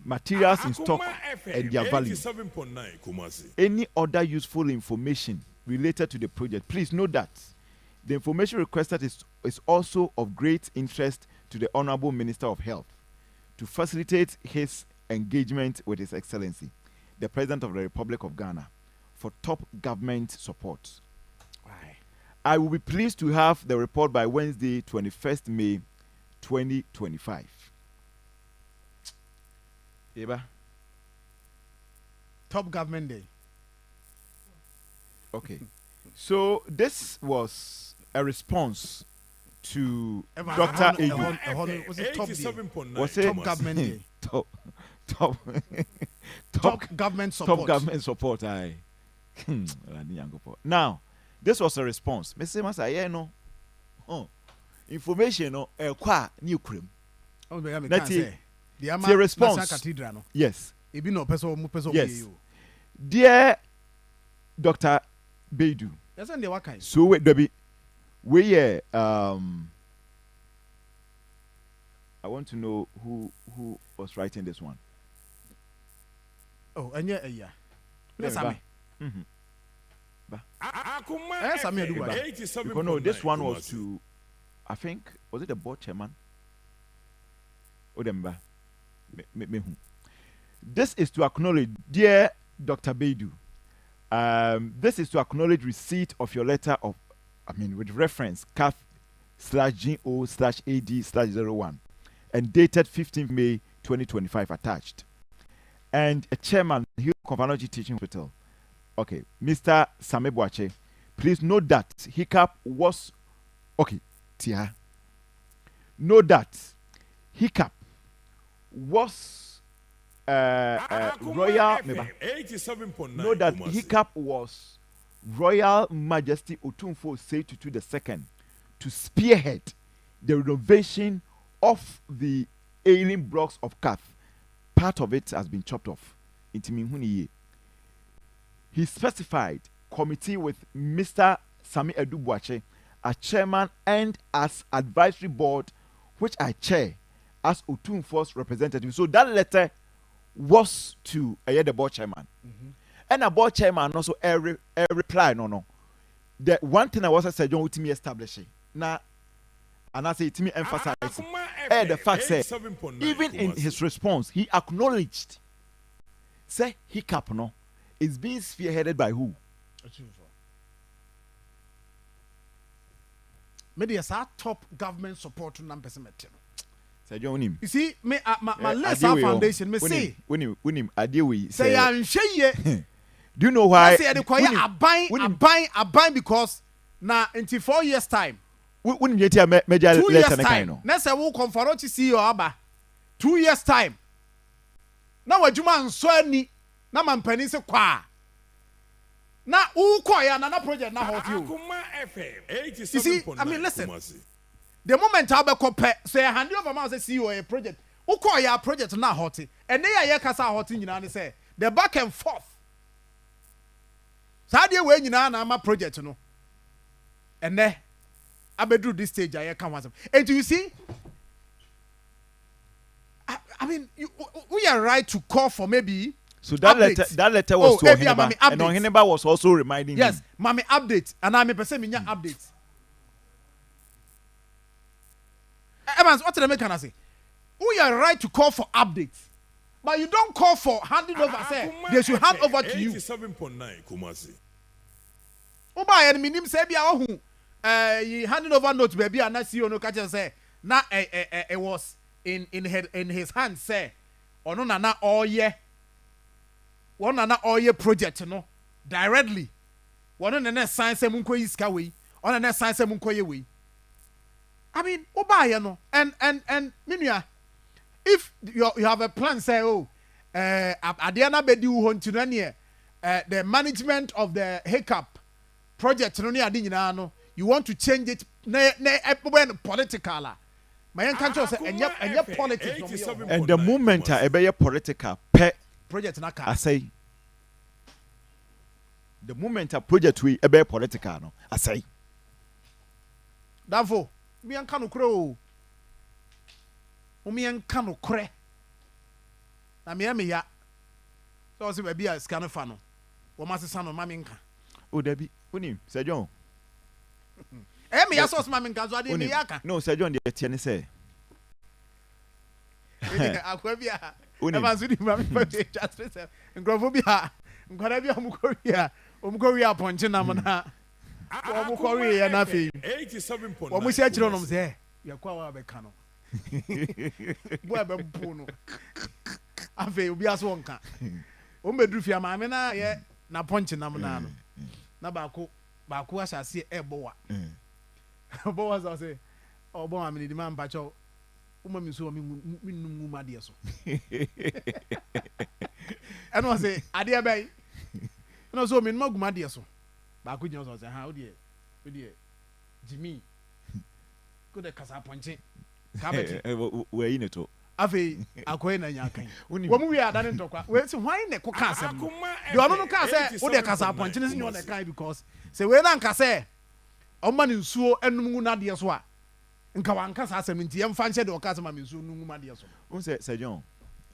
Materials in stock and their value. Any other useful information related to the project. Please note that the information requested is also of great interest to the Honorable Minister of Health to facilitate his engagement with His Excellency, the President of the Republic of Ghana, for top government support. I will be pleased to have the report by Wednesday, 21st May, 2025. Eba. Top Government Day. Okay. So this was a response to Dr. Edu. Was it Top Day? Was it Top Government Day? Top government support. Top government support. Now, this was a response. Mr. Masa, yeah, no. Information, no, qua new cream. Oh, the response. Cathedral. Yes. Yes. Dear Dr. Beidu. Yes, and the what kind? So wait, Debbie. I want to know who was writing this one. Oh, and yeah. Yes, I mean. Yes, I mean. No, this one was to, I think, was it the board chairman? Odemba. This is to acknowledge, dear Dr. Beidu. This is to acknowledge receipt of your letter of, with reference CAF/GO/AD/01 and dated 15th May 2025 attached. And a chairman, Hill Convanology Teaching Hospital. Okay, Mr. Same Boache, please note that hiccup was, okay, Tia. Note that hiccup was royal. Note that hiccup was Royal Majesty Otumfo Seitutu II to spearhead the renovation of the ailing blocks of CAF. Part of it has been chopped off. He specified committee with Mr. Sami Edubuache as chairman and as advisory board, which I chair as Otumfo's representative. So that letter was to the board chairman. And a board chairman also a reply. No. The one thing I was said, John Utimi establishing. Now, and I say to me emphasize the fact that even in his response, he acknowledged say hiccup no is being spearheaded by who? Maybe as our top government support to non-person. You see, me my lesser foundation, me say say I'm sure. Do you know why? I say I buy because now into 4 years time. When you get major 2 years time. Next I will confront to see your aba. 2 years time. Now what you man so any na man penny se kwa. Na who kwaya na project na hot you. You see, I mean listen. The moment I be compare so I hand over man say see your project. Who kwaya project na hot. And they are kasa hot nyina say the back and forth. Sa dey we nyina na ma project no. And then I be do this stage I can once. And do you see? I mean, we are right to call for maybe. So that letter was to Oheneba, and Oheneba was also reminding him. Yes, mommy update, and I'm a person in your update. Evans, what did I make? Can I say? We are right to call for updates, but you don't call for handing over. Say they should hand over to you. 87.9 Kumasi. Oba and minim say be our who handing over note baby and I see you no catch say na it was in his hand say ono na all year one na all year project no directly one na sign say munko iska we on na sign say munko ye we. I mean oba ye no and minua if you have a plan say adiana bedi wo ntino ne the management of the hiccup project no ne ade nyina no you want to change it na political my country say enye politics no. And the moment I be political project na ka I say the moment a project we be political no I say Davo mi anka no kro o mi anka no kre na me ya so say be a scan fa no wo ma sesa no ma me nka o dabi unim Sir John me ya so ma me nka so ade me ya ka no Sir John dey tie ne say akwa bia Evans di ma me just say ngrofo bia nkora bia omukori a ponche na mo na Omo kori ya na fe. 87.9. Omo se chiro no se. Ya kwa wa be ka no. Bo e be mpo no. Afi obi aso wonka. O medru fi amaame na ye na ponche nam na no. Na baako asase e bowa. Bowa so say o bo amaame di man pacho. Uma mi so mi num ma de so. And was say ade bay. No so mi num aguma de so. Baako gyin so say ha o de Jimmy. Go de kasa ponche. We yi neto. Afi akoy na nyakan. Wo mu wi ada ne ntokwa. We say why na ko ka asem. De ono no ka say wo de kasa ponche ne sinyo na kan because say we na nka say o ma ne nsuo enum ngu na de so a. Nka wanka sa asem nti yem fa nche de o ka asem ma me nsuo ngu ma de so. Won say Sir John,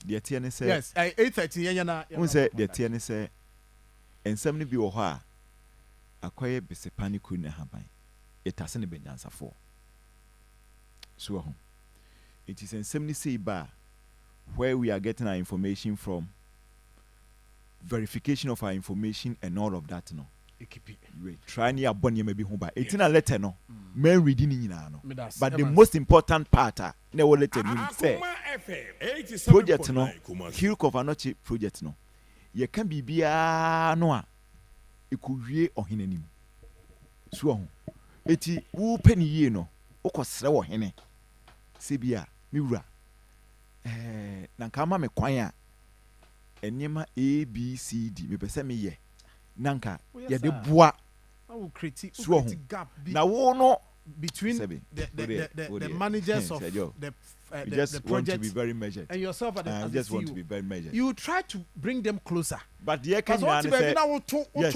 de tie ne say yes, 8:30 yenya na. Won say de tie ne say ensem ne bi wo ho a akoye besepaniku ne haban. Etase ne benyansafo. So ho. It is in 70 bar where we are getting our information from, verification of our information and all of that. No, we try near Bonnie maybe home by 18 a letter. No, men reading in no. But the most important part, ne will let him say project no, Hill Covanochi project no. Ye can be bia noa. It could be or him. So, eti who penny ye no, okosrewo hene. Sibia miwura nanka ma me kwan a enema ABCD me pese me ye nanka ye de boa so gap na wo no between the managers of the just project want to be very measured and yourself at the just want to be very measured. You try to bring them closer, but the can say yes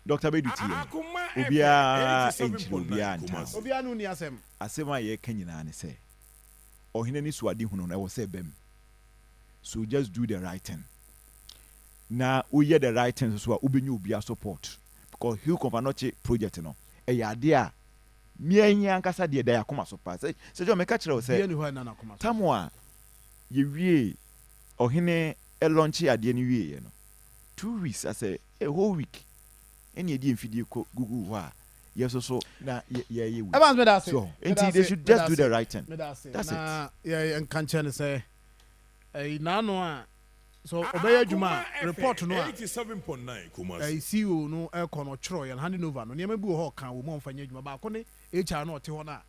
Dr. Bedu obia obia no ni asem asema ye kan nyina ne say ohene ni suade hunu na wo say bem, so just do the right thing na we the right thing so obenyu obia support because Hill Covanochi project no e yade a mianya ankasa de da Akoma so pass say jo me ka kire wo say tamwa ye wie ohene e launch ade ni wie ye no 2 weeks as a whole week any ade mfidie ko Google wa yes so na ye we so they should just do the right thing. That's it. Yeah, and can chance say na no a so obey adwuma report no a 87.9 Kumasi CEO no e kono chro yan handing over no niam bi wo ho kan wo mo mfanya adwuma ba ko ne HR no ote ho na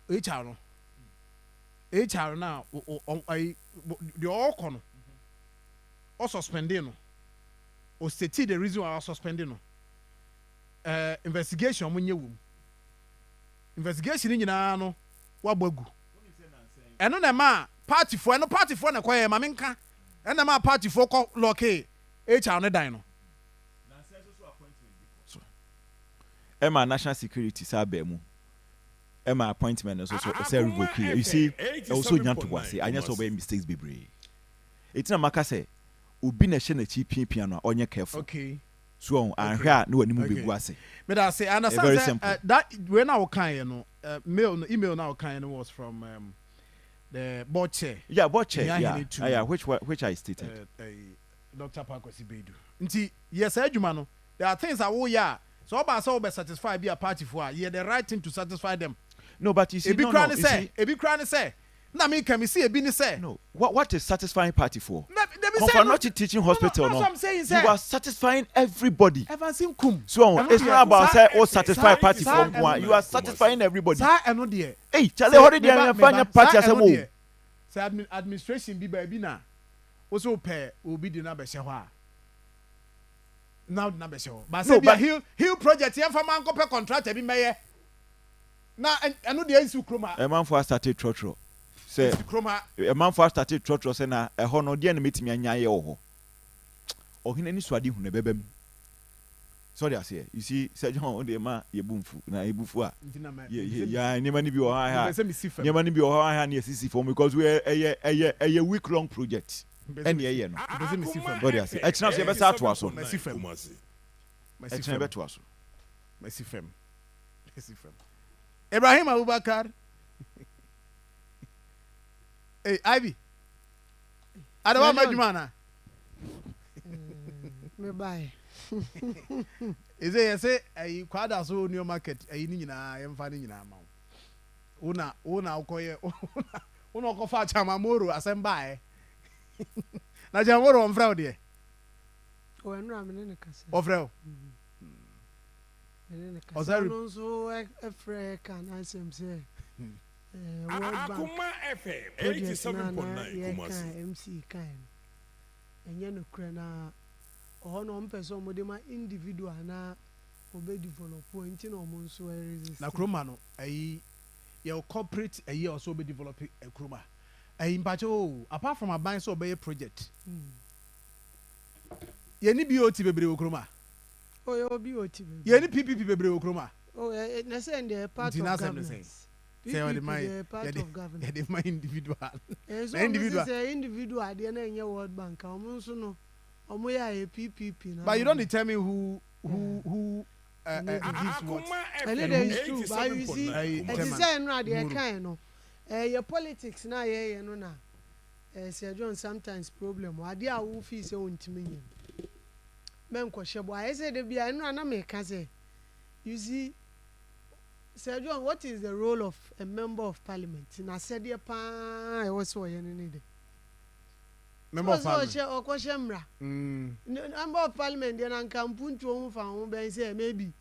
HR na the all kono o suspending no o state the reason why o suspending no investigation mo nye wom investigation nyina no wa bagu eno na ma party for na koye ma menka ena ma party for ko loke HR ne dan no Emma national security sabe mu Emma appointment so say revoke you see also nyanto wase anya so be mistakes be brave etina maka say obi na hye na chi pian no onye careful okay so anhwe a na wani mu begu ase me da say understand that when I can no email now kind was from the board chair. Yeah, board chair. Yeah, which I stated. Dr. Pakwesi Bedu. Nti yes, adwuma no. There are things that we are. So about so be satisfied be a party for. Yeah, the right thing to satisfy them. No, but you see, no, Ebi kran say. Na me can me see ebi ni say. No. What is satisfying party for? Covanochi Teaching Hospital. No. I'm saying, you are satisfying everybody. Evansin kum. So it's not about say satisfy party for one. You are satisfying everybody. Sir, eno there. Hey, Charlie, how did you find party as a whole? Say administration bi ba bi na. Also pay obi di na be hye ho a. Now na be hye ho. But say Hill project here for man ko pay contract bi meye. Na eno there isi kroma. A man for started trotro. Say a man for started trotro say na e ho no de na metimi anya ye wo ho. Ohene ni suade hu na bebem. Sorry I say. You see Sir John on the ma ye bumfu na ebufu a. Yeah, nyema ni bi o ha. Nyema ni bi o ha na sisi for because we a week long project. Any ye no. Sorry I say. E china so be sa to aso. Messi fem. E china be to aso. Messi fem. Ibrahim Abubakar. Hey, Ivy. Adawa madwuma na. Me bye. Is it say a quadra so new market a ni nyina yem fa ni nyina ma. Una ukoye una ko fa chama moro asemba e. Na jamoro on frau de. O enu amene ne kasa. O frau. Ozari so efre kan asem say. Akoma FM 87.9 Kumasi. MC kan. Enye no kre na no mpese omode ma individual na obe develop enti na omo nso resist. Na kroma no your corporate also be develop a kroma. Mpacho apart from a buying so be project. Ye ni BOT bebre okroma. Oh, ye BOT bebre. Ye ni PPP bebre okroma. Oh, na say the part of government. Say on the part of government. The my individual. So individual. Say individual dey na enye World Bank. Omo nso no omo ya PPP na. But you don't tell me who gives what. And it is true. But you see, it say no dey kind no. Your politics na ye no na. Sir John sometimes problem. Ade a wo fi say ontimi yen. Men kwahye bo. I say dey bia no na me ka say. You see, Sir John, what is the role of a member of parliament? Na said ye pa e wo so ye ne dey. Member of parliament. Member of parliament dey na kampuntu o fa ho ben say maybe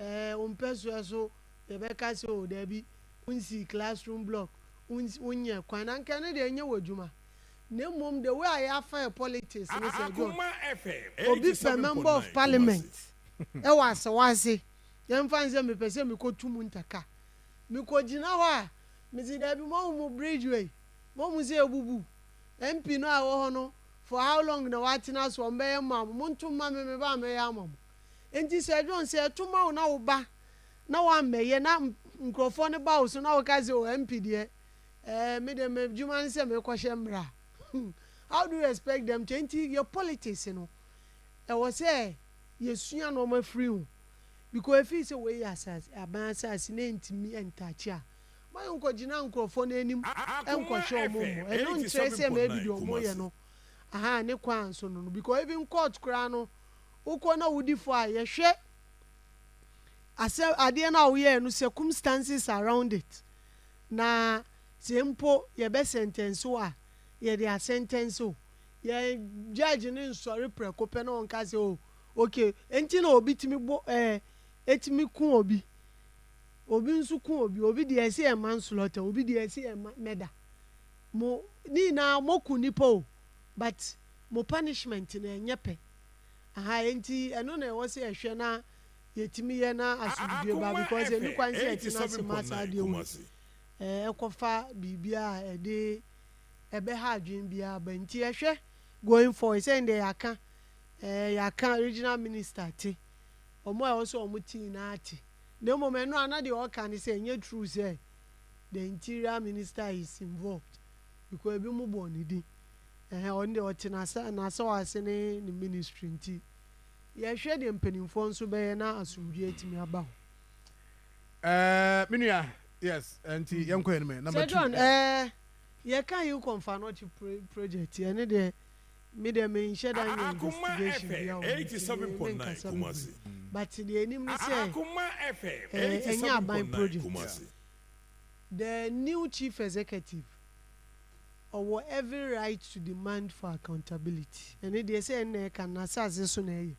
umpeso so e be ka say o there be unsi classroom block unye kwan na nka ne dey nye wadwuma na mom the way I afa politics we say go obi pe member of parliament e was wase yem fan say me pese me ko tumu ntaka me ko gina ho a me say there be mo bridge way mo say ebubu MP no awo ho no for how long na watina so mbeye mam muntu ma me ba me ya mam enti Sir John say tuma na wo ba na wa meye na nkrofo ne ba wo so na wo ka say o MP de me de me juma say me kwahye mra how do you expect them to enti your politics no e was say yesua no ma free hu because if you say we asas aban asas na ntimi entachi a my unko gina nkrofo na enim enkwahye omo e no ntre say me bi do omo ye no aha ne kwan so no because even court kra no uko na wudi for a ye hwe ase ade na wo ye no circumstances around it na sempo ye be sentence wa ye dey sentence o ye judge ni nsori prekope na on ka say o okay enti na obi timi bo etimi kun obi nsu kun obi dey say e manslaughter obi dey say e murder mo ni na moku nipo but mo punishment na enyepe aha enti eno na wo say ehwe na yetimi ye na asubie ba because eni kwan say etina semasa de wo ekofa bibia ede ebe ha adwen bia ba nti ehwe going for say nde yaka regional minister ti omo e wo so omo ti na ati na mo me no ana de o kan say enye true say the interior minister is involved because ebi mu bo ni di on the otinasa na so ase ne ministry nti ye hwe de mpanimfo nso be na asumdue etimi aba ho minua yes nti yenko ene me number 2 John ye kan you confirm not project ye ne de me de me share that investigation bia 87.9 Kumasi but the enim ni say Akoma FM 87.9 Kumasi the new chief executive or every right to demand for accountability and they say na can na saze so na e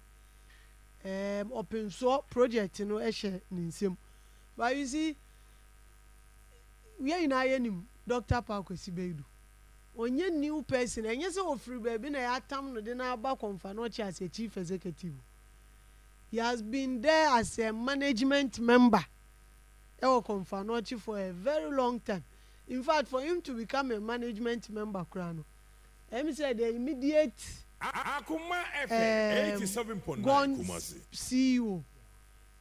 open source project no e share ninsem but you see we are in ayenim Dr. Pakwesi Beidu onye new person enye se ofiri baby na ya tam no de na aba Konfanochi as a chief executive he has been there as a management member Konfanochi for a very long time. In fact, for him to become a management member, Krano, let me say the immediate Akoma FM 87.9 Kumasi CEO.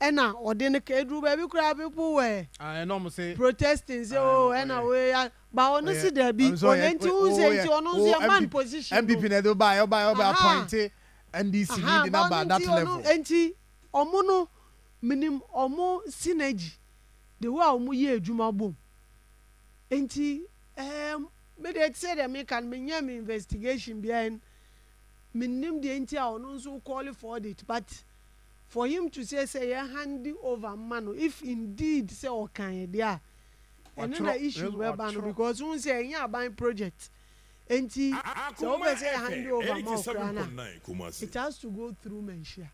Ena odene kedru baby kra people were no say protesting say ena we but honestly there be onenti who say onunzi man position MPP na do buy appoint NDC lead na ba that level enti omo no minim omo synergy the way omo ye adwuma bom enti me dey say dem can me nyam investigation behind minim the entire no so call for it, but for him to say hand over man, if indeed say okay there, another issue whereby because we say yeah buying project. Enti so we say hand over more, it has to go through Menshia.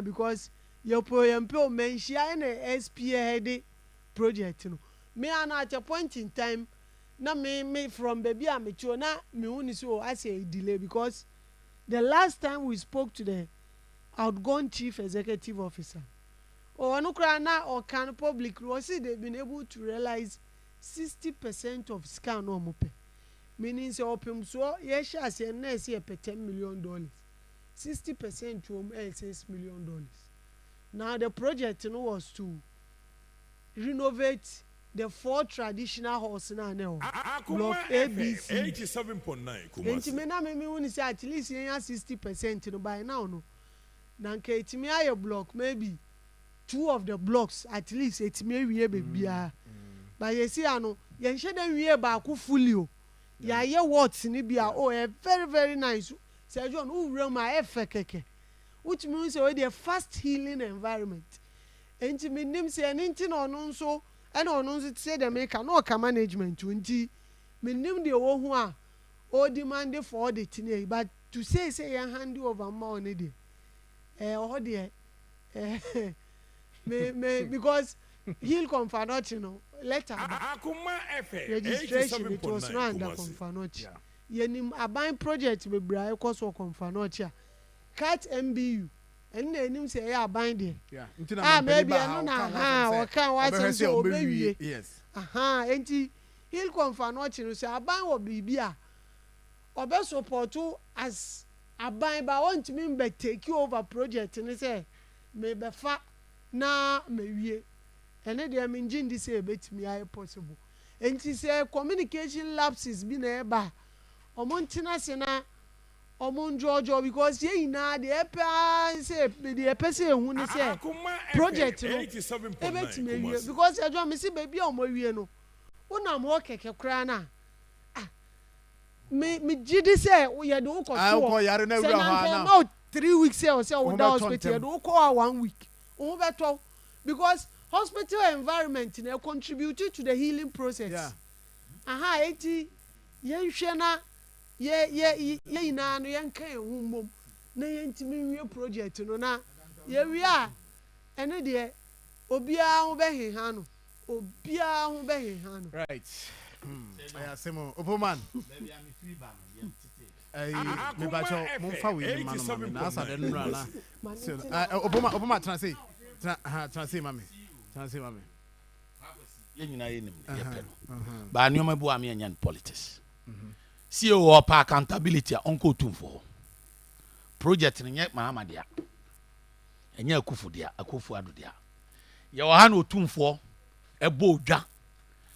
Because your PMP Menshia and a SPA project, you know. Me and at a point in time, na me from baby I'm mature na me only so I say delay because the last time we spoke to the outgone chief executive officer, or no crana or can public was they've been able to realize 60% of scan no mope. Meaning say opium so yes I say na say $10 million. 60% to $6 million. Now the project was to renovate the 4 traditional halls now block ABC 87.9 enti me na me woni say at least 60% no by now no na nke etimi aye block maybe 2 of the blocks at least etimi awie bebia but you see ano ye nhye dem wie ba ku fully o ya ye what ni bia a very very nice say John who realm ma keke which means say the fast healing environment enti me nim say enti no no so and on say the maker no ka management nti minim de wo hu a o demand for the thing but to say yan hand over ma on dey o dey me because he'll confirm not you know letter Akoma FM registration it was not under confirm not yenim aban project be bra e koso confirm not ya cat MBU and then say yeah bind there maybe no na o kan wa say obewie yes enti he'll confirm not you say aban wo bibia obe support as aban ba want me be take over project ni say me be fa na me wie ene dey me ngin say betimi ay possible enti say communication lapses bi na e ba omontina se na omonjojo because ye ina the epa say the epa say hu ni say project no ebetimi wie because ejo me see baby omowie no una mo keke kra na me gidi say ye do ko so no 3 weeks say o say o da hospital do ko 1 week o beto because hospital environment na contribute to the healing process eti ye hwe na ye ina no ye nka ehu mom na ye ntimi wie project no na ye wie a ene de obia ho behe ha no obia ho behe ha no right I asemo opoman me ba cho mo fa we ma no na asa de nra na opoma translate translate mami ye nyina ye nim ye pe no ba nioma bu am ye nyan politics see o pa accountability onko tumfo project ni nye maama dia enye akufu dia akufu ado dia ye wo ha na otumfo ebo odwa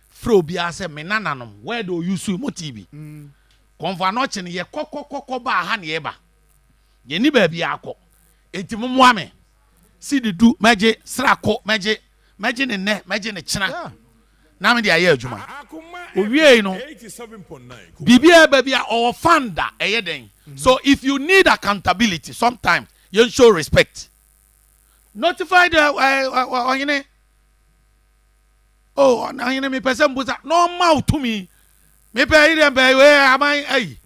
fro bia se menananom where do you see mo tv konfa no chi ye kokokoko ba ha na ye ba ye ni ba bia akọ enti mo ame si de du meje srako meje ne meje ne china na me dia ye adwuma owie no bibia ba bia or founder eyeden so if you need accountability sometimes you show respect notify the oyine oyine me person buza no ma to me me pe ire be we aman ai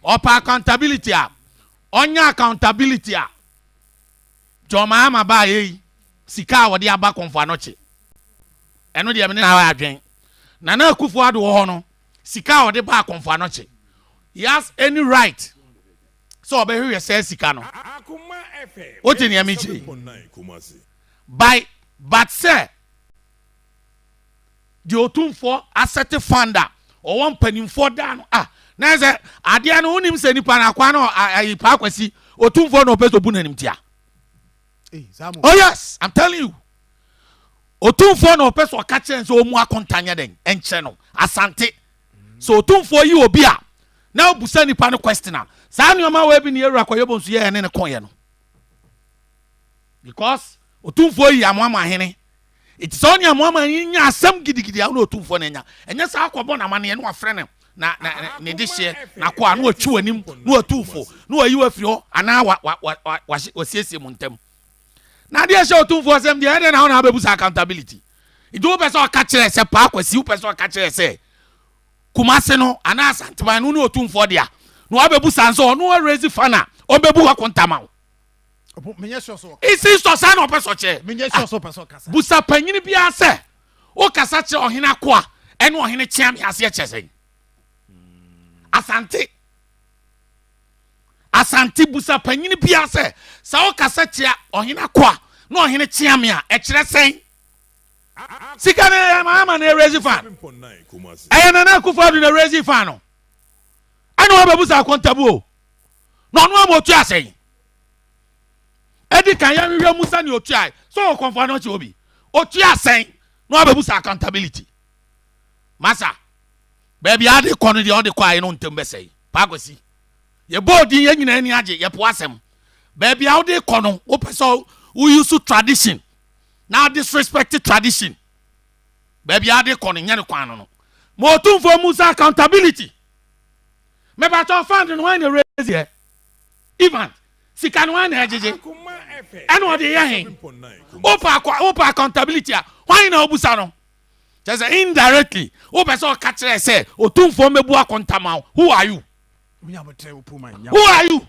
opa accountability onya accountability joma ama ba yi sika wode aba konfa no che eno de me na wa adwen na akufu ado ho no sika wode ba konfa no che he has any right so obehwe say sika no Akoma FM what in ya mechi by but say the otumfo asset funder or one penny for down na say ade no unim se nipa na kwa no ayipa akwasi otumfo no peso bu nanim tia oh yes I'm telling you otumfo no peso ka chen so omu akontanya den enche no asante so otumfo yi obi a na obusa nipa no question sa nioma we bi ne ewura koyebo nso ye ne konye no because otumfo yi amama hene it is only amama nya asem gidigidi a no otumfo na nya enya sa akobo na mane no afre ne na de na kwa no atwi wanim no atufo no ayi afiri ho ana wa siesie mu ntem na de hye otumfo sem de na ho na abebusa accountability ido wo pese o ka kire se pa akwasi wo pese o ka kire se kumase no ana asantema no otumfo de a no abebusa nso no raise fana o bebu wa kontama menye so isi so sa no pese o che menye so pese kasa busa panyini bia se o kasa kire ohina kwa ene ohine chiam ase chese asante busa panyini bia se sa o kasa kire ohina kwa no ohine chiam a e kire sen sika ne mama na raise fan ayana na kufadu na raise fan no ana wa bebusa akontabo no no amotu asen edi kan ya hwe musa ni otu ai so konfa no che obi otu asen no abebusa accountability masa baby ade kono de on de kwai no ntembe sei pagosi ye bodi ye nyina ni age ye po asem baby ade kono wo peso we use tradition now disrespect tradition baby ade kono nya ne kwan no mo tumfo musa accountability me ba to fund no when raise here even sika no when ejeje eno ode ye hen opa accountability a why na obusa no just indirectly o person ka kire say otumfo mebu akontama who are you who are you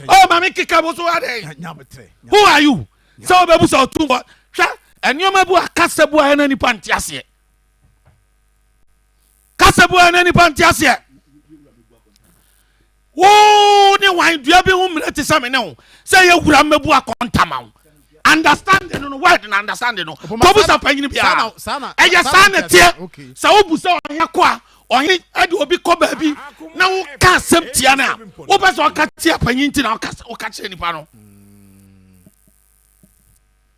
oh mama kika bo so ade who are you so bebu so otumfo hwa enioma bu akasebu ana ni panti ase kasebu ana ni panti ase wo ni wan dua bi hu mre te same ne ho say ye wura mebu akontama understand no word and understand no ko busa panyini bia sana eya sana tie sa wo busa ohia kwa ohin ade obi ko ba bi na wo ka sem tia na wo be so ka tia panyini na wo ka kire nipa no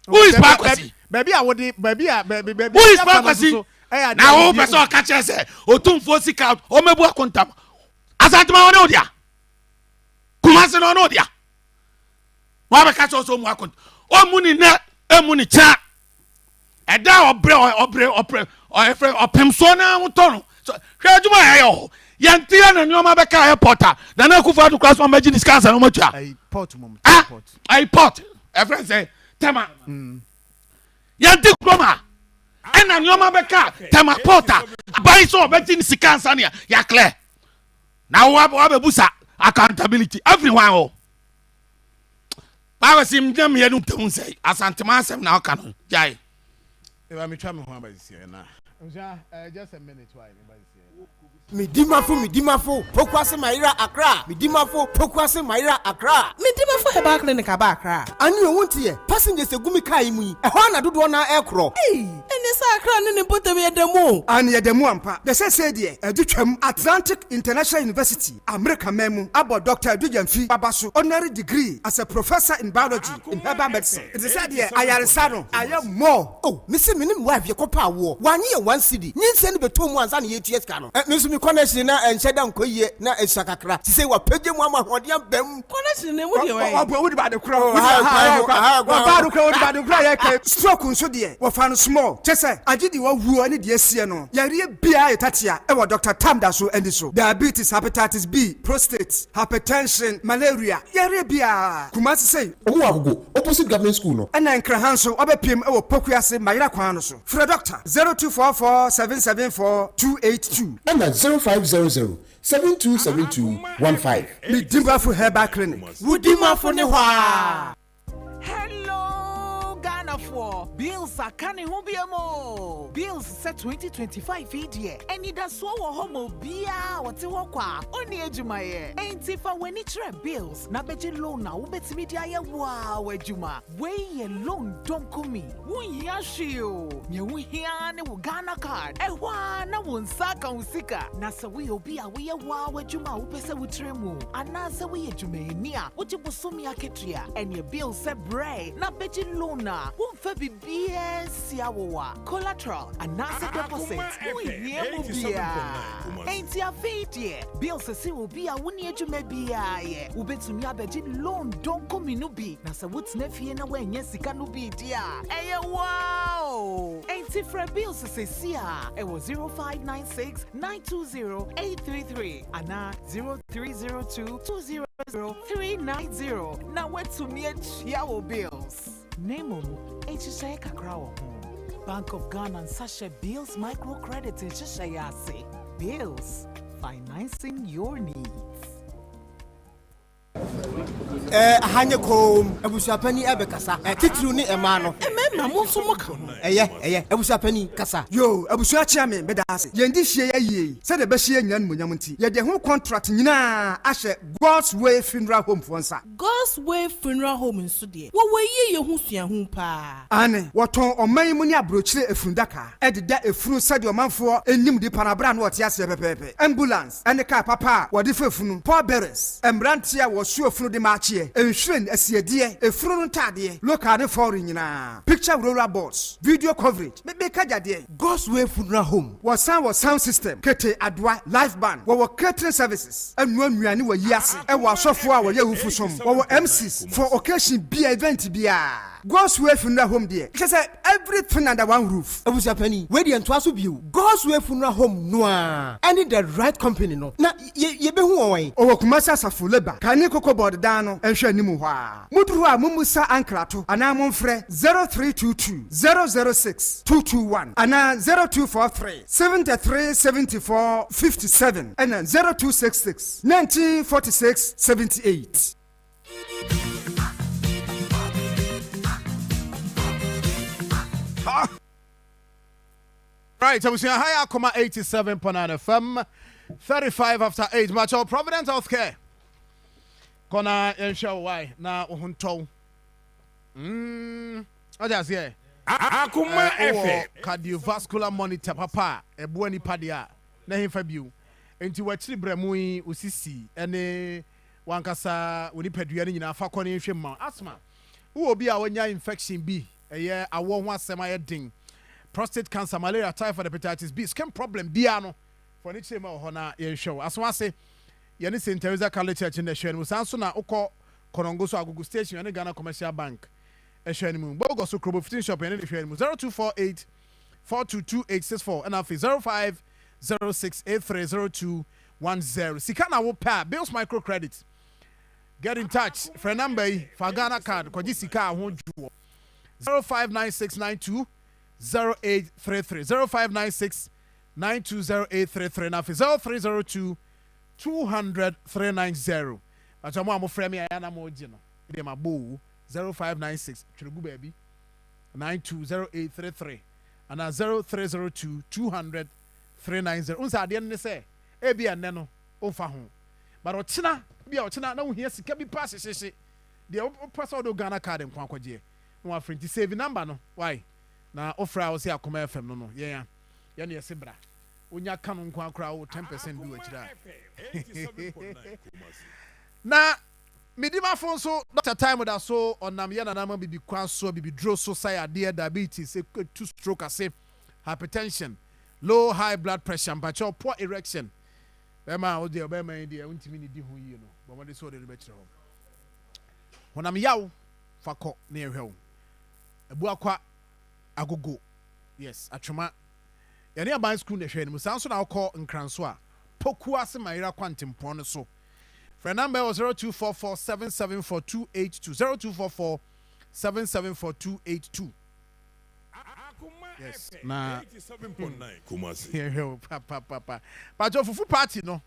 who is bakwasi baby a wodi baby who is bakwasi na wo be so ka kire se otumfo sika o mebu akontam asantuma wona odia kumase no odia wa be ka so mu akont o muni na emuni cha eda obre opemso na utono so hwejuma yayo yantia na nyoma beka airport na na kufa to class one imagine scanner no matua airport mom airport a friend say tema yanti kroma ena nyoma beka tema porta buy so obeti scanner na ya clear na wa bebusa accountability everyone oh Bawa sim dem ye no tem say asantema asem na aka no jai e ba me twa me ho abasi na just a minute why Midimafo pokwase Maira Accra Midimafo pokwase Maira Accra Midimafo heba clinic aba Accra ani wonti ye passengers egumi kai mu yi e ho na dodo na ekro eni sa Accra ne potem ye demo ani ye demo ampa de se de edutwam Atlantic International University America memu abo Dr. Edujamfi babaso honorary degree as a professor in biology in herbal medicine it is said here ayaresa no aye more oh me se minim wife ye kopa wo wanye ye 1 cedi nyinse ne beto mu anza na ye TS ka no me connection na encheda nkoye na esakakra ti say wa page mu amahode ambam connection ne mu de we obo wo di ba de kra wa ba do kra wo di ba de kra ye ka stroke nso de wo fa no small chese agidi wa wuo ne de asie no yare bia etatia e wo Dr. Tamda so endi so diabetes hepatitis B prostate hypertension malaria yare bia kumasi say owo agogo opposite government school no ena nkra hanso obepiem e wo pokuase mayira kwan no so fra doctor 0244774282 and 0500-727215. Midimafo Herbal Clinic. Wudimafo ne hwa. Hello, Ghana for bills are coming home biamo. Bills set 2025 year. Any da so wo homo bia wote wo kwa. Oni ejuma ye. Enti fa weni tre bills na beje loan na wo betimi dia ye wa wajuma. We ye loan don komi. Wo hia hweo. Nye wo hia ne wo Ghana card. Ehwa na wo nsaka usika. Na se we obi a we ye wa wajuma wo pese wo tremu. Ana se we ejuma ni a wo jibosomi aketua. Enye bills se bre na beje loan na wo mfa bibia siawowa. Collateral anase deposit. Wo hia mo bia. Enti afidie. Bills se wo bia wo ni ejuma bia ye. Wo betumi abeje loan don komi no bi. Na se wo tena fie na wo enye sika no bi dia. Eye wow. mo. Enti fra bills se sia. E was 0596 920 833 ana 0302 200 390. Now what to me chiawo bills. Name HSA kakra wo ho. Bank of Ghana and Sasha Bills Microcredit in Shishayase. Bills, financing your needs. Hanye kom abusapani ebekasa titru ni emano emema mo so mo ka eye abusapani kasa yo abusua chiame bedase yendi hie yie se de be hie nyan munyam nti ye de ho contract nyina ahye God's Way Funeral Home fonsa God's Way Funeral Home nso de wo ye ho sua ho pa ane woton oman mu ni abrochire efundaka ededa efunu sade omanfo enim di panabra na wote ase pepepe ambulance ene car papa wode fefunu Paul Beres embrantia wo suofunu de maachie enhwen asiedie efunu ntade local foreign nyina picture roller boards video coverage bebe kajade God's Way Funeral Home was sound system kete adwa live band wo catering services anu anuane wo yiase e wo asofo a wo ye hufusom wo MCs for occasion bia event bia God's Way Funeral Home there it say everything under one roof abusapani we dey ento aso biu God's Way Funeral Home no a any the right company no na ye be hu won o kumasa safo leba kani koko board dan no enhwe animu hɔ a muduru a mumusa ankrato ana momfrɛ 0322 006 221 ana 0243 7374 57 ana 0266 1946 78. Right, so we're seeing high Akoma 87.9 FM, 35 after 8. Match of Providence Healthcare. Kona ensure why na ohunto. I just hear. Akoma FM cardiovascular monitor papa ebu ni padia na hemfa biu. Enti wachiri bremu yi osisi ene wankasa woni padua ni nyina fa kone hwem ma asthma. Wo obi a wonya infection bi eye awo ho asema ye din. Prostate cancer, malaria, typhoid, hepatitis B, skin problem bia no for ni chema ho na ye hwe. Aso ase ye ni St. Teresa College Church in the hwe no sanso na ukọ Konongo so Agogo Station ye Ghana Commercial Bank e hwe ni mu. Bogo so Krobo 15 shop ye ni hwe ni mu 0248 422864 and afi 0506830210. Sika na wo pa Bills Microcredit. Get in touch for number for Ghana card ko sika ho juo 059692 0833 0596 920833 na 0302 200 390. Acho mo amofrɛ me ya na mo gino de ma bo 0596 twiregu baabi 920833 ana 0302 200 390. Unsa ade ne sɛ e bia nne no omfa ho but ochina bia ochina na wo hia sika bi pass hyehyɛ de o pasa do Ghana card nkwa kwagye no afrɛ nti save number no why na ofra wo se Akoma FM no ye ne yesi bra onya ka no nko akra wo 10% bi wachira na midima fo so Dr. Time da so onam ye nanama bibi kwa so bibi dro so say ade diabetes two stroke ase hypertension low high blood pressure mpacho poor erection bema o de obema de untimi ni di ho yi no bo mo de so de be kire ho honam yaw fakọ na ehwew ebu akwa agogo yes atwema yane aban school na hwe ni musanso na akọ nkranso a poku ase mayira kwantempo no so for number 0244774282 0244774282 yes na 87.9 Kumasi papa pacho fufu party no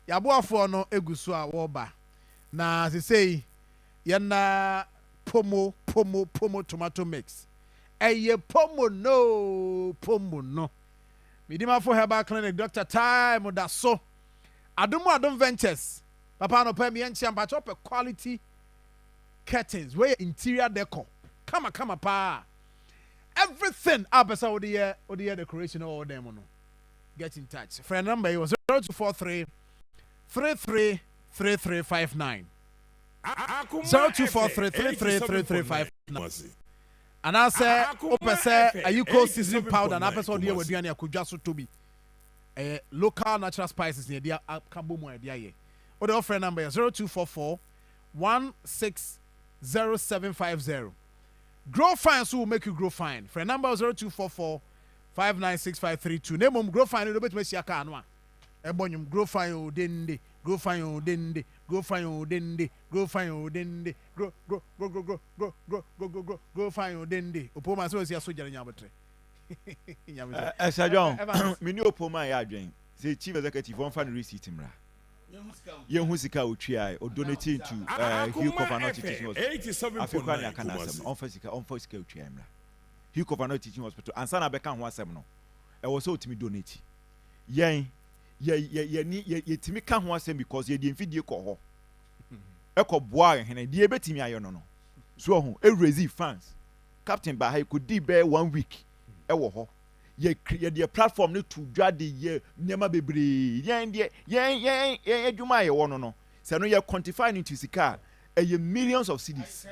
yaboafo no eguso a wo ba na sesei yana pomo tomato mix eye pomo no midima for herbal clinic Dr. Time da so adom ventures papa no pa mi enchi pacho pe quality curtains where interior decor kama pa everything abesa odi decoration all them no get in touch for number was 0243 333359 0243333359 and I say opese ayuko seasoning powder na pese odi waduane akodwa so tobi local natural spices ne dia kambo mu dia ye o de offer number 0244 160750 Grow fine so will make you grow fine. For number 0244 596532. Name grow fine a little bit Messi Akanwa. Ebonyum grow fine o dende. Grow fine o dende. Grow fine o dende. Grow fine o dende. Grow fine o dende. Opoma so si aso jare nyabotre. Sir John, me ni opoma ya adwen. Say chief executive on fan receipt mra. Yehu sika otwia o donate to Hugh Covenant Teaching Hospital. Africa ya kana asem on sika otwia mra. Hugh Covenant Teaching Hospital ansa na beka ho asem no. E wo so otimi donate. Yen ye timi ka ho asem because ye di mfidie kɔ hɔ. E kɔ boa hene die betimi ayo no. So ho e raise fans. Captain Bahai could di be 1 week. E wo hɔ. Ye platform ne to dwa de ye nyama bebre yen adwuma ye wono no se no ye quantify into sika ye millions of cedis.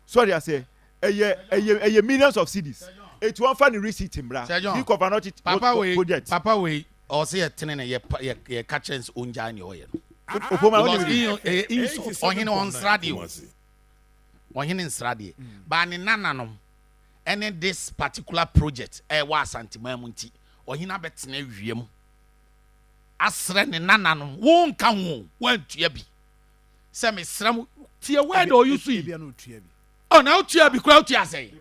Sorry I say ye millions of cedis. It won fan receipt mbra you cover not it papa we or say tenene ye catchers onja ne oye no opoma onhene on radio onhene nsrade ba ne nananom any this particular project was anti-mamunti or he not bet in wiem. Asren and nanan won't come won't yebi. Sammy Sram Tia word or you see. Oh, now Tia be crowd to say.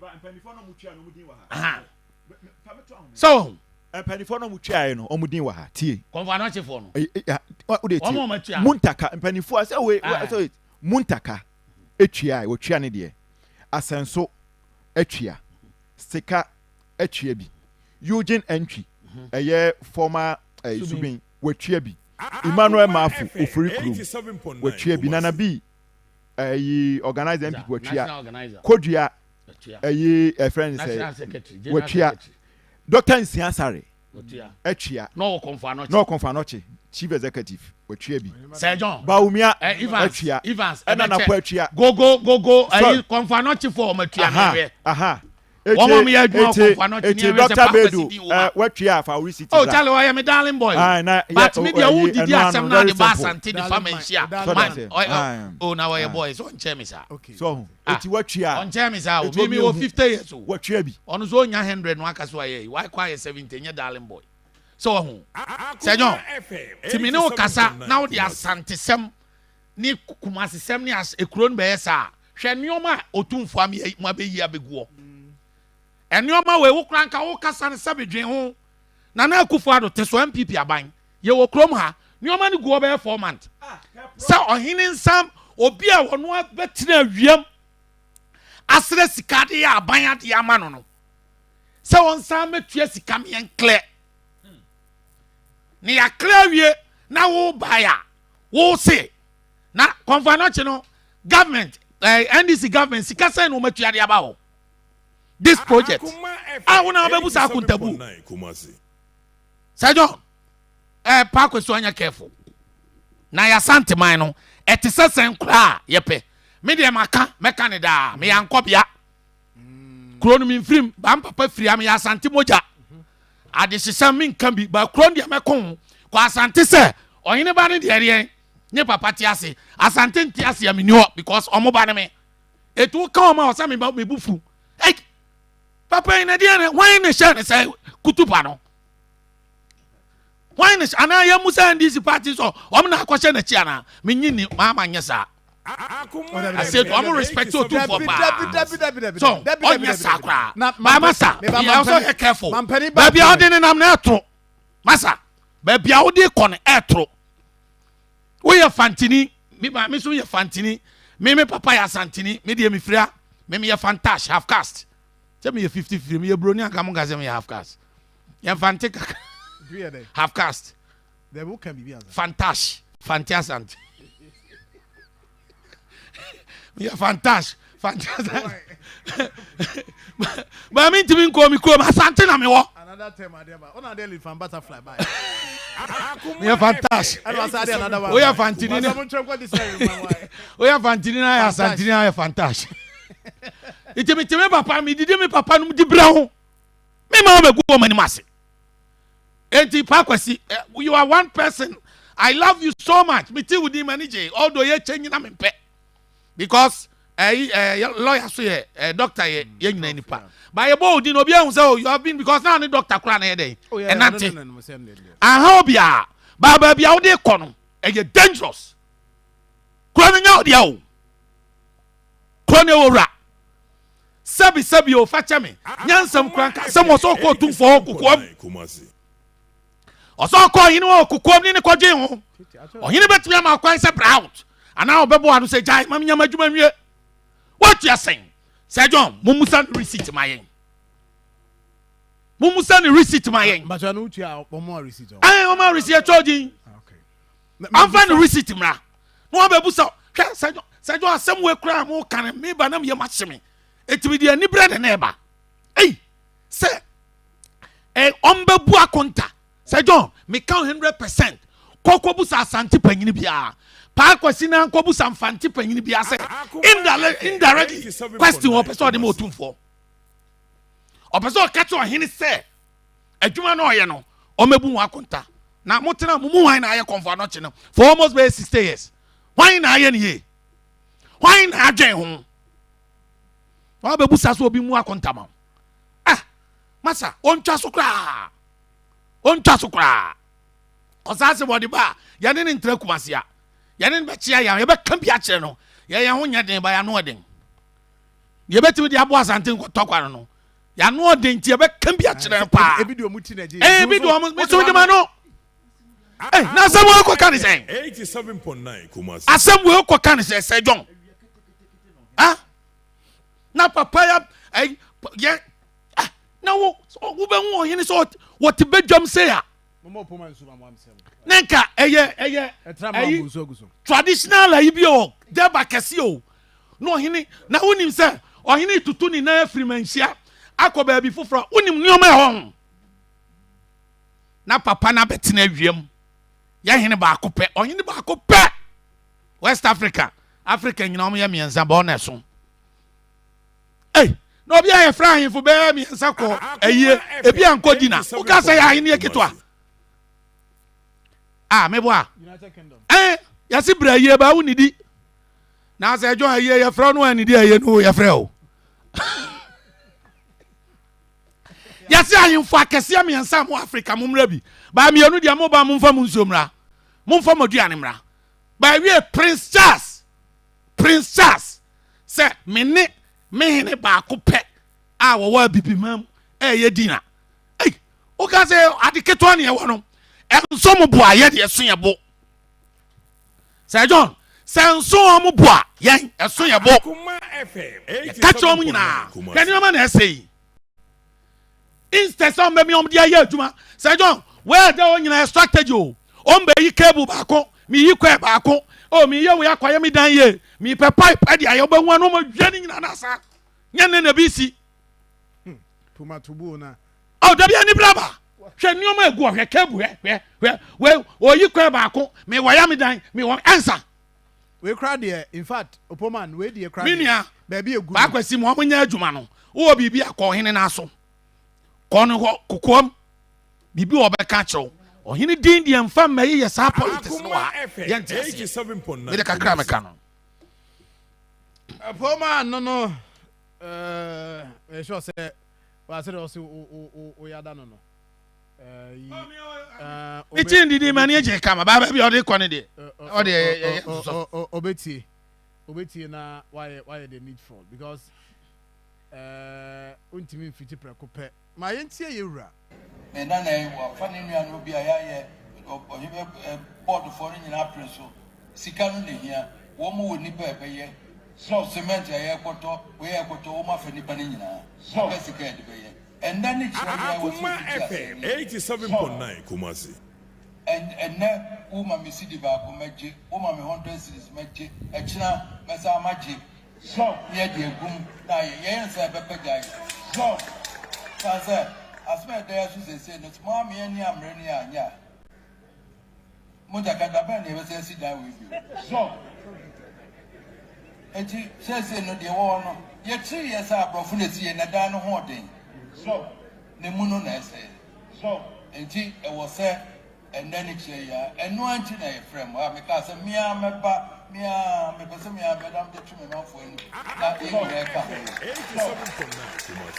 So, a pennyphone muchaino or Mudiwa, tea. Convanachi phone. What would it Muntaka and pennyphone say away. Muntaka, Echia, or Chianidia. Asenso, Echia. Sika Echiabi Eugene Entry a year former Subin Wechiabi Emmanuel Marfo Ofuri Krum Wechiabi Nana B a organizer people Kodia a friend say Wechia Dr. Nsiansare Echia no Confanoche Chief Executive Wechiabi Sir John Baumia Evans and Nana Poetria go Confanoche for Matia aha One me Dr. Bedu, what you have for receipt. Oh, tell I am a darling boy. But maybe I would did some now the bus and the family share. Oh, now I boys on Chemisa. Okay. So, it's what you are on Chemisa. Maybe 50 years old. What you be on his own 100 Wakasway. Why quiet 17 year darling boy? So, Senor, Timino Casa, now the Santisem, Ni Kumasi Semnias, a crown bear, Shanioma, Otum Fami, Mabe Yabigo. And your ma we wo kranka wo kasa ne sabedwen ho na na akufo te so MPP aban ye wo krom ha ne ma ne go be 4 months sa ohene nsam obi a wono abetina awiam asre sika de ya aban ade ama no no sa won sam metua sika me enkle ne ya kla wie na wo baya wo se na konfanoche no government NDC government sika say no metua de aba ho this project I want to be sakuntabu Sir John park so anya careful na ya santeman no etise sen kra yepe me de maka da me yankobia kro no mi mfrim ba papa firi am ya sante moja ade sesam min kan bi ba kro de mekon kwa asante se oyine ba ne de ere nye papa ti ase asante nti ase ya meni ho because omo ba ne me etu kan ma o sa me ba me bufu Papa in a dear, why in the share say Kutupano? Why in the Anna Yamusa and these parties or I'm not question a chiana, meaning Mamma Yasa. I said, I'm respect to two for so on your sacra. Mamasa, be also careful. Baby, I didn't am natural. Massa, baby, I would con etro. We are Fantini, me by Miss Fantini, me Papaya Santini, medium fria, me a fantash half cast. Tell me 50 me bronia come on me half cast. Ya fantic half cast. The book can be fantash. Fantasant. Me fantash. Fantasant. But I mean to me call me Asante na me wo. Another time adeba. On dey live from butterfly by. Me fantash. I was another one. We are fantini. We are fantini na Asante na fantash. Iti me papa mi didi me papa no di bra ho me ma me go mani mase enti pakwasi you are one person I love you so much me ti with the manager although you change na me pe because lawyer so doctor ye nyina nipa ba ye bo di no bia hu say you have been because now the doctor kura na ye dey enante aha obia ba bia wo dey kɔ no e dangerous kura no nya wo dia o kura no wora sabi o fa chame nyansam kura ka sam so ko tumfo kokom oso ko hini wo kokom ni ko dwen ho ohini betumi ama kwan se brown ana obebo anu se jai mam nyama adwuma nwie what you are saying say John mumusa receipt my yen mumusa receipt my yen but you know you are more receipt o more receipt charging okay I'm find the receipt mra no abebusa say John asem we kura mo kan me ba na me machime etimi de ani bread na eba say ombebu akonta say John me count 100% kokobusa asante panyini bia pa kwasi na kobusa amfante panyini bia say indirectly question o person de mo tumfo o person catch o hini say adwuma na oye no o mebu ho akonta na motena mu hwan na aye konfo no che no for almost 60 years hwan na aye ne ye hwan na adwen ho o bebu sa so obi mu akonta ma masa ontwa so kra osase body ba ya ne ntra kumasia ya ne be chia ya be kan bia kire no ya ho nya den ba ya no oden ye betimi di abo asante tokwaro no ya no oden ti be kan bia kire pa ebidio muti na je ebidio mu so de ma no na asem ko kan sen 87.9 Kumasi asem ko kan sen se John na papa ya na wo be hu ohini so what be dwam say ya nenka eye traditional ayi bi o deba kese o no ohini na wonim say ohini tutu ni na afrimanhia akoba bi foforo wonim nioma ho na papa na betena wiem ya hene ba akopɛ ohini ba akopɛ West Africa nyina om ya mienza ba ona so no obi aye fra ahemfo be mienza ko eye ebi ankodi na o ka say ya hene eketwa meboa United Kingdom ya si bra ye ba wonidi na say John aye ya fra no anidi aye no ya fra o ya si ahemfo akese mienza mo Africa mo mra bi ba mienu dia mo ba mo mfa mo nsomra mo mfa mo duane mra ba wie Prince Charles say me hene ba ko pe wo wa bibimam ye dina o ka say adiketo na ye wo no enso mo boa ye de eso ye bo say John senso mo boa ye eso ye bo Akoma FM ka cho mo nyina kani ma na say instead some me om dia ye adwuma say John where dey on nyina strategy o be yi cable ba ko mi yi kwa ba ko mi ye we akwaye mi dan ye mi pe pipe dia ye ba hu no mo dwane nyina na sa nyane na bi si puma tubu na dabi ani blaba hwe nioma egu hwe cable we oyi kwa ba ko mi wa ya mi dan mi won answer we crowd there in fact opoman we dey crowd minia baby egu ba kwasi mo nya adwuma no wo bibi akọ hene na so kono kokom bibi obeka chew ohini din di emfa mayi ye sa politics no a ye 87.9 me de kakra me ka no opoman no sure say wa say o yada no Iti ndidi mani eje kama baba bi odi kone de odi obeti na why the need for because untimi fiti prekope ma yentie yewura me na wa fani nua no bia ya ye ohibe board for nyina preso sika no le hia wo mo woni ba ye so cement ya ekoto we ekoto wo ma fani pa nyina so sika de be ye and then it's Akoma FM 87.9 Kumasi and now woman me see the ba ko meje woman me 100 cities meje e kira mesa maje so ye de egum na ye yensa be pega so kaza asme de asu se no tuma me ani amre ni anya mo da kada ba ne be se si da we bi so enti se no de wo no ye tri ye sa abrofo na ti ye na da no ho den so ne mu no na ese so enti e wo se and then it's ya and no anti na frame wa me ka se mia meba me person me madam de to me Marfo ni na e ka 87.9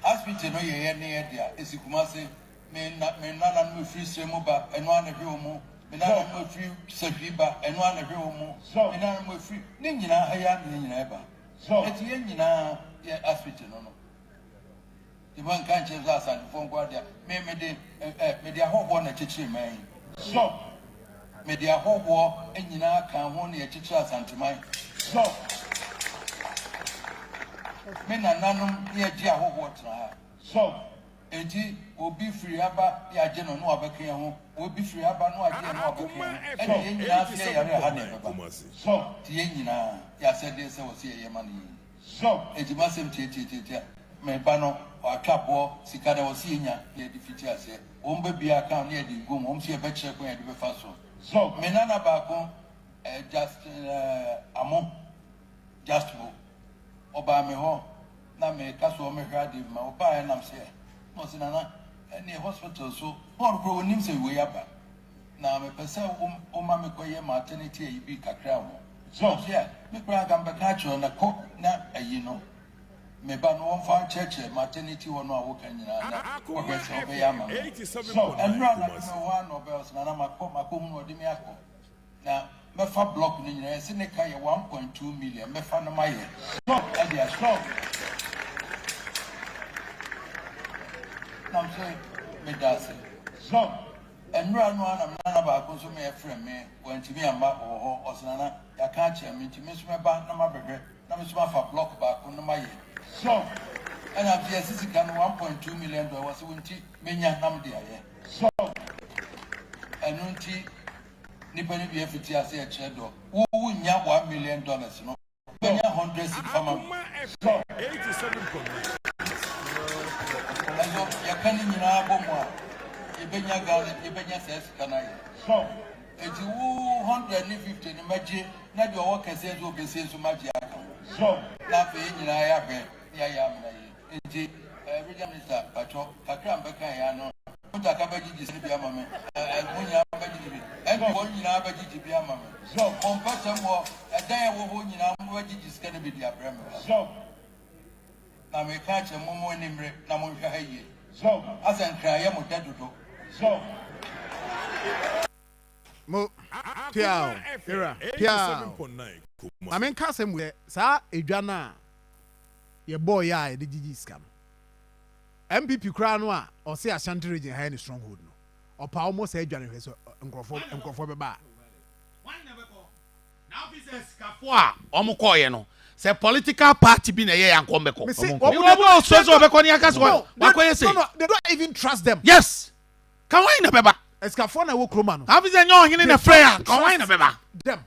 hospital no ye ne dia esikumase me na no free swemu ba eno ana hwe omu me na no free safi ba eno ana hwe omu me na no free ne nyina aya ne nyina ba eti ye nyina ye hospital no the man can't change that and phone go there me de ahobo na chichi man so me de ahobo enyina kan ho na chichi asanteman so me na nanom ye di ahobo tra so enti obi free aba ya je no abeka ho obi free aba no aje no abeka e ye nyina afia yare ha na baba so ti ye nyina ya said dey say was ye man so enti masem tie me ba no atwabo sika da wosi nya ye defiti ase omba bia kan na ye di gum om se be kire ko ye di be fa so me na ba ko just amo just mo oba me ho na me ka so me hwa di ma oba ya nam se no se na any hospital so or pro nim se we aba na me pese o ma me ko ye maternity e bi kakra ho so yeah me kra gamba ka cho na ko na ayi no me ba no one church maternity one no awoka nyina na ko be se obe ya ma so enra na me one no be so na makọ hu no de me akọ na me fa block ni nyina se ne ka ye 1.2 million me fa no ma ye so e dia so na so me da se so enra no na ba ko so me e frem me wanti me ama ho o so na ya ka che me nti me so me ba na ma behwe na me so ma fa block ba ko no ma ye so and I'm here since can $1.2 million was winti menya nam de aye so and unti nipa ni bi afiti ase e kire do wo nya $1 million no menya 100 cedi fama so 87.9 ayo ya kan nyina bomo a e benya gal e benya ses kana ye so eti wo 150 ni maji na de o kase zo be se so maji aka so na fe nyina ya be ya mna ye enti regional minister pacho kakra mbeka ya no muta ka bagiji se bia mame munya bagiji bi en ko nyina bagiji bia mame so compassion mo edan wo ho nyina mo bagiji ska na bi dia brem so na me ka che mo mo nimre na mo hwa haye so asan kra ya mo dadodo so mo piao era piao amen ka se mo sa edwa na ye boy ya e digigi scam MPP kra no a o se Ashanti region ha ni stronghold no o pa almost e dwane hwe so nkrofo be ba now business kafo a o mo koye no se political party bi na ye yanko mbeko o so obeko ni aka so wa koye say no they don't even trust them yes kan why na beba eskafo na wo kroma no how business nyo hine na prayer kan why na beba them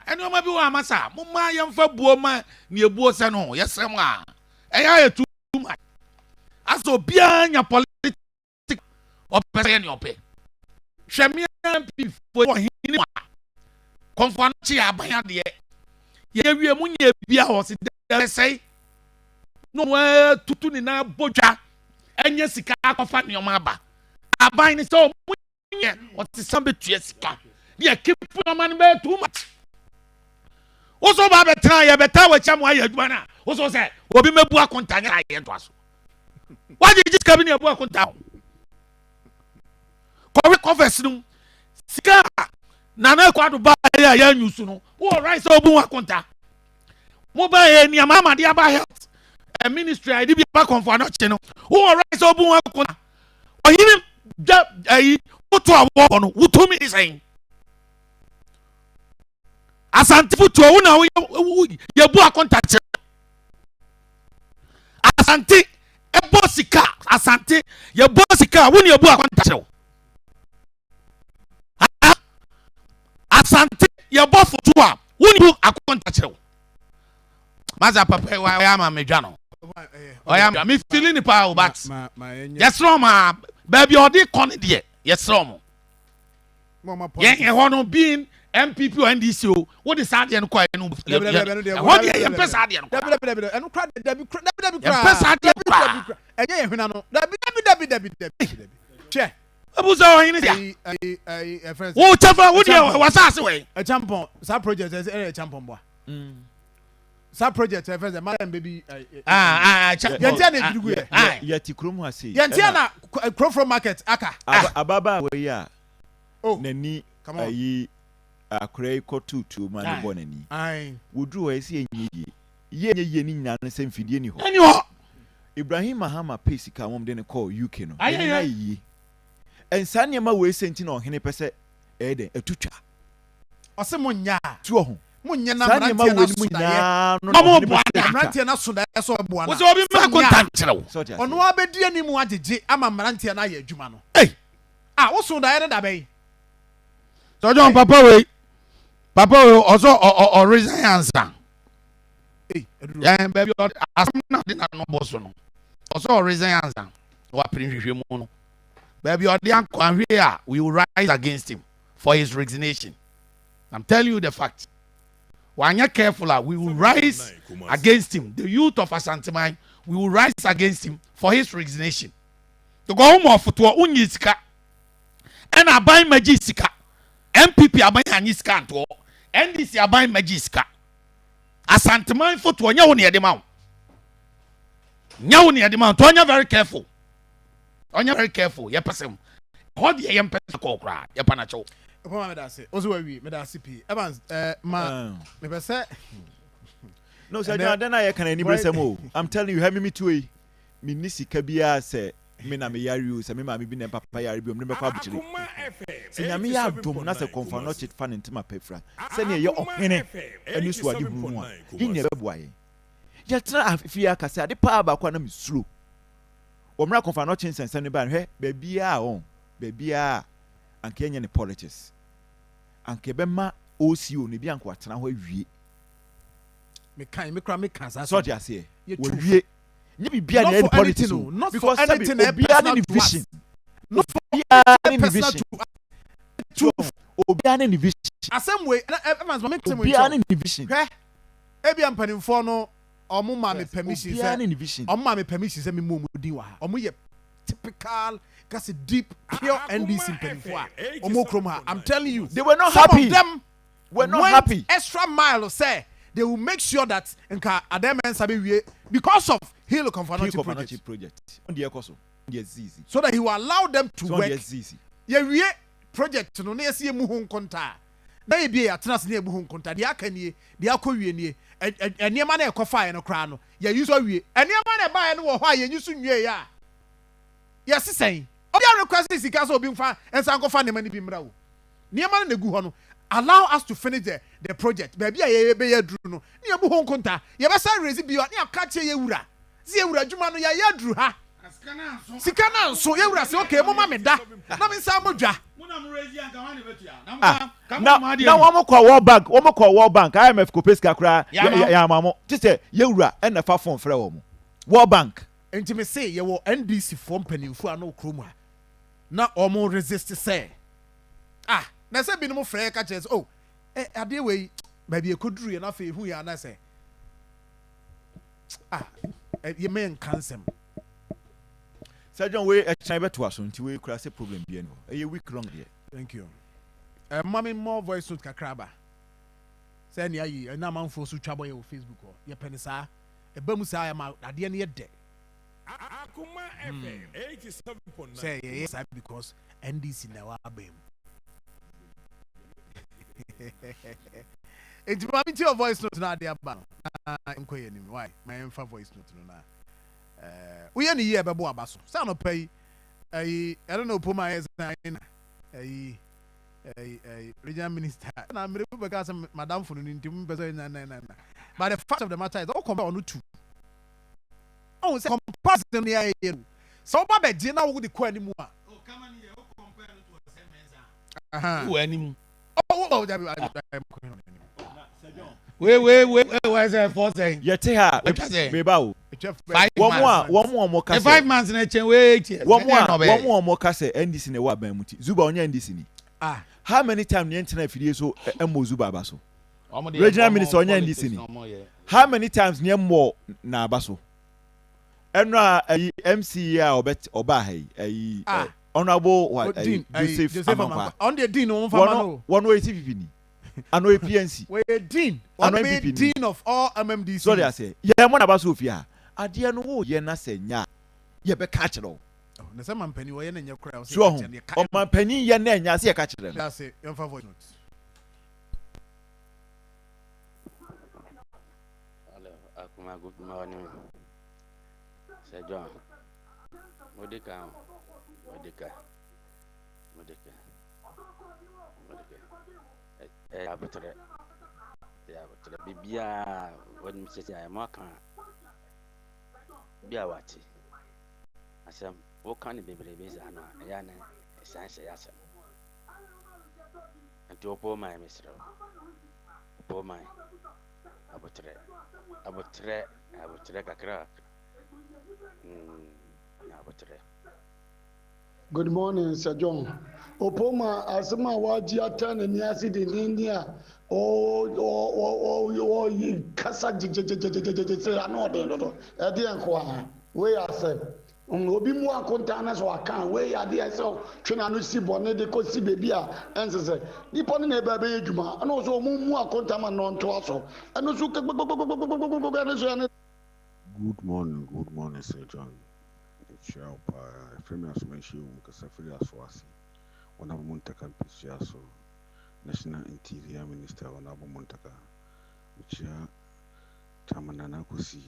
eni o ma bi wa amasa mo ma ye mfa buo ma ni ebuo se no yesem a eya ye too much aso bia nya politics o pese ni ope hwemi MP fo hini ma konfanchi abanya de ye wie mu nya bia o se de sei no we tutu ni na bodwa enye sika akofa ni o ma ba aban ni so mu nye o se sambe tue sika ye keep no man be too much oso ba betra ye beta wa cham aye aduma na oso se obi mebu akonta nya aye to aso why did you just come in ebu akonta ko confess no sika na na kwado ba ya nyusu no wo right obu akonta mo ba ye ni amama dia ba health ministry I di bi ba konfo na che no wo right obu akonta ohini da ayi woto awo no wotomi isayin Asante futu wo na ye bu akontache Asante ebo sika asante ye bo sika wo na ye bu akontache Asante ye bo futu a wo na bu akontache Maza papa wa ya ma medwa no o ya me feeling pa o bat yes roma baby odi kon de yes roma ye ho no being MPP or NDC o what is that and quite no what you pesa de no enu kra de pesa de enye ehuna no che Abusa o yin dia. Wo chafa wo dia wasase we. A champon, sa project is a champon boy. Sa project first madam baby yantia na edugu ye. Ya ti krom ha sei. Yantia na Crofro market aka. Ababa we ya. Nani ayi akure ko tutu ma no bo nani. Wodru wa esi enyi ye ni nyina no sem fidie ni ho. Ani ho. Ibrahim Mahama pesika mom de ne call UK no. Ayi. Ensa ne ma we senti na ohene pese eden atutwa. Ose munya. Tuo ho. Munya na mrantia na suda. Mama bo ana mrantia na suda so bo ana. Wo se obi ma contact kyerew. Ono abedi animu agege ama mrantia na ye adwuma no. Wo suda ye da bɛn. So John papa we also or reason answer. Yeah, baby, asam na de na no boss no. Also reason answer. Wa prinhwehwe mu no. Baby, or the anhwe a we will rise against him for his resignation. I'm telling you the fact. When you're careful, we will rise against him. The youth of Asanteman, we will rise against him for his resignation. To go home of to unyisika. And I buy majisika. MPP abuy anyisika to NDC abuy majisika. Asanteman for to nya woni edema. Nya woni edema to nya very careful. Onya very careful. Ye person. What the yem person ko kra. Ye panacho. Poma me da se. Ozo wi me da se pi. Evans me be say no say then I can any bresem o. I'm telling you help me to me nisika bia say me na me yari o say me ma me bi na papa yari bi o me be kwa bikire. Say nya me ya dom na say confirm not it fan ntima pefra. Say ne ye ohene enu so ade bu mu a. Yin ne be boa ye. Ye tra afia ka say ade pa ba kwa na me suro. Omra confirm not chin sense ne ba hwe ba bia on. Ba bia anke nye ne politics. Anke be ma OCO ne bi anko atena ho awie. Me kan so dia say we wie nye bibia na any politics not because for anything bibia na vision not for bibia na vision obia na vision asem way Evans ma make bibia na vision ebi ampanimfo no omo ma me permission bibia na vision omo ma me permission say me mo di wa omo ye typical kasi deep pure NDC mpanimfo a omo krom ha. I'm telling you they were not some happy. Of them were not happy. Extra mile say they will make sure that nka Ademen sabi wie because of Hill Conference project. So that he will allow them to work. Ye wie project no na yesi emu ho nkonta. Na ye bia atena se na emu ho nkonta. Dia aka nie, dia akɔ wie nie. Eniema na ekofa ye no kra no. Ye use wie. Eniema na ba ye no wo ho a ye nyusu nwie ya. Ye sisen. Obi a request sika so obi mfa ensa nkofa nema ni bi mra wo. Niema na gu ho no. Allow us to finish the project. Baby, I be dru no. Ni abu hon konta. Ye be say raise bi ni aka che ye wura. Si ye wura dwuma no ya dru ha. Sika na so ye wura se okay mo ma me da. Na me nsa modwa. Na wo call World Bank, wo call World Bank. IMF ko peska kra ya mamo. Ti say ye wura e na fa phone frɛ wo mo. World Bank. Enti me say ye wo NDC form panimfu ana okroma. Na omo resist say. Na say bi no mo frɛ ka kyerɛ oh ade wei baby e koduru ye na fa ehu ya na say ye men cancel Sergeant we e chan beto aso nti we kura say problem bi eno e week long there. Thank you. Mami more voice note kakraba say na yi na manfo so twabo ye o Facebook o ye pene sa e ba mu sa ya ma ade ne ye de Akoma FM 87.9 say yes because NDC na wa abem. It's my your voice note na dey aba. Enko ye nim why my emfa voice note no na. We any year bebo abaso. Say no pay. I don't know put my eyes na. Regional minister. Na me because madam for no ntim person na. But the fact of the matter is all compare on two. Oh say comparison here here. So ba be je na wo de ko animu a. Oh come on here, o compare no to the same mensa. Who animu? Oh, wait, where's that for saying? You tell her, Beba. 5 months. 5 months in a chain, wait. One more case, NDC in a wabamuti. Zuba on NDC. How many times the internet video so Emo Zuba Basso? Regional Minister on NDC. How many times near more na Basso? Enra MC or bet Obahe, Honorable what? Dean Joseph Amampa. On the dean on famano. One way CPP. Ano PNC. We dean. Ano MPP. Dean of all MMDC. Sorry I say. Yeah, mo na ba Sofia. Ade no ye na senya. Ye be catch no. Oh, na say man pani wo ye na nya kra o say catch ne. O man pani ye na nya say catch them. That's it. Your favor note. Hello, Akoma, good morning. Sir John. Modika. Abutre bibia when me say I mo kan bia wati asem wo kan bebrebe za no ya na san se ya sem anti opo mai mesro opo mai abutre kakra abutre. Good morning, Sir John. Opoma asema waji atana ni asidi India. Kasa jijijijijijiji anodo. Edi enkwa. We ase. Obi mu akonta na so aka we ade ese twena no si bone de ko si bebi a ensese. Nipo ne ebe be adwuma. Ana so mu akonta ma no nto aso. Eno so Good morning, Sir John. Ciao, Premier Sumeshi, Casafri Aswasi, one of Montaka Pisiaso, National Interior Minister, one of Montaka, which Chamananakosi,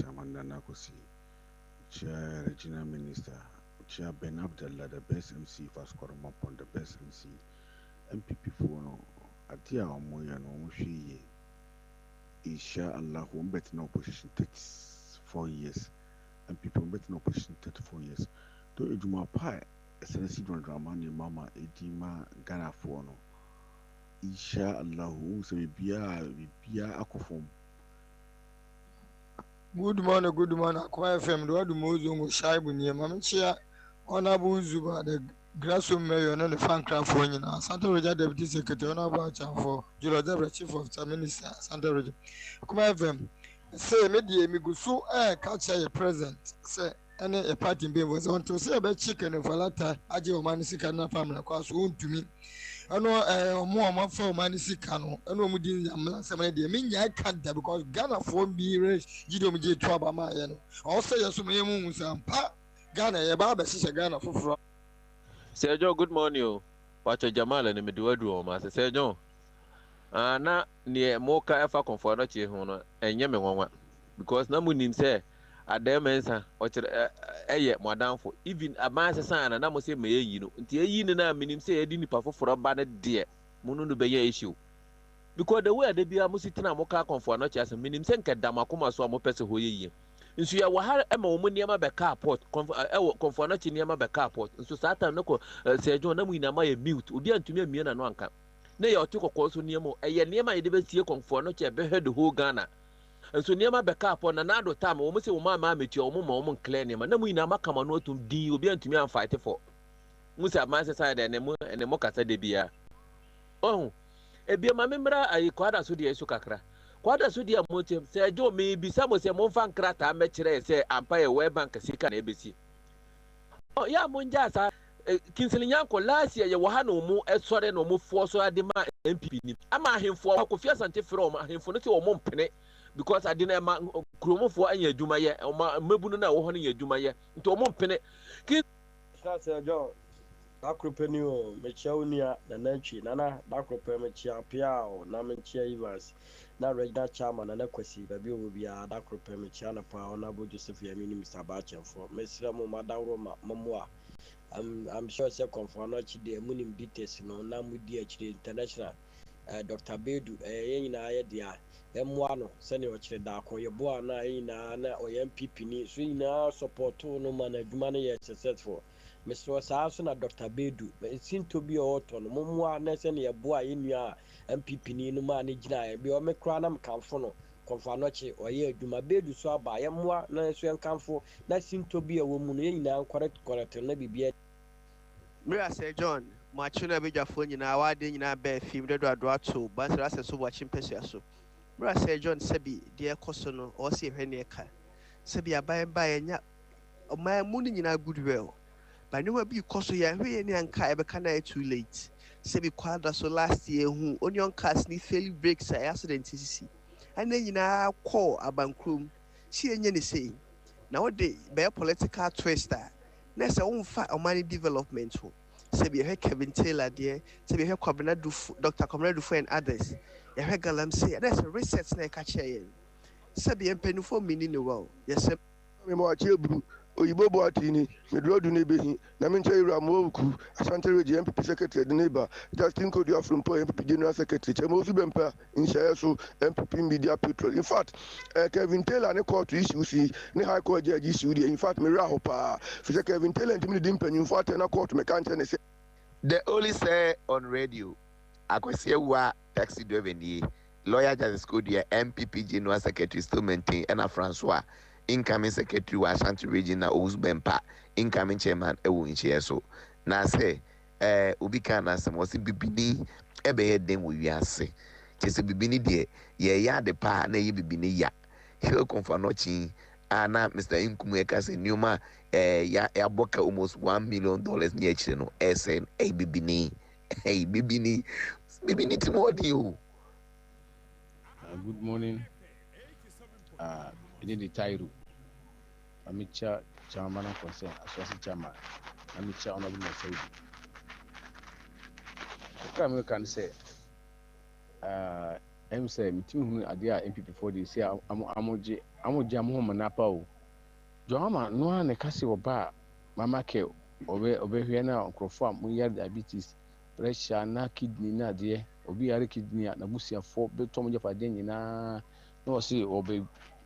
Chamananakosi, Chair Regional Minister, Chair Ben Abdallah, the best MC for scoring up on the best MC, MPP for Adia Moya no Mushi, Isha Allah, who bet in opposition takes 4 years. And people bet in opposition 34 years. To Ejuma Pai, a Senesi drama, Mama, Edima, Ghana for no. Isha Allah, who say, Bia Akofom. Good morning, Akoma FM. Do the Mozungo Shaibu near Mamachia, Honorable Zuba, the grassroots mayor, and the fan craft for you now. Santa Roja Deputy Secretary, Honorable for Jula Debra, Chief of the Minister, Santa Roja. Akoma FM. Say media migusu catch a present say any a party being was on to say about chicken and falata aji o manisi kana family kwaso untumi ano mo for manisi kano ano mudi amla semane de minya kada because Ghana for be race gido mje to aba ma ye no o say yeso me mu nsampa Ghana ye ba be sise Ghana foforo. Sergio, good morning. Watch a Jamal and me do o ma Sergio. Na ne moka efa comfort no che ho no enye me nwanwa because na munim say adamensa o chere eye modanfo even abanse san na mo say me yi no nti eyi ni na minim say edi nipa foforo ba ne de munu no be ye issue because the way de bia mo sitina moka comfort no che as minim say nke damakoma so mo pese ho ye nso ya wa ha ema wo niam be car port comfort no che niam be car port nso satan no ko Sergio na mu ina ma ye mute obi antumi amie na no anka na ya otu kokko so niemo eye niema ye de be tie konfo no che be head ho Ghana enso niema be ka po na do time wo mo se wo ma metia wo mo wo clear niema na mu ina maka ma no otum di obi antumi am fight for mu se ma se side ene mo kasa de bia oh ebia ma memra ayi kwada so de eso kakra kwada so de mo che se jo me bisa mo se mo fa nkrata me kire se ampa ye we bank sika na ebesi oh ya mo nja sa Kinselinyanko last year, you were no more sorry no more force or the man MPP. I'm a him for Kofia Sante from him for not your mom penny because I didn't grow for any Jumaya or Mabuna or Honey Jumaya to a mom penny. John, Dacropenu, Mechonia, the Nanchi, Nana, Dacropemechia Piao, Namenchia Evans, now Regina Chairman and Equasi, the bill will be a Dacropemechana Power, Nabu Joseph Yamin Sabacha for Messra Madame Roma, Mamoa. I'm sure say confirmation the munim details no na mu DH international Dr. Bedu na ya dia M1 no sene o kire da ko ye boa na na o MPP ni so ina support no man adwuma na ye successful Mr. Saaso na Dr. Bedu sin to be auto no mu na sene ye boa ye nua MPP ni no man gina ye bi o me kra na mkamfo no confirmation o ye adwuma Bedu so aba ye moa na so enkamfo na sin to be wo mu no ye nyina correct na bibia Mira Sir John, my children be your phone, you know, why didn't you bear film that I draw to, but as a so watching Pessia. Mira Sir John, Sebi, dear Cosono, or see her near car. Sebi, I buy and ya, my mooning in a good will. But no be cause ya we any anka e be too late. Say be kwada so last year who onion cars ni fairly breaks accident sisi. And then call abankrum. See enye ni say. Now the be political twister. Next a unfa money development ho. Say be Kevin Taylor there, say be Kwabena Dr. Kwabena Dufo and others. Ya galam say there's a research na catch here. Say be empenu for meaning the world. Yes sir. Me mo achi ebru oyibo bo atini me drodu ne behi na me nche ira mo oku asante reji MPP secretary de neighbor Justin Kodia from MPP general secretary chemo su bempa in share so MPP media patrol. In fact Kevin Taylor ne court issue si ne high court judge issue in fact me ra hopa fi Kevin Taylor ntimi di mpanyin fact na court me kan ne say they only say on radio akwese wa taxi driver ni lawyer Justice Kodia MPP general secretary still maintain and Francois incoming secretary wa Ashanti region na Owusbempa incoming chairman ewu nchie so na say obi kan na some was bibini ebe he den wo wiase chese bibini de ye ya de pa na ye bibini ya he konfa no chi ana Mr. Inkumu eka se nyuma ya boka almost $1 million ni echire no esen bibini timodi o. Good morning. Ini di Tairu. Amicha chairman of concern, associate chairman. Amicha honorable Mercedes. What can say? I'm say meeting who adia MPP for this year. Amoji amu manapa o. Joama no na kasi oba mama ke obe hwe na nkrofo mu ya diabetes, pressure na kidney na de obi yare kidney na busiafo betom je fa den nyina no se obe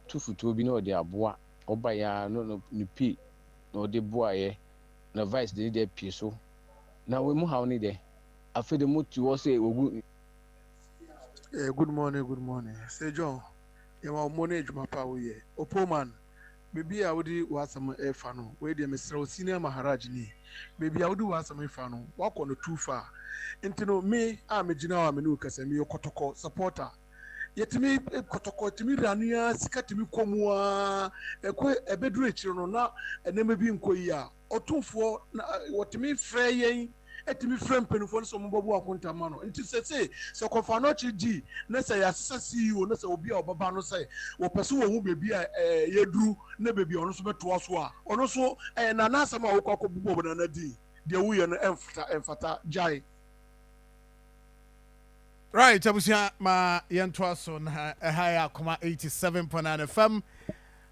tufutu obi na ode aboa oba ya no pi na ode boaye na vice de pie so na we mu hawo ni de afede mutu wo se ogu. Good morning. Say John, you are manage my power here. Opoman, maybe I would do what some fano, where the Mr. Senior Maharaj ni. Maybe I would do what some fano, walk on the too far. And to know me, I'm a general Menukas and me your Kotoko supporter. Yet me Kotoko to me Rania, Sika to me Komua, a bedrich, no, now, and never be in Koya, or 2 4, what to me Frey. Etimi frame penufo so mbobo akonta mano nti say so kofa no chiji na say asesa CEO na say obi a obaba no say wo pese wo hu bebi a yeduru na bebi ono so beto so a ono so na na asama wo kwakọ bubo na di de wo ye no emfata jai. Right, abusia ma yentwa so na high Akoma 87.9 FM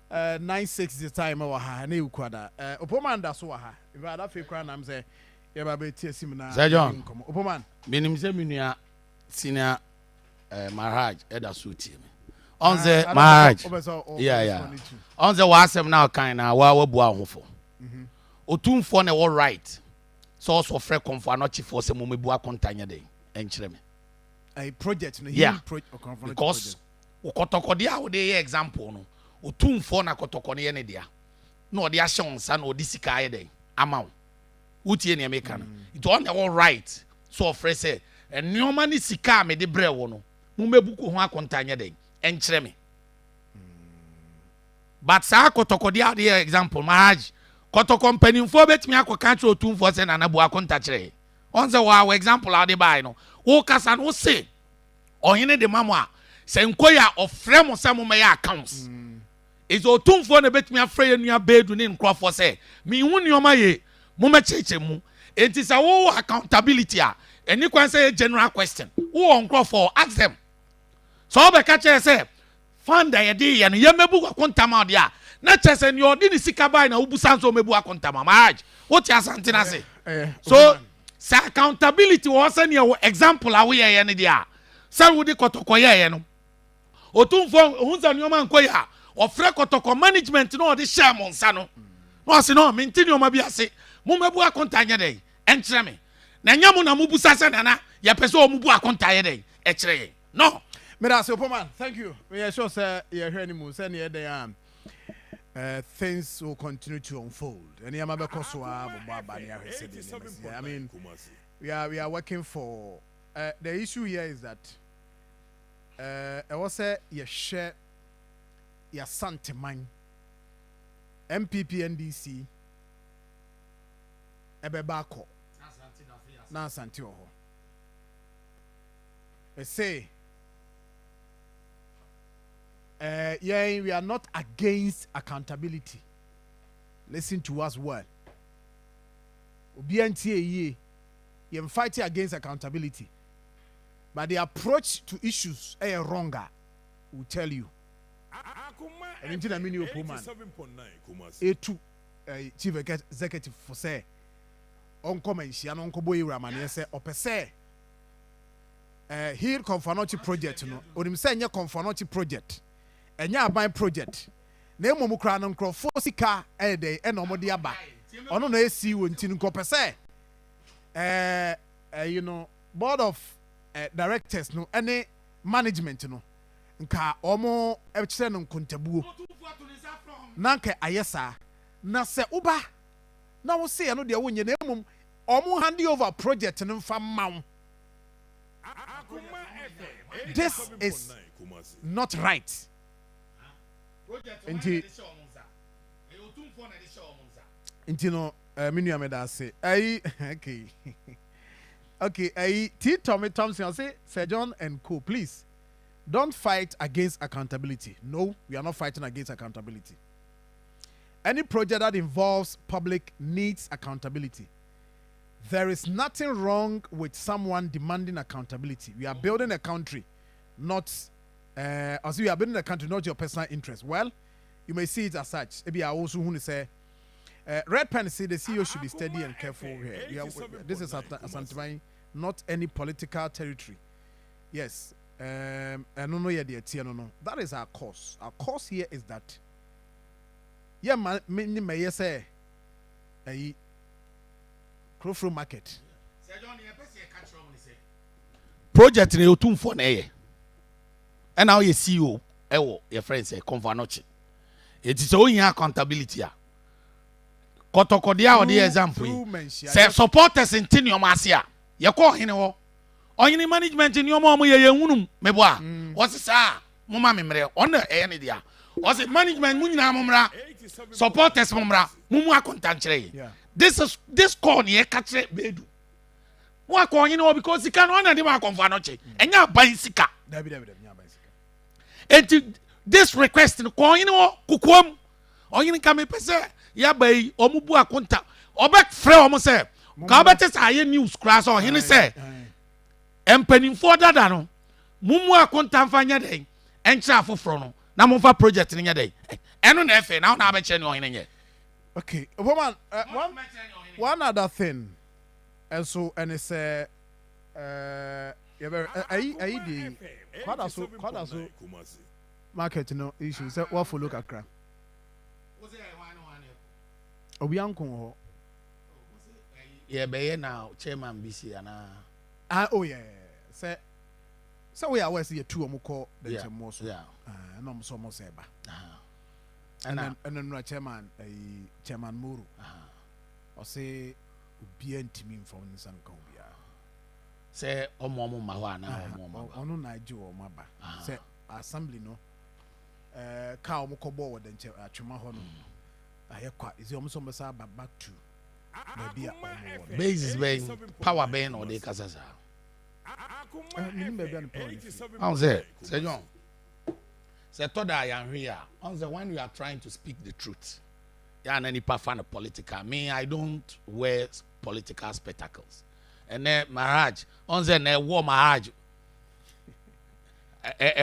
96 the time wa ha na ukwada opomanda so wa ha if ada fe kwa na mse ye ba be tie sim na John opoman benim se minua senior Maharaj eda so tie me onze Maharaj yeah onze wa asem na kan na wa bu ahofo otumfo na wo right so so frɛ komfo no chief for se mo mebu akontanya den enkyere me a project no yeah because ukotokodi a wo de example no otumfo na kotokɔ ne ye ne dia na odi ahye onsa na odi sika ye den amaw utie ne meka no it on all right so frɛ sɛ enoma ne sika me de brɛ wo no mo mebu ko ho akontanya den enkyere me but sa kotokodi a de example Maharaj kotokɔ mpanimfo betimi akoka kyerɛ otumfo sɛ na bu akonta kyerɛ onse wa example a de bai no wo kasa no se ohene de mamo a sɛ nkoya ofrɛ mo sɛ mo mɛyɛ accounts is otumfo na betimi afrɛ ye nua bedu ne nkrofo sɛ mi hu nioma ye mo mɛkyekye mu enti sɛ wo accountability a any kwan sɛ general question wo nkrofo ask them so obɛka kyerɛ sɛ fund ye de ye no ye mebu akontama de a na kyerɛ sɛ ni ɔde ne sika bai na wobusa nso mebu akontama Maharaj what ya santina se so sa accountability was any example awe ye ne dia sa wo di kotoko ye no otumfo hunza nyoma nkoya ofre kotoko management no de share mo nsa no no se no maintain nyoma bi ase mo mebu akontanya den enkyere me na nyamo na mubusa se nana ye pese o mubu akontaye den ekyere no mera se opoman thank you we sure say ye hwe ni mu say ne den things will continue to unfold. And I mean, we are working for. The issue here is that I was say you share your sentiment, MPP NDC, ebeba akọ na asante ho say yeah, we are not against accountability. Listen to us well. Obiantie you're fighting against accountability, but the approach to issues is wronger. Will tell you. And into the mini Opoman. A2 chief executive for say on comment she and Uncle Boy Raman say opese here Confanochi project no. Onim say nya Confanochi project. Enya aban project. Na emu kra no nkrofo sika dey e no mode aba. Ono na esi wo ntin nkopese you know board of directors no any management no nka omo ekire no nkontabuo na nka ayesa na se uba na wo se no de wo nye na emum omo hand over project no mfa mawo. This is not right. Inti no menu ameda say okay okay T Tommy Thompson say Sir John and Co, please don't fight against accountability. No, we are not fighting against accountability. Any project that involves public needs accountability. There is nothing wrong with someone demanding accountability. We are building a country, not as we are building a country, not your personal interest. Well, you may see it as such. Maybe I also want to say, Red Pen say the CEO should be steady and careful here. This is Asantemai, not any political territory. Yes, I don't know yet. No. That is our cause. Our cause here is that. Yeah, many may say, a Crowflow market. Project ne otum for na ye. And now you CEO, your friend say Confanochi. It is only accountability. Kotokodia or the example. Say supporters in Tinium Asia. You call him or any management in your mom, ye meboa. What's it, Mumma memre on the any dia. Was it management Munina Mumra? Supporters Mumra, Mumma contantre. This corn ye catch it bedu. What corn you know because he can't honor the Confanochi. And you're buying sika. And this request in corn you know, Kukum. Or you come pese ya bay or mubu akunta or back free almost say Carbetes I news class or he say and penning for that no mumu akunta fanya day and chafu frono na mumfa project in your day and on FA now na be chen in here. Okay, woman, one other thing, and so and it's quite also market no issues. What for look at crap? Obianco. Yeah, be now chairman BC and oh yeah, say so we are always here two call the most yeah, no so much eba. And then chairman chairman Muru. Or say BNT from San Cobia. Say Omo Mawana or no Nigel or Maba. Say assembly no cow Mokobo than Chumahono. I hear quite is almost back to maybe a basis being power band or the Casasa. How's it? Say John. Say Toda I am here. On the when we are trying to speak the truth. Yeah, and any fan of political. Me, I don't wear political spectacles. And then Maharaj, on the war Maharaj.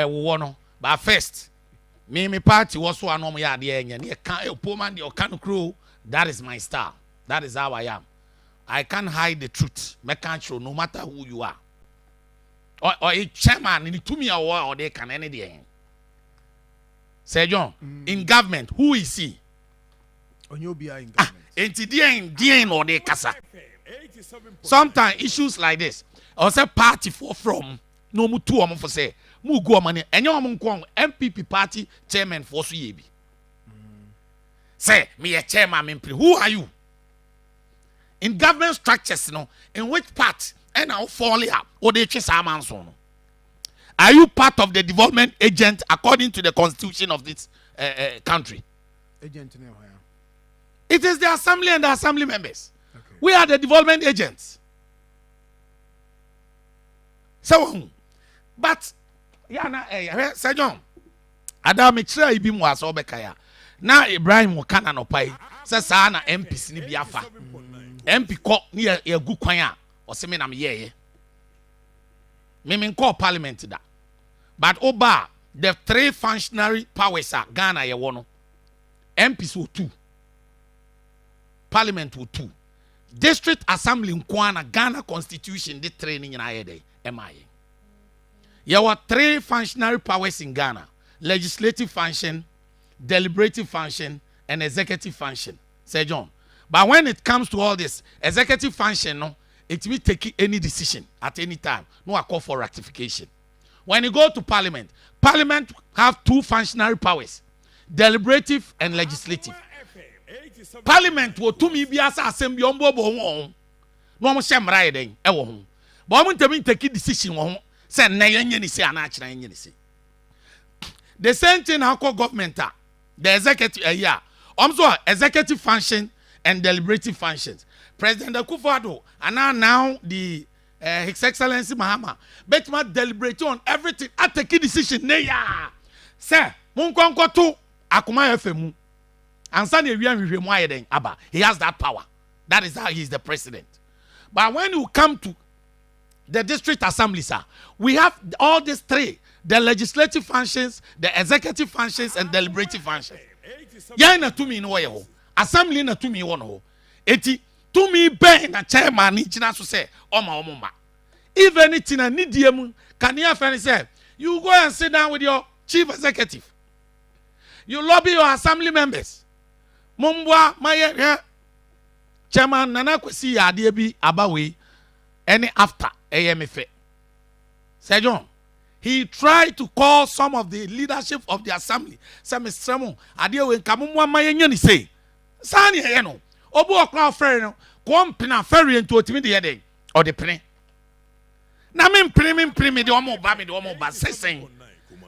One, but first, me party was one of my idea and you can't poor man your can crew. That is my style. That is how I am. I can't hide the truth. I can't show no matter who you are. Or a chairman in to me or they can any day. Say John, in government, who is he? On you be in government. In or they casa. Sometimes issues like this, or say party for from no mu two for say mu go money and you MPP party chairman for Suyebi. Say me a chairman, who are you? In government structures, you know, in which part and now fall up or they chase our man son. Are you part of the development agent according to the constitution of this country? Agent. It is the assembly and the assembly members. We are the development agents. So, but yeah, Sir John, Adam Mitra ibi mu aso bekaya. Na Ibrahim Wakana no pai. Say sa na MPs ni biafa. MP ko ni ye gu kwan a o se me na me ye. Me call parliament da. But oba the 3 functionary powers are Ghana ye wono. MPs wo 2. Parliament wo 2. District Assembly nkwana Ghana Constitution the training in ayede MIA. There were 3 functionary powers in Ghana: legislative function, deliberative function, and executive function. Sir John. But when it comes to all this, executive function, no, it will take any decision at any time. No, I call for ratification. When you go to Parliament, Parliament have 2 functionary powers: deliberative and legislative. Parliament will to me be as assembly on bobo no mo shem right then e wo ho but mo ntemi take decision wo ho say na yenye ni say ana akira yenye ni say the same thing how government the executive so executive function and deliberative functions. President Akufo-Addo and now the His Excellency Mahama bet ma deliberate on everything at take decision ne ya say mo nkonko to Akoma FM and he has that power. That is how he is the president. But when you come to the district assembly, sir, we have all these 3: the legislative functions, the executive functions, and deliberative functions. Yeah, na to me no way ho. Assembly na to me one ho. Eti to me ben na chairman ni china so say oma. If anything I need them, can you say you go and sit down with your chief executive. You lobby your assembly members. Mumbwa maye chairman nana kwesi ade bi abawe any after AMF. Sir John, he tried to call some of the leadership of the assembly. Say Mr. Mo ade we nkamumwa maye nyani say. Sani ye no. Obu okra frere no. Ko mpena frere nto otimi de yede or the pene. Na me mpene de omo ba sesen.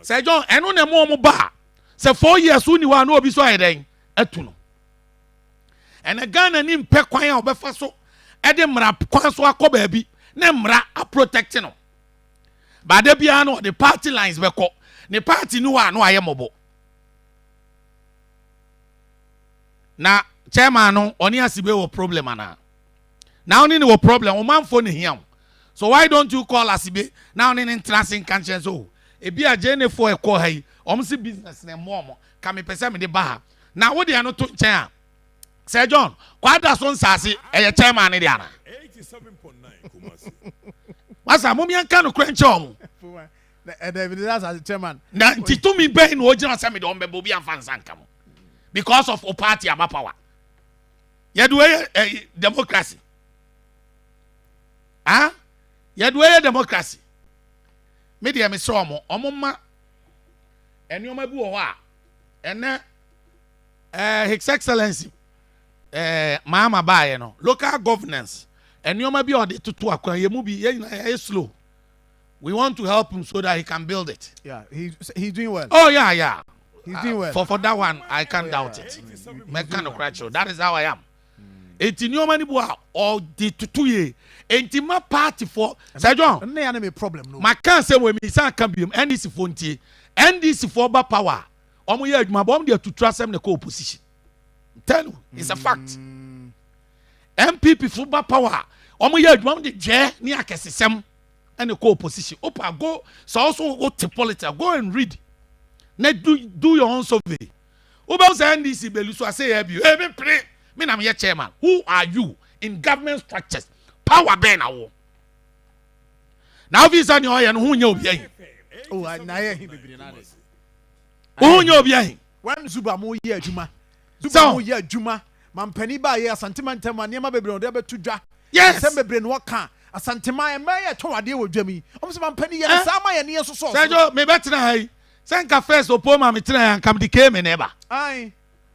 Sir John, eno na mo ba. Say 4 years uni wa no obi so ayeden atu no. And a Ghana nim pe kwan a obefa so e de mra kwan so akoba bi na mra a protect no. Ba de bia no the party lines be ko. Ne party no wa no aye mobo. Na chairman no oni asibe wo problem ana. Now oni wo problem o man phone here. So why don't you call asibe now oni interesting conscience so e bia jene for e ko hai omsi business na mo ka me pese me de ba ha. Na wo de ano to nchen a Sir John, kwada so nsase eye chairman ne dia na. 87.9 Kumasi. Masa mo mi anka no kwenche omo. David that's as chairman. Na ntito mi ben no ogina se me de ombe bo bi anfa nsanka mo. Because of o party aba power. Yedu democracy. Yedu democracy. Media me so omo ma enioma bi wo ho a ene His Excellency Mama Baye no local governance and you may be on the tutu akwa ye mu bi slow. We want to help him so that he can build it. Yeah, he's doing well. Oh yeah. He's doing well. For that one I can't doubt it. Me kind of crash. That is how I am. Enti you many boa or the tutu ye enti ma party for Sir John. No enemy problem no. My can say we me san can be NDC for ntie. NDC for ba power. Omo ye adwuma bom de to trust them the co-opposition. Tell you, it's a fact. MPP football power. Omo ye adwuma de je ni akesesem and the co-opposition. Opa go so also go to politics. Go and read. Now do your own survey. Oba say NDC belu so say e bi. Me pray. Me na me chairman. Who are you in government structures? Power be na wo. Now visa ni oye no hu nya obi ahin. Oh, na ye hin bibiri na des. Hu nya obi ahin. When Zuba mo ye adwuma. Zuba mo ye adwuma. Mampani ba ye asantema ntema niema bebre no be to dwa. Yes. Sem bebre no ka. Asantema e ma ye to wade wo dwami. Omo se mampani ye sa ma ye ne so so. Sejo me betina hai. Senka first opoma me tena yan kam di keme neba. Ai.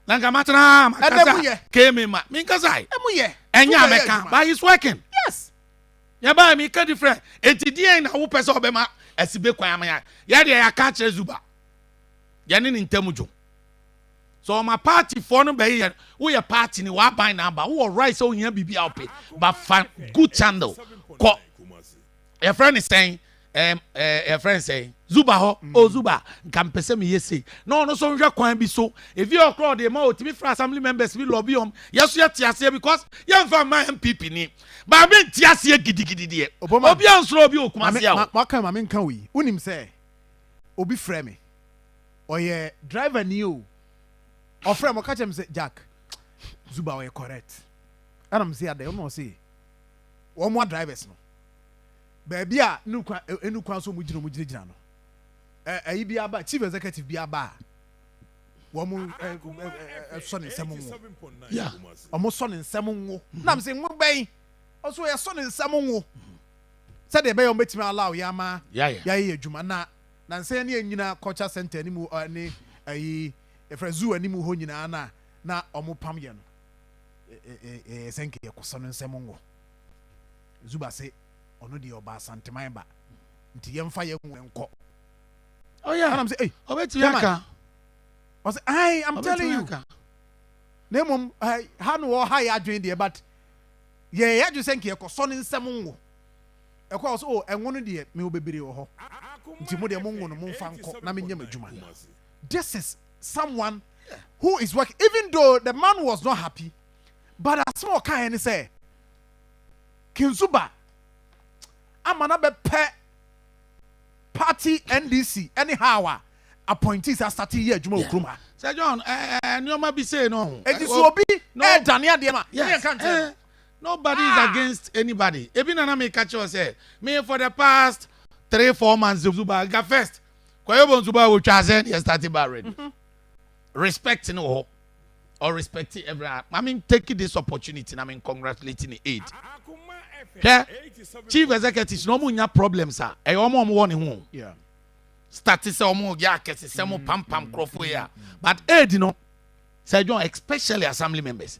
Nanka matna makasa. Keme ma. Me nkasai. Emu ye. Enya meka. But he's working. Yes. Ya ba me ka different. Enti die na wo pese obema asibe kwan ama ya. Ya de ya ka kire Zuba. Ya ne ntemu jo. So my party for no be we a party ni wa buy number. Who right so here bibi out but fan good channel. Your friend is saying your friend saying Zuba ho oh Zuba can pese me yesi. No so we kwan bi so if you crowd the ma me for assembly members we lobby yes you tiase because you fan my MPP ni ba me tiase gidigidi de obi ansoro obi okumase ya ma kan ma me kan wi unim say obi frɛ me oye driver ni o ofrɛ mo catch him say Jack Zuba we correct and I'm say ade no say one more drivers no baby a enu kwan so mu gyina no ayi bi aba chief executive bi aba wo mu so ne nsɛm ngo yeah omo so ne nsɛm ngo na me say ngo bɛn also ye so ne nsɛm ngo sɛ de bɛyɛ ometimi allow ya ma ya adwuma na nsɛ ne nyina culture center ni mu ne ayi efra zoo ani mu ho nyina na omo pam ye no senke ye koso no nsɛm ngo Zuba say ono de oba santeman ba nti yemfa ye nko oh yeah and I'm say hey obeti yaka I say I'm telling you nemom ha no ha ya adwen de but ye ya ju senke ye koso no nsɛm ngo ekwa so enwo no de me obebere wo ho nti mo de mo ngo no mo mfa nko na me nyam adwuma this is someone who is working even though the man was not happy but as small kind say Kinzuba amana be pe party NDC anyhow appointees are starting here adwuma okruma Sir John nyoma bi say no so obi no dania de ma nobody is against anybody even na me catch us say me for the past 3-4 months Zuba ga first kwayo Zuba wo twaze and started already respect no or respecting everyone. I mean taking this opportunity and I mean congratulating the aid. Yeah. Chief executives no munya problems ah. E omo won ho. Yeah. Start say omo ya kese say mo pam crofo ya. But aid no Sir John especially assembly members.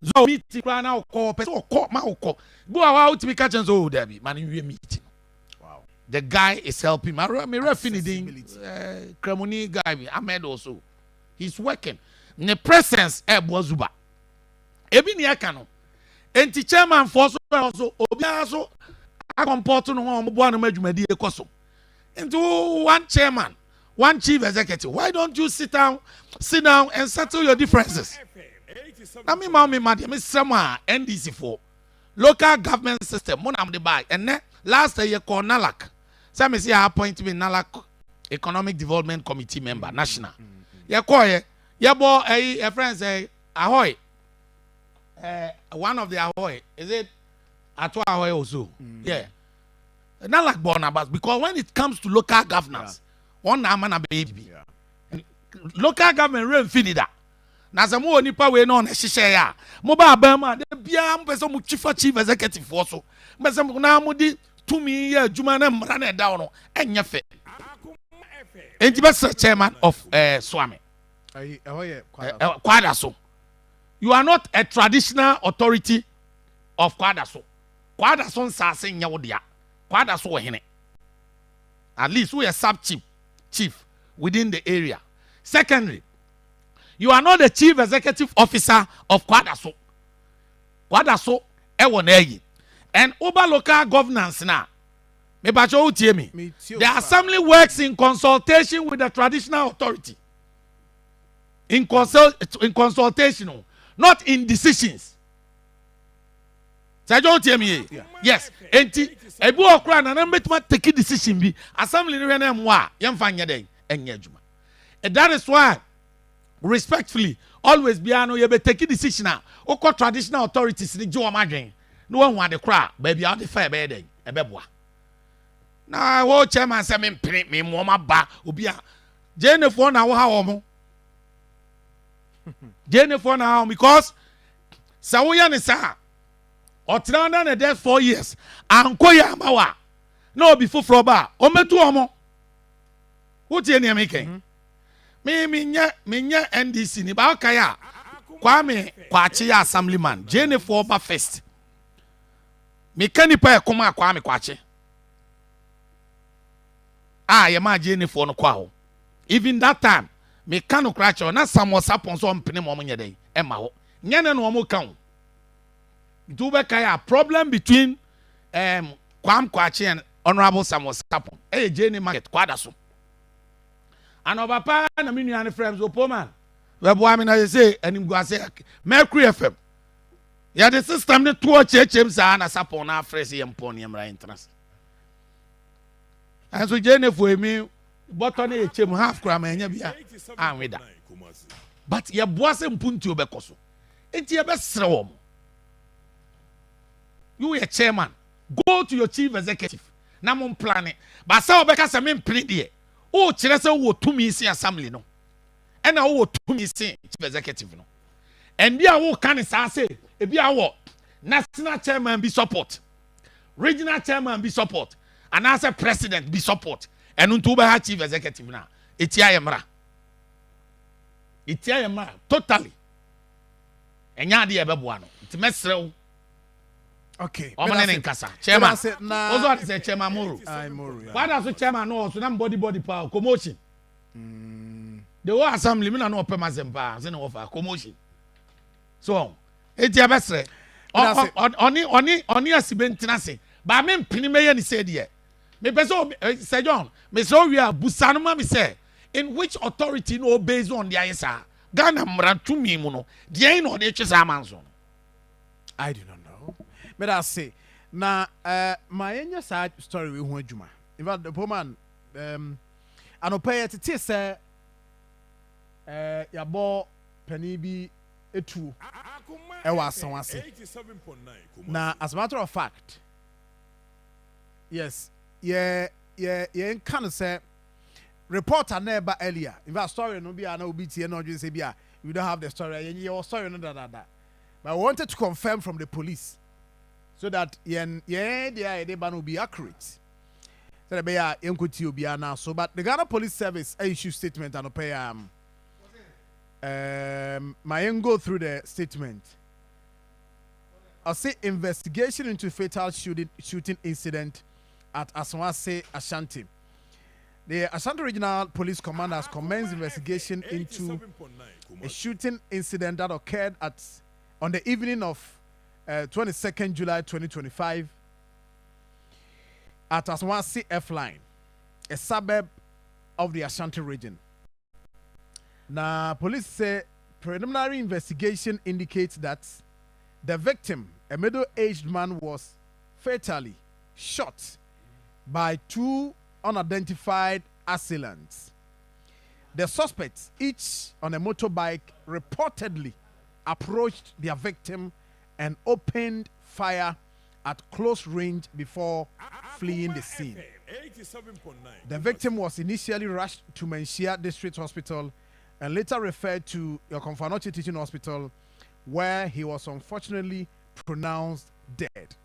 So meeting kra na call person call ma call. Go out to be catch and so there be man we meeting. Wow. The guy is helping. Me refiniding Kremoni guy Ahmed also. He's working. Ne presence Zuba. Ebi ni aka no. Enti chairman for so obi aso a comport no ho bo anu adwumadi ekoso. Enti one chairman, one chief executive. Why don't you sit down and settle your differences? Na me ma me sama NDC for local government system mo na am the buy. And last year call Nalak. Say me see appoint me Nalak Economic Development Committee member national. Ye call ye bo a friend say Ahoy. One of the Ahoy, is it Atwa Ahoy also? Yeah. Not like Barnabas, because when it comes to local governance, one man a baby. Local government real finida. Na samo nipa we no na hihye ya. Mo ba ba ma de bia mo pese mo chief executive also. Pese mo na mo di tumi ya adwuma na mra na da no enye fe. Enti be chairman of Swami. Kwadaso. You are not a traditional authority of Kwadaso. Kwadaso nsase nya wo dia. Kwadaso wo hene. At least we are sub chief within the area. Secondly, you are not the chief executive officer of Kwadaso. Kwadaso ewo na yi. And over local governance now. Me ba cho utie me. The assembly works in consultation with the traditional authority. In consultation, not in decisions. Sajo utie me. Yes. Enti ebu okra na na metuma take decision bi. Assembly ni hwe mo a yemfa nya den enye adwuma. And that is why respectfully always be ano you be take decision a okọ traditional authorities ni je o madwen no wan ade kra ba bia ade fa be den e be boa na wo chairman say me mo ma ba obi a jenefo na wo ha wo mo jenefo na ha because sa wo ya ne sa otra na na there 4 years anko ya ma wa na obi foforo ba o metu omo wo tie ne ameken me NDC ni ba kaya Kwame Kwachi ya assemblyman Jennifer Oba first me kanipa Akoma Kwame Kwachi ye ma Jennifer no kwa ho even that time me ka no kra che na Samuel Sapon so mpene mo nyɛ dɛn ɛma ho nyɛ no mo ka ho do be kaya problem between Kwam Kwachi and Honorable Samuel Sapon Jenny market kwada so and over pa na me nuane friends opoman we boa me na say anim go say Mercury FM ya the system ne to chechem sa na Sapon na fresh yem pon yem ra interest and so Jenny for me button e chem half kra ma nya bia anweda but ye boa se mpunti obekoso enti ye be srewom you a chairman go to your chief executive na mo plan it but say obeka se me mpre de o kire se wo tumi si assembly no e na wo tumi si chief executive no and bia wo kan sa say e bia wo national chairman be support regional chairman be support and as a president be support and unto be ha chief executive na etia yemra totally enya de e beboa no nti mesrew. Okay. Chairman. Also, say Chairman Moro. Why does the chairman know? So now body power commotion. The whole assembly, me no open mazemba. Say no offer commotion. So, it's your best. Oni asibentina say. But me pini me ye ni say there. Me peso say John. Me so we are busanuma me say. In which authority no based on the ISA? Ghana mrantu mi muno. The no the chesa manso. I do not know. But I say, na my enya side story we hu adwuma. In fact, the woman anopay tete say yabo pani bi etu e wa asanwase. Na as a matter of fact, yes, can say reporter never earlier. In fact, story no be na obi tie no say bia we don't have the story. Your story no da. But I wanted to confirm from the police. So that the ban will be accurate. So the bear will be now. So, but the Ghana Police Service issue statement and pay my go through the statement. I say investigation into fatal shooting incident at Aswase Ashanti. The Ashanti Regional Police Command has commenced investigation into a shooting incident that occurred on the evening of 22nd July 2025 at Aswase F line, a suburb of the Ashanti region. Now, police say preliminary investigation indicates that the victim, a middle-aged man, was fatally shot by two unidentified assailants. The suspects, each on a motorbike, reportedly approached their victim and opened fire at close range before fleeing the scene. The victim was initially rushed to Menchia District Hospital and later referred to Yokomfanoche Teaching Hospital, where he was unfortunately pronounced dead.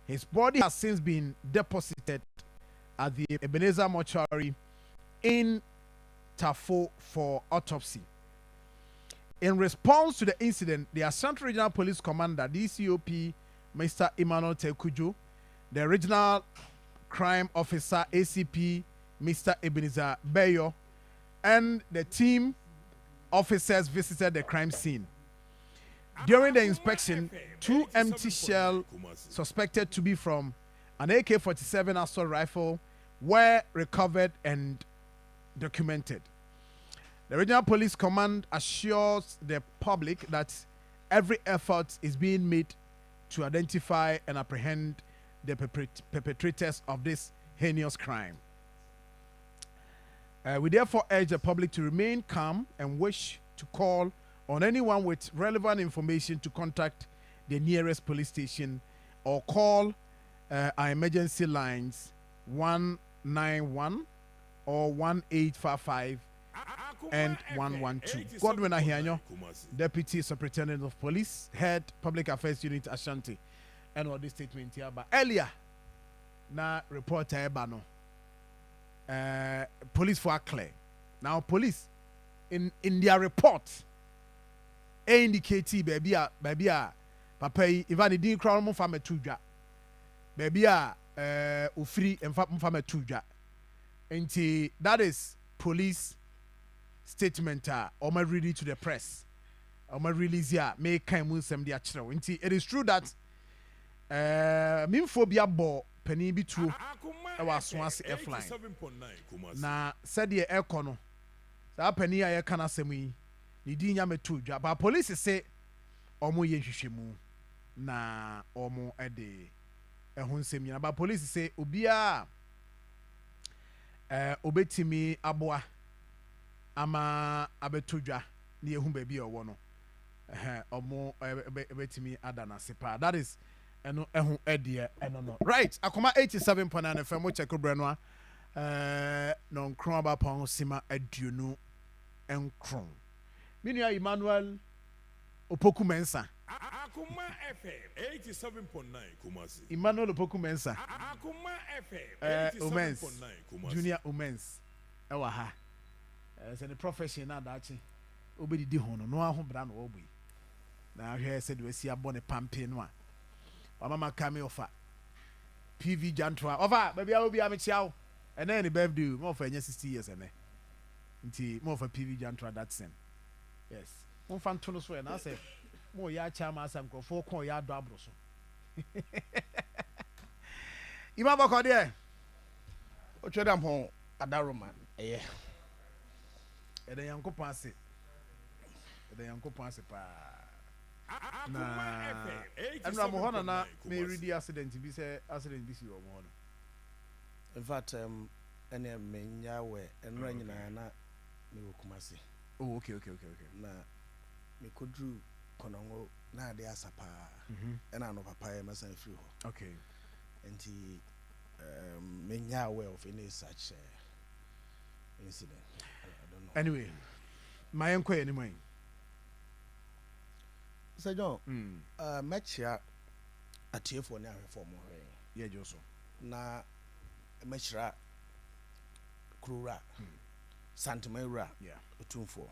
His body has since been deposited at the Ebenezer Mortuary in Tafo for autopsy. In response to the incident, the Ashanti Regional Police Commander, DCOP, Mr. Emmanuel Tekujo, the Regional Crime Officer, ACP, Mr. Ebenezer Bayo, and the team officers visited the crime scene. During the inspection, two empty shells suspected to be from an AK-47 assault rifle were recovered and documented. The Regional Police Command assures the public that every effort is being made to identify and apprehend the perpetrators of this heinous crime. We therefore urge the public to remain calm and wish to call on anyone with relevant information to contact the nearest police station or call our emergency lines 191 or 1855 and 112. Godwin Ahianyo, Deputy Superintendent of Police, Head Public Affairs Unit Ashanti, and all this statement here. But earlier, na reporter Ebano, police for clear. Now, police in their report indicate baby papa even the din crown from a tuja baby ufri and fam from a tuja. And that is police statement or my read it to the press or my release ya make kind mun sem dia kyerɛ nti it is true that memphobia bɔ panin bi tuo ɛwɔ aso ase F-line na sɛdeɛ ɛkɔ no saa panin a yɛka n'asɛm yi ne din nya meto dwa ba police say ɔmo yɛ hwehwɛmu na ɔmo ɛde ɛho nsɛm nyina ba police say obiara obetimi aboa ama abeto dwa ne ehu baabi a ɔwɔ no ɔmo obetimi ada na sepa that is ɛno ɛho ɛdeɛ ɛno no right Akoma 87.9 FM mo check brɛ no no nkron aba pon sima aduonu nkron minua Emmanuel Opoku Mensa Akoma FM 87.9 Kumasi. Emmanuel Opoku Mensa Akoma FM 87.9 Kumasi. Junior Omens ɛwɔ ha sɛ ne profession na daakye obedidi ho no aho bra no obu na ahwɛ sɛ de wasi abɔ ne pampe no a mama kame ofa PV Jantroa ofa baby a obi amechiao ɛna ne birthday mo fa nya 60 years ene nti mo fa PV Jantroa that sen yes mo fa nto no so na sɛ mo ya cha ma asam krofo kon ya do abro so ima bako de o twedam ho adaroma eye ɛda yankopɔn ase pa na ɛno mo hono na me ready accident bi si wo mo hono in fact ene menya we enra nyina na me wokumase oh okay na me kodru konongo na ade asapa ena no papa e masa free ho okay nti menya aware of any such incident. I don't know. Anyway, my enquiry anyway. Sir John, match ya atie for na reform ho. Yeah, Joso. Na matchra Krura. Santamera. Yeah. Otumfo.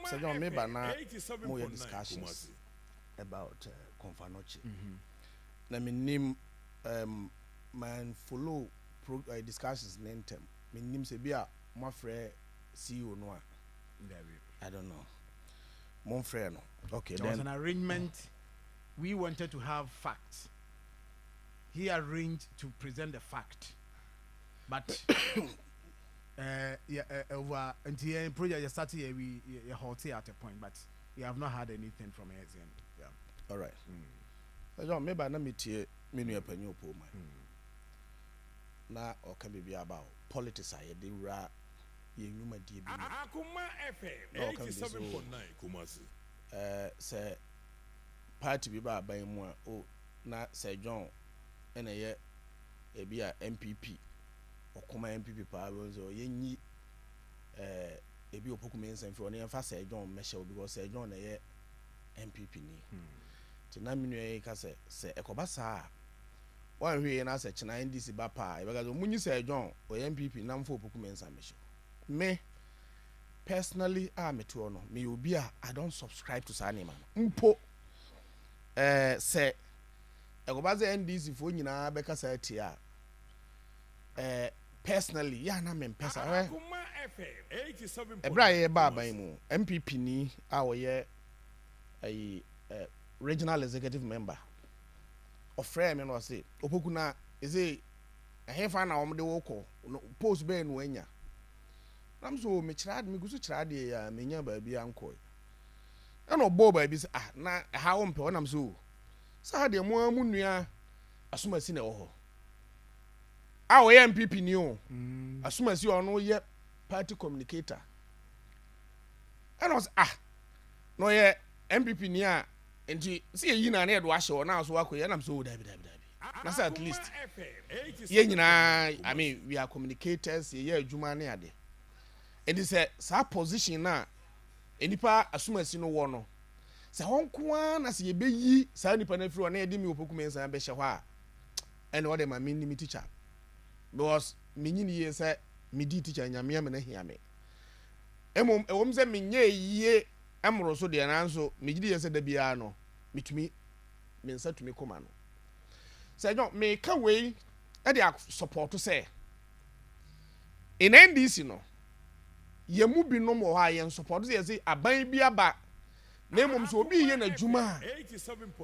Sir John, maybe na more discussions about Confanoche. Na me name man follow discussions name them. Me name se bia my friend CEO no. I don't know. Mon frère no. Okay, there was an arrangement. We wanted to have facts. He arranged to present the fact. But over until project just started here, we halted at a point, but we have not had anything from his end. Yeah. All right. John, maybe I meet you menu penny po man. Na or can be about politics I dey ra ye nyuma die bi. Akoma FM 87.9 Kumasi. Say party bi ba ban mu a o na Sir John ena ye e bi a MPP Akoma MPP pa we so ye nyi e bi opoku men san fro na fa Sir John mehye because Sir John na ye MPP ni. Ti na minu ye ka se ekoba saa wan hwe na se china NDC ba pa e bega so munyi Sir John o MPP na mfo opoku men san mehye. Me personally meto no me obi a I don't subscribe to sa name mpo se ekoba ze NDC fo nyina beka sa tia personally ya na me pesa Akoma FM 87.9 ebra ye ba ban mu MPP ni a wo ye regional executive member of frame no say opoku na eze ehefa na omde woko post be no anya nam so me kirade me gusu kirade ya menya ba bia anko e no bo ba bi na ha wo mpe wonam so sa de mo amunua asumasi na wo ho a wo ye MPP ni o asumasi ono ye party communicator and was no ye MPP ni a enti see yi na na do ahye na so akoye nam so dabi na say at least ye nyina I mean we are communicators ye adwuma na ade and this sa position na enipa asumasi no wo no se honko na se ye beyi sa nipa na firi na ye de mi opoku mensa be hye ho a and what dem me ni teacher because me nyini ye say me di teacher nyame me na hia me emom ewom se me nye yie emro so de na nso me gidi ye say da bia no mitumi me nsa tumi koma no say no me ka we e dey support say in NDC no ye mu bi no mo ha ye support say say aban bi aba na mum so obi ye na dwuma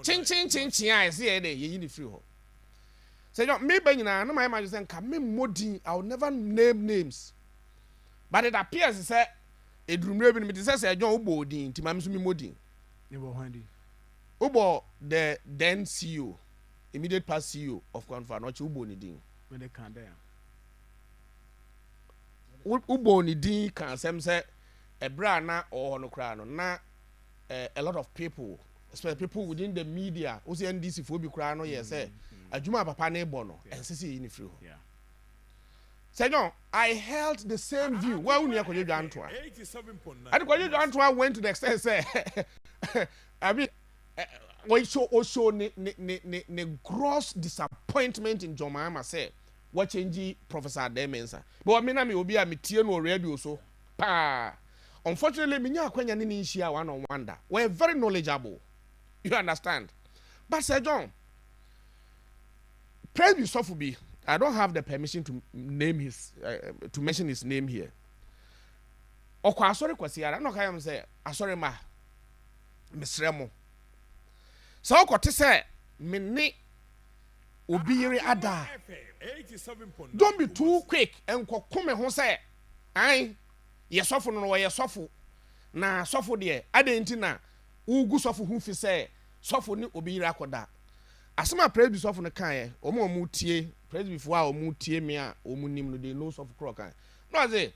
chin a say ye dey ye ni free ho say no me ba nyina no my imagine say nka me modin I will never name names but it appears say edrumre bi me say John ubo odin ti mam so me modin ne bo hwandi ubo the then CEO immediate past CEO of Confa no ubo ni din when they can there ubo ni din kan sem say ebra na o no kra no na a lot of people especially people within the media who say NDC for bi kra no yes say adwuma papa na ebo no ensisi ni free ho say no I held the same view why unu yakoje dwantoa ade kwaje dwantoa went to the extent say I mean we show ne gross disappointment in Jomama say what change Professor Demensa but me na me obi a me tie no radio so pa unfortunately me nya akwanya ne nhia one on wonder we're very knowledgeable you understand but Sir John praise be Sofubi I don't have the permission to name his to mention his name here okwa asori kwasi ara no kayam say asori ma misremo so okote say me ne obiyere ada don't be too quick and kokome ho say ai yesofo no yesofo na sofo de adenti na ugu sofo hu fi say sofo ni obiyere akoda asema praise be sofo no kan omo tie praise be for omo tie me a omo nim no dey no sofo kro kan no say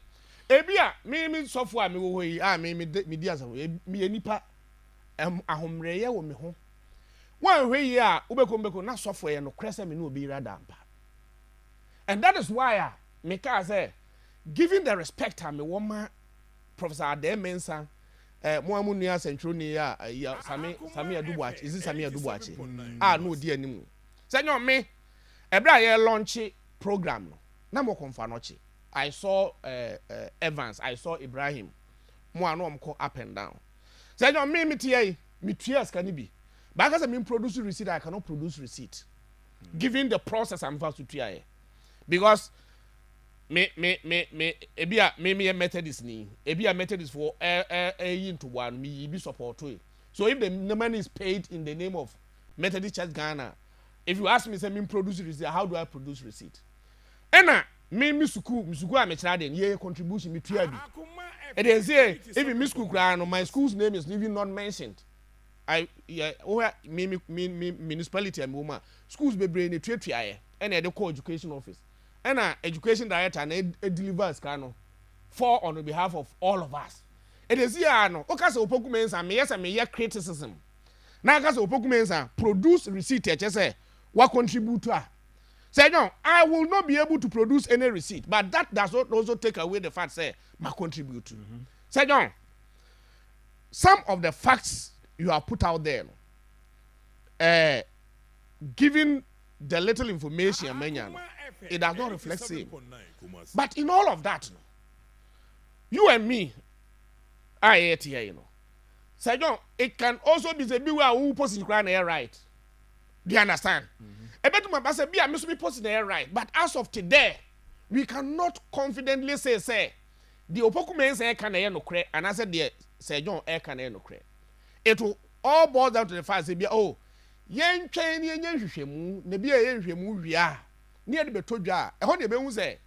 ebia me sofo a me wo yi a me di asafo me nipa ahomreye wo me ho wan hwe yi a ubeko na sofo ye no krese me no obiyere dampa and that is why me ka say giving the respect to me woman Professor Ademensa Moamu Nia Central Nia Sami Adubuachi is it Sami Adubuachi no di animu say no me ebra ye launch program no na mo konfanochi I saw Evans I saw Ibrahim mo anu ko up and down say no me tie me tuas can be but because I produce receipt I cannot produce receipt given the process I'm about to try because me ebia Methodist ni ebia Methodist for into one me be support to so if the money is paid in the name of Methodist Church Ghana if you ask me say me produce receipt how do I produce receipt ena me suku a me kira den ye contribution me tua bi and they say if me school kra no my school's name is even not mentioned municipality am woman schools be brain ne tuatua ye and the co education office and education director and delivers kano for on behalf of all of us it is here no okay so opoku mensa me yes me criticism na ka so opoku mensa produce receipt say what contribute to say no I will not be able to produce any receipt but that does not also take away the fact say my contribute to say no some of the facts you have put out there giving the little information it does not reflect same. But in all of that, you and me, I here, you know. So it can also be the beware who posts in crown air right. Do you understand? I bet my boss be I must be posting air right. But as of today, we cannot confidently say the opoku men say can air no cre and I said the say John air can air no cre. It will all boil down to the fact say oh yen twen yen hwehwemu na bi yen hwehwemu wia ne de betodwa e ho de be hu say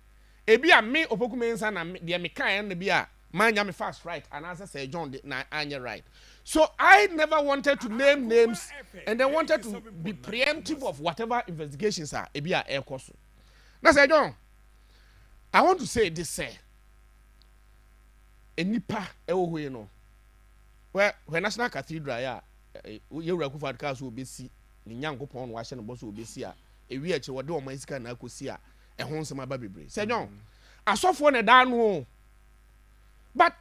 e bi a me opoku mensa na de me kan na bi a manya me fast right and answer say John na anya right so I never wanted to name names and then wanted to be preemptive of whatever investigations are e bi a e koso na say John I want to say this say enipa e wo hoye no where National Cathedral ya yewura kufa ka so obesi ni nyankopon no ahye no bo so obesi a ewi ache wode o mansika na akosi a e ho nsema ba bebre say John asofo ne da no but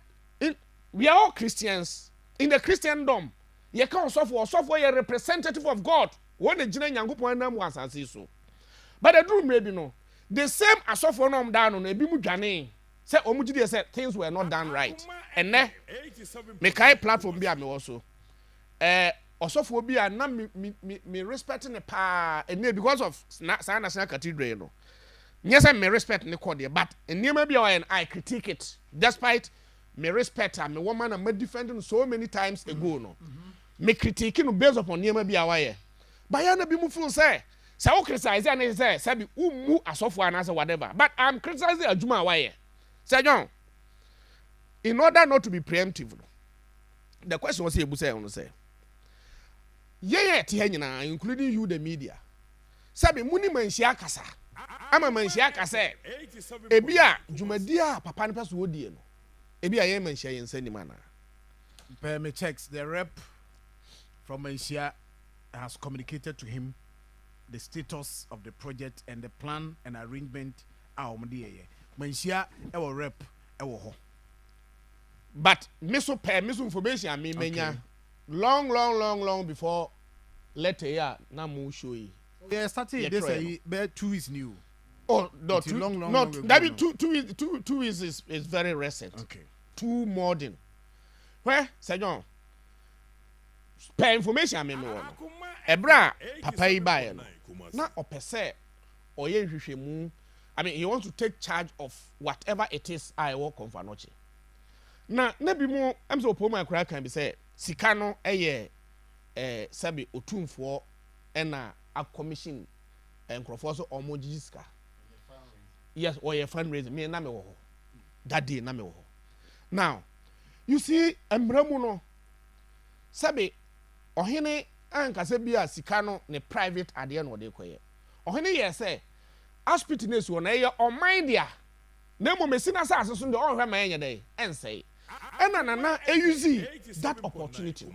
we are all Christians in the Christendom ye ka osofo ye representative of God won e gina nyankopon na mu asase so but the dream maybe no the same asofo no da no ebi mu dwane say omugide say things were not done right and me kai platform bi a me also osofo bi a na me respecting the pa and because of National Cathedral no yes I me respect the code but enema bi a I critique it despite me respect her, me woman and me defending so many times ago no. Me critiquing no based upon niema bi awaye. But ya na bi mu feel say o criticize and say be umu asofo anasa whatever. But I'm criticizing adwuma awaye. Say John, in order not to be preemptive, the question was ebu say yeah ti hanyina including you the media. Sabi muni manhia kasa. Ama manhia kasa. Ebia dwumadia papa ne peso odie no. Ebia ye manhia yensa ni mana. Per me checks the rep from Manhia has communicated to him the status of the project and the plan and arrangement Manhia our rep ho. But miso information me menya long before letter ya na mu show yi. Yeah, starting this 2 weeks new. Oh, no, long that be 2 weeks is very recent. Okay. Too modern. Where John per information me no. Ebra papa yi bae no. Na opese oye hwehwemu. I mean, he wants to take charge of whatever it is I work on for noche. Na bi mo am so poma akra kan bi say sika no eye sabi otumfo na a commission nkrofo so omojiska. Yes, or your fundraising me na me wo. That day na me wo. Now, you see embramu no sabi ohene anka se bia sika no ne private ade no de koye. Ohene ye say hospitalness wo na ye on mind dia. Na mo mesina sa aseso de on hwe man ye dey ensay. Ena nana use that opportunity.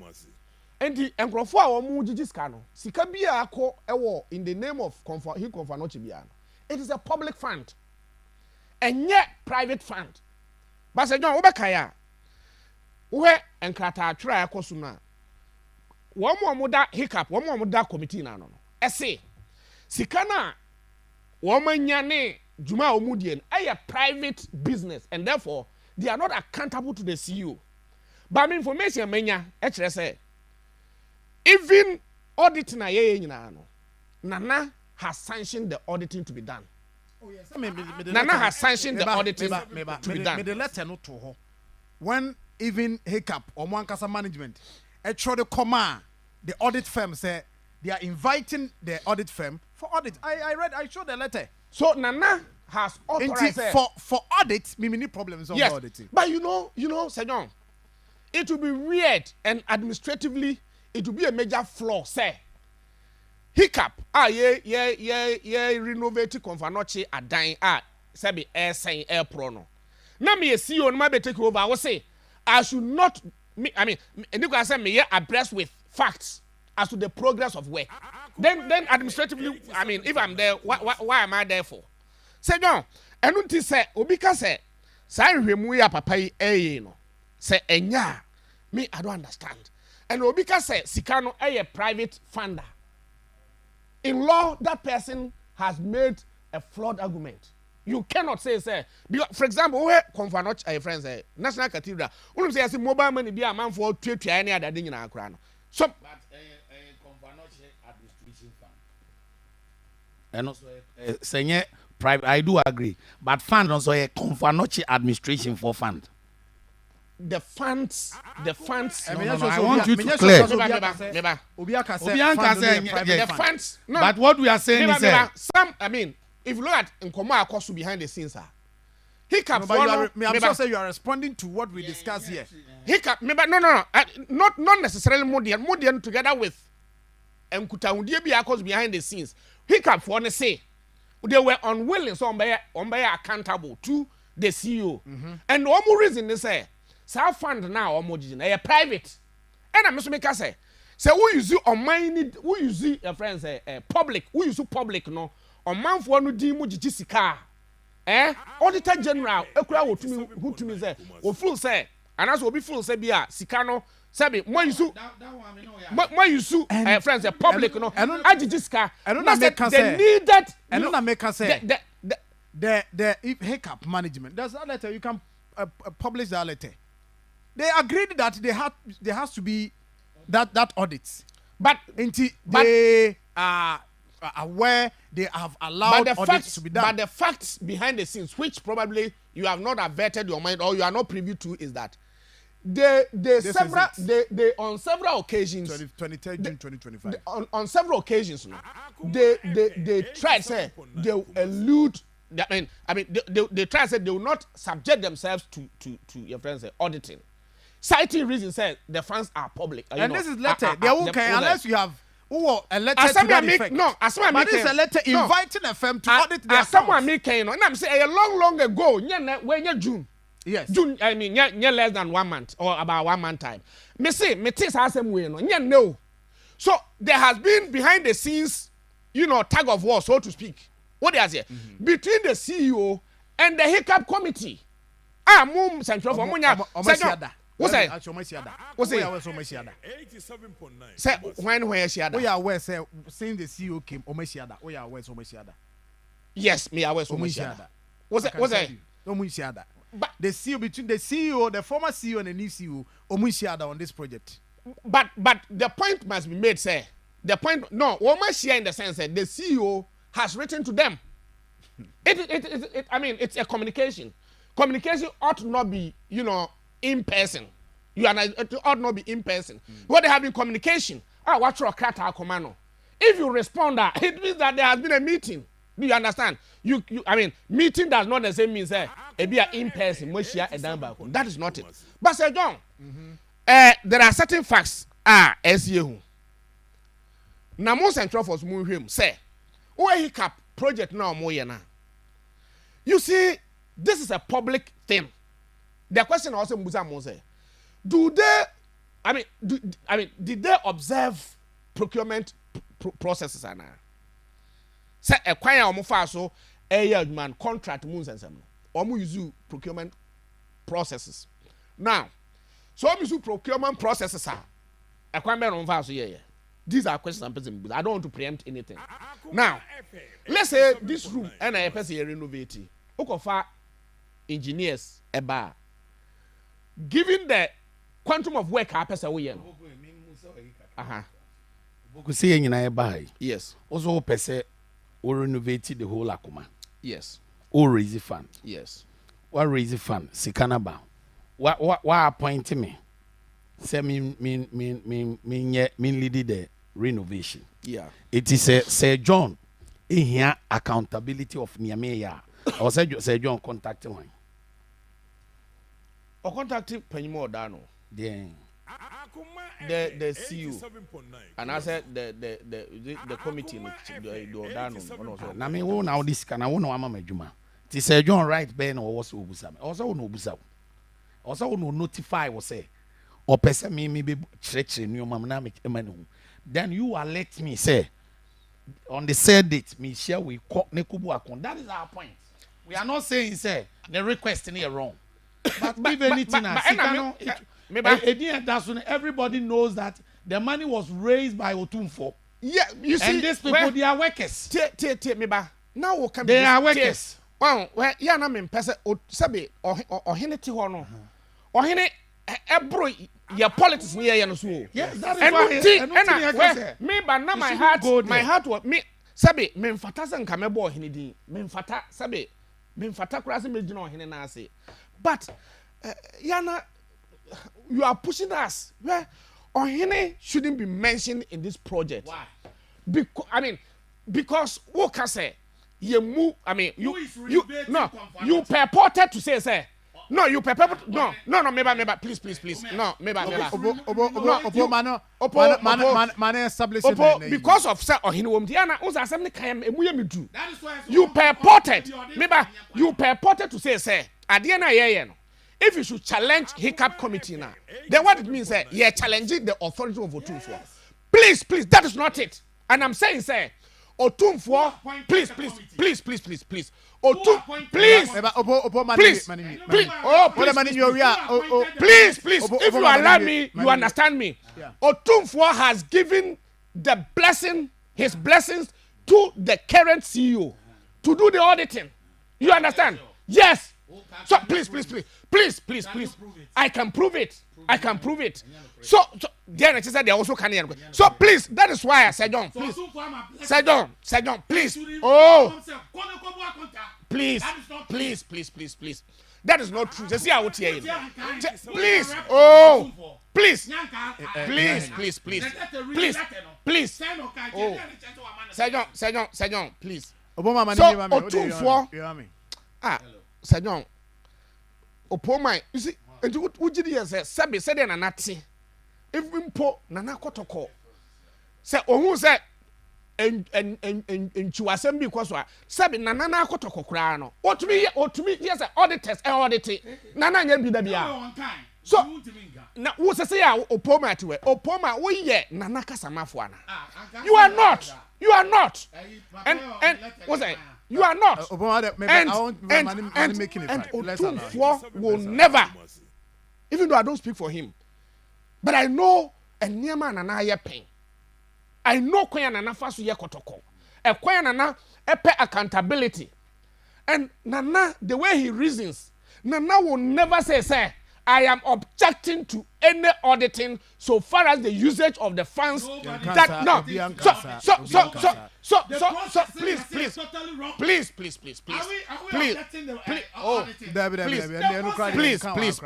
And the enkrofo a omo gigiska no sika bia akọ ewo in the name of comfort he comfort no chibia no. It is a public fund. And yet private fund. But say John obekaya we enkrata atwa akoso na wo da hiccup wo da committee na no ese sika na wo manya ne juma omudie a private business and therefore they are not accountable to the CEO. But my information manya e kire say even auditing na ye nyina no Nana has sanctioned the auditing to be done. Oh yes, Nana has sanctioned the auditing to be done. Me the letter no to ho. When even hiccup or Mwankasa management, the command, the audit firm say they are inviting the audit firm for audit. I showed the letter. So Nana has authorized for audit, me many problems on auditing. But you know, Sir John, it will be weird and administratively it will be a major flaw, say. Hiccup, renovate Confanoche adan sabi air saying air prono. Na me CEO no be take over. I will say I should not and you can say me abreast with facts as to the progress of work. Then administratively, if I'm there, why am I there for? Say no, and until say obika say say hwemu ya papa yi no. Say enya me I don't understand. And obika say sika no private funder. In law, that person has made a flawed argument. You cannot say, for example, where Confanoch, friends, National Cathedral, we say, mobile money be a man for 20 any other thing in our crown. So, but Confanoch administration fund. And also, saying private, I do agree, but fund also a Confanoch administration for fund. The funds. I want you to clear. The funds. No, but what we are saying is that if you look at Akoma cost behind the scenes, hiccup. I'm sure say you are responding to what we discussed here. Hiccup. No. Not necessarily Modian together with Nkutaundie be cost behind the scenes. Hiccup for the say they were unwilling, so on by accountable to the CEO. And one more reason they say. Sa fund now omojiji na private. And I'm make say who use on mine who use your friends public who use public no on man for no di mojiji sika auditor general ekura wotumi who to me say o full say and as obi full say bia sika no say mo use friends public no ajiji sika they needed and no make say the hiccup management there's a letter you can publish that letter. They agreed that there has to be that audit. But they aware they have allowed audits to be done. But the facts behind the scenes, which probably you have not averted your mind or you are not privy to, is that they on several occasions 23rd June 2025 on several occasions they tried say they elude. I mean they try to say they will not subject themselves to your friends auditing, citing reasons say the funds are public. And this is letter. They won't care unless you have a letter to that effect. No, but this is a letter inviting a firm to audit their accounts. Someone making, and I'm saying a long ago, when June. Yes. June, I mean, less than 1 month or about 1 month time. Me say, me tis has some way, no. So there has been behind the scenes, tug of war, so to speak. What they are saying between the CEO and the hiccup committee. Mum Central for Munya. What's that? What's that? 87.9. Say when she had. We are aware, say since the CEO came, Omesiada. We are aware, Omesiada. Yes, me aware, Omesiada. What's that? Omesiada. But the CEO between the CEO, the former CEO and the new CEO, Omesiada on this project. But the point must be made, say the point. No, Omesiada in the sense that the CEO has written to them. I mean, it's a communication. Communication ought not be, in person. It ought not be in person. What they have in communication. What's your crata Akoma? If you respond that, it means that there has been a meeting. Do you understand? I mean, meeting does not necessarily mean say it be an in person. That is not it. But Sir John, there are certain facts. SEU. Namo Central for him say, hiccup project now moyena. You see, this is a public thing. The question also say, did they observe procurement processes? Say acquire omo so man contract moons and some omo use procurement processes. Now, so omo use procurement processes acquire on so these are questions I'm posing. I don't want to preempt anything. Now, let's say this room and I person renovate it. Okofa engineers eba. Given the quantum of work I person we yen. Say nyina eba. Yes. Also person or renovate the whole Akoma. Yes. Or raise the fund. Yes. What raise the fund? Sikanaba. What appoint me? Say mean lead the renovation. Yeah. It is Sir John in here accountability of Niameya. Or Sir John contacting one. Or contacting Penimo Dano. The CEO. And I said the committee the Dano. Na me wo now this can I won no Juma. It is Sir John right Ben or was Obusam. Also no Busam. Also no notify was say. Or person me be church in your mama then you alert me say on the said date me share we call Nekubu account. That is our point. We are not saying say the request is wrong. But if anything everybody knows that the money was raised by Otumfo. Yeah, you see, and these people they are workers. Now we can they are workers. Well, yeah, na me pese sabe or hene ti ho no. Or hene ebro your politics near you so. Yes, that is me but now my heart was me sabe me mfata se nka mebo hene din. Me mfata sabe me mfata kura se me gina hene na ase. But Yana, you are pushing us where Ohene shouldn't be mentioned in this project. Why? Because what can say you move. I mean, you purported to say. No, you purported. No, maybe, please. No, maybe. Because of say Ohene Womdiana, us assembly can do. You purported, maybe you purported to say. At the end of the year, if you should challenge hiccup committee now, then what it means is you're challenging the authority of Otumfuo. Please, that is not it. And I'm saying, Otumfuo, please. Please. If you allow me, you understand me. Otumfuo has given the blessing, his blessings to the current CEO to do the auditing. You understand? Yes. So please. I can prove it. So Then she said they also can. So please, that is why I said John, please. Sir John, please. Oh, please. That is not true. See, I would hear please. Oh, please. Please. Oh, Sir John, please. So, Otumfuo. Sir John. Opoma, you see, and what did you say? Sabi said in a nati. If we po nana kotoko. Say, who said, and Chuasem because Sabi nana kotoko crano. What to me, yes, auditors, audit. Nana, you be the so, now who's a say, Opoma to it? Opoma, we ye, Nana Casamafuana. You are not. And what's that? You are not. And Otumfuo will never, even though I don't speak for him, but I know a Niama Nana ye pain. I know Kwaya Nana Fasu ye kotoko. A Kwaya Nana epe accountability. And Nana, the way he reasons, Nana will never say, I am objecting to any auditing so far as the usage of the funds that no. So please. Oh,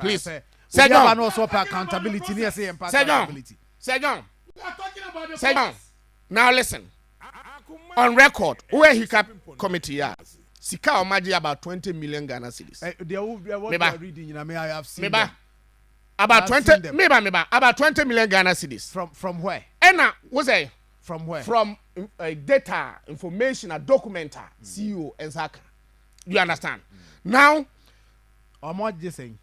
please. Sir John. Now listen. On record, where he kept committee Sika Omaji about 20 million Ghana cedis. About 20 million Ghana cedis. From where? And what's that? From where? From data, information, a documenter, CEO, and Zaka. You understand? Now, how much you saying?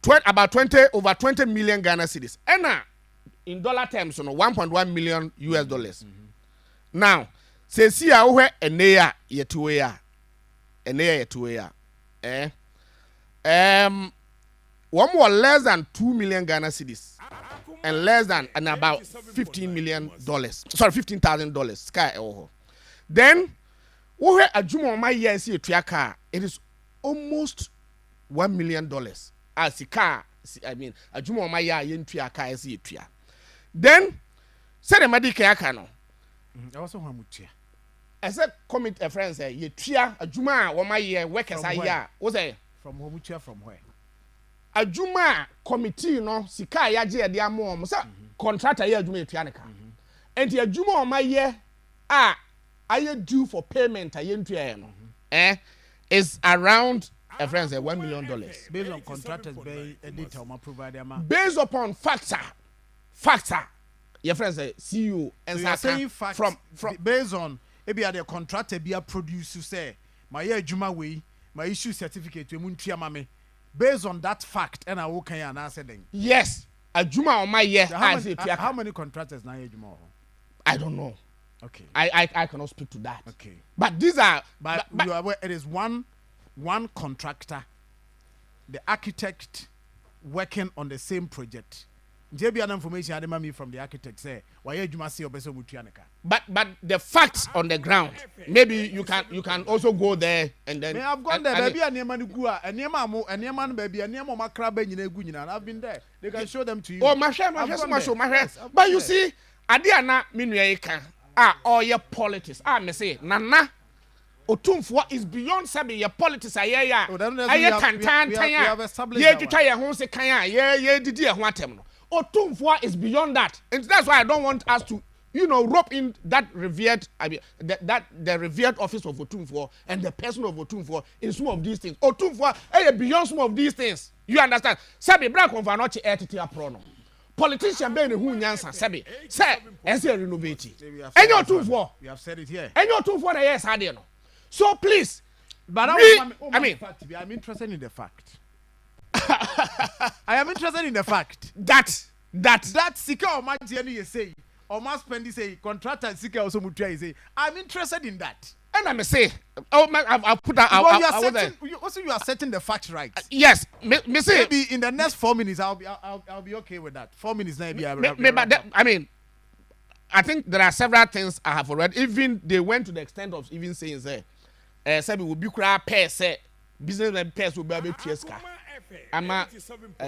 Over 20 million Ghana cedis. And in dollar terms, 1.1 million US dollars. Now, say see how and they yet to wear. One more less than 2 million Ghana cedis and less than and about $15 million. Sorry, $15,000. Sky then we a juma my year see a triaka. It is almost $1 million. As a car, I mean a juma my year in triaka see a tria. Then say the medicare no. I also want to I said, comment a friend say, ye tria, a juma, or my year, work as I ya. Was I from home from where? A juma committee, no, Sika Yaji, dear mom, contractor year juma pianica. And the juma on my year, I due for payment a yen is around a friend say $1 million. Based on contractors, editor, my provider, based upon factor, your friend say, see you and so saying from based on. Maybe the contractor be a producer say my year juma way my issue certificate to muntia mame based on that fact and I will can answer then. Yes, a juma on my year. How many contractors now juma? I don't know. Okay. I cannot speak to that. Okay. But these are but you are aware it is one contractor, the architect working on the same project. JB an information I demand me from the architect say why you must see obeso mutuaneka. But the facts on the ground, maybe you can also go there and then. I've gone there. Baby, and Niema, baby, and Niema Makrabe and I've been there. They can show them to you. Oh, my share. But you see, Adiana Minueka all your politics. Me say, Nana. Otumfuo is beyond sabi your politics aye kantan ye twitwa ye ho se kan ye didi ye ho atem no. Otumfuo is beyond that, and that's why I don't want us to rope in that revered the revered office of Otumfuo and the person of Otumfuo in some of these things. Otumfuo beyond some of these things. You understand? Sabi bra konfa no che etiti apro no. Politician be ne hu nyansa sabi say ese renovate. Enyo Otumfuo. We have said it here. Enyo Otumfuo na yes ade no. So please, but I'm interested in the fact. I am interested in the fact that Sika or my you say or must spend say contractor Sika also mutua say I'm interested in that. And I may say, I'll put that out. You are setting the facts right. Yes, me say maybe in the next 4 minutes I'll be okay with that. 4 minutes now. I mean, I think there are several things I have already. Even they went to the extent of even saying say. Sabi will be cry pair say business and pairs will be able to I'm a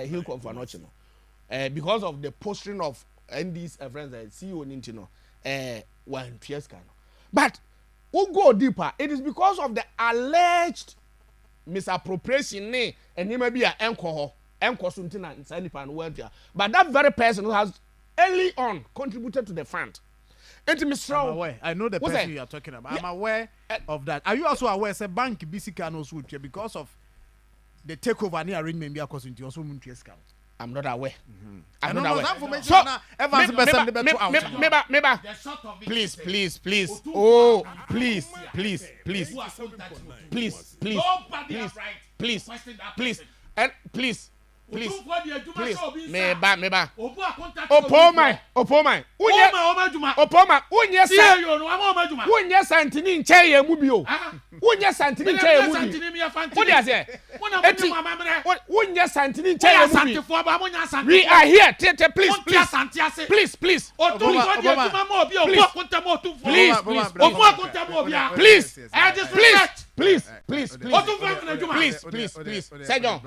hill for nothing. Because of the posting of ND's friends CEO Nintino one Fiescano. But we'll go deeper. It is because of the alleged misappropriation and he may be an alcohol suntina in Sanipan welfare. But that very person who has early on contributed to the fund. I know the person you are talking about. I'm aware of that. Are you also aware say bank BCK knows because of the takeover near arrangement be according to also Muntiesca? I'm not aware. I'm not aware. So, please. Oh, please. And please. Meba. Opoma. Unye santini nche ye mubio. Unye santini nche ye mubio. What is it? Unye santini nche ye mubio. We are here. Please. Please. Sejong.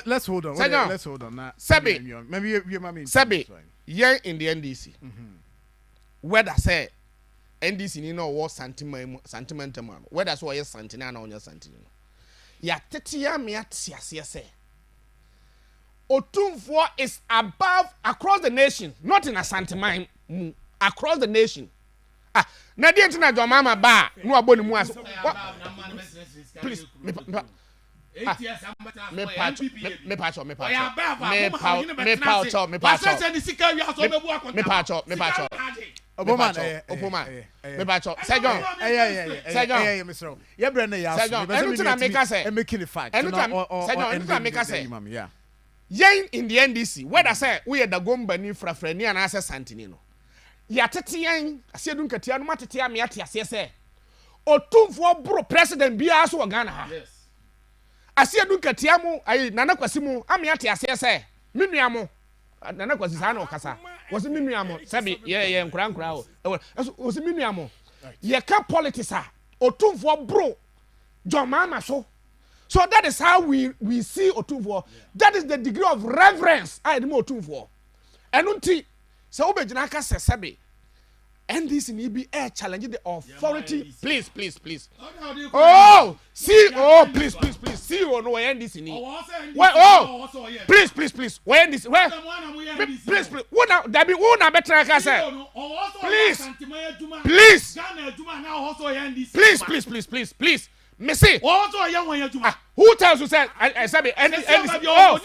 Let's hold on. Let's hold on. Sebi, yeah, in the NDC. Whether say NDC ni no was sentimental man. Whether so yes santina na onya santino. Ya tetia me atiase say. Otumfo is above across the nation, not in a sentiment across the nation. Ah, na di entina jo mama ba no aboni mu aso. Please, me patch. Yen in the NDC, where I say we are the Gombani Frafreni and Asa Santinino. Yatetian, Asedun Katian Matatia Miatia say. Otumfo bro president Biaso Ghana. Yes. Asedun Katiamu, I Nana Kwasimu, Amiatia say, Miniamo, Nana Kwasano Casa, was Miniamo, Sabi, yeah, Crown Crow, was Miniamo. Yaka politics, Otumfo bro, John Mama so. So that is how we see Otumfo. That is the degree of reverence I had more Otumfo. And unti so Obejinaka says Sabi. NDC need be challenging the authority. Please. Oh, see, please. See you know where NDC need. Please. Where NDC? Where? Please. What now? That be who now better I can say. Please. Missy. Who tells you say I said NDC? Oh.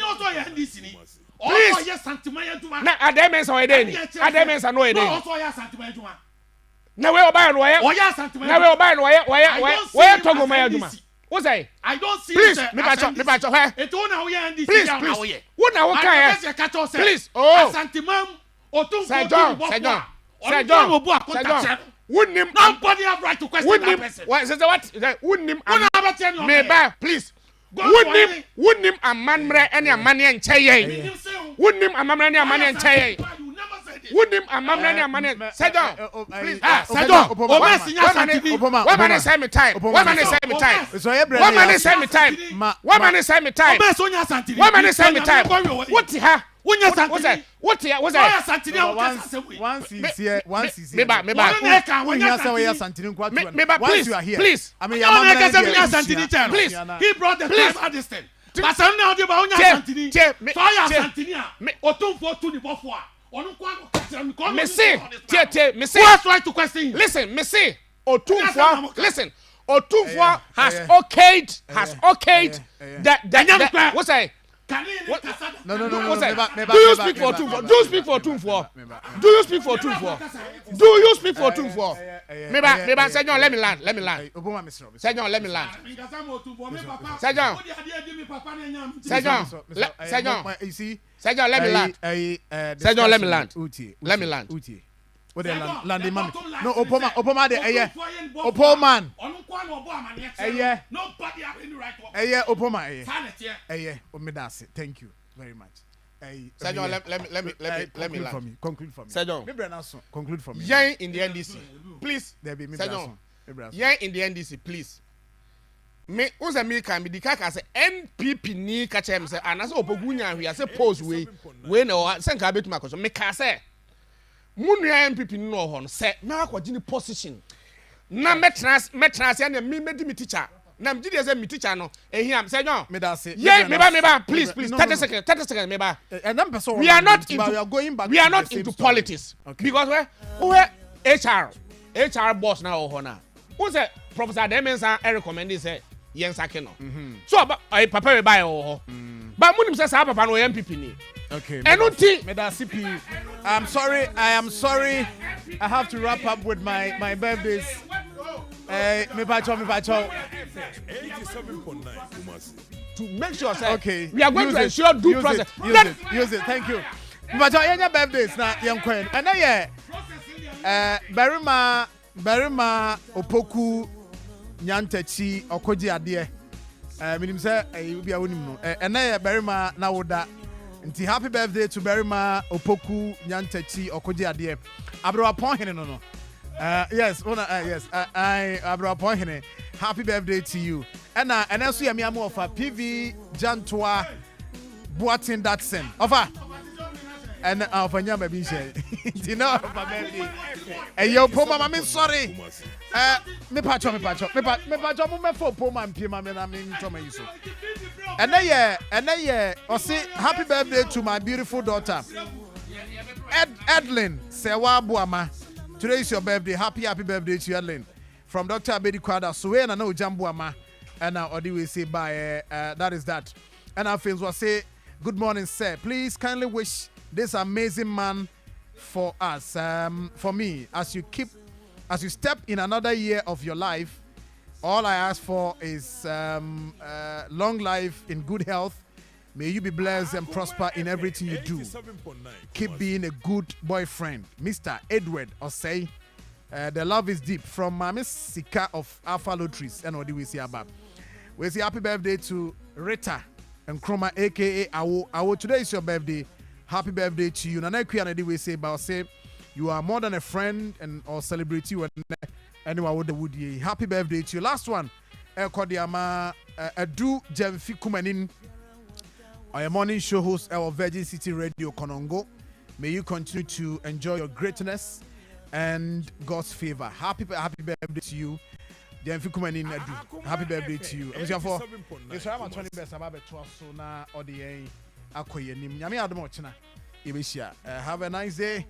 Please. Na ademens or edeni. Ademens are no edeni. Na we oba no why? Na we oba no why togo my aduma. What say? I don't see. Please, me patch. Where? It won na we NDC. Please. What na what can? Please. Oh. Asantimam Otumfo. Say John. Wouldn't nobody have right to question that person. What? Wouldn't him? Meba, please. Wouldn't him a man any a money and chaye? Wouldn't him a man any a money and chaye? Wouldn't him a man any a money? Say down, please. Say down. One man say me time. One man say me time. What ha? What here? Once you are here, please. I mean, please. He brought the class at this thing. But now the Santini. What's right to question? Listen, Missy. Listen. Otumfo has okayed that what's I? No. Do you speak for Otumfo? Do you speak for Otumfo? Maybe Senor, let me land. Senor, let me land. Senor, let me land. What the landing man? No, Opoma de eye. Opoman. Eye. Nobody have any right to. Eye, Opoma eye. Eye, Omedase. Thank you very much. Sergeant, let me conclude for me. Sergeant, conclude for me. Yeah, in the NDC, please. Sergeant, yeah, in the NDC, please. Me, who's a me can be the kaka say NPP ni catch him say, and as Opogunya we say pose we no send ka betu makoso me ka say. Munu ya NPP no ho no say na akwaji position. Na metras ya na me di teacher. Na me di say me teacher no ehia say no. Me da say. Yeah, me ba please 30 seconds me ba. We are not into politics. Okay. Because we HR boss na ho na. Who say Professor Demensa recommend say yensake no. So papa we buy ho. But munim say sa papa no MPP ni. Okay. Enuti me da CP. I am sorry. I have to wrap up with my birthdays. Me pacho. 87.9 to make sure say okay. We are going to ensure due process. Use it. Thank you. Me pacho yenya birthdays na yenkwen. And then Berima Opoku Nyantechi Okoji Ade. Minim say bi a wonim no. Ena Berima na woda. Nti happy birthday to Berima Opoku Nyantechi Okoji Ade. Abro apon hene no. Yes, yes. I abro apon hene. Happy birthday to you. And so yami amu offer PV Jantoa Boatin Datsen. Offer. And offer nyama bi share. You know offer birthday. Hey yo Poma, I'm sorry. Me pacho mo me for Poma mpie ma me na me ntoma yiso. And then I say happy birthday to my beautiful daughter. Edlin Sewa Buama. Today is your birthday. Happy birthday to you, Edlin. From Dr. Abedi Kwada. So we na no Jambuama. And now Odi will say bye. That is that. And our friends will say good morning, sir. Please kindly wish this amazing man for us, for me, as you step in another year of your life. All I ask for is long life in good health. May you be blessed and prosper in everything you do. Keep being a good boyfriend. Mr. Edward Osei. The love is deep. From Miss Sika of Alpha Lotteries. And what do we say about? We say happy birthday to Rita and Chroma, aka Awo. Today is your birthday. Happy birthday to you. Nana Kuya we say about say you are more than a friend and or celebrity when anyone would would happy birthday to you. Last one. Kodiama Adu Jemfi Kumanin. Our morning show host our Virgin City Radio Konongo. May you continue to enjoy your greatness and God's favor. Happy birthday to you. Happy birthday to you. It's 20 best about so na odi akoye nim. Nyame adom ochina. Have a nice day.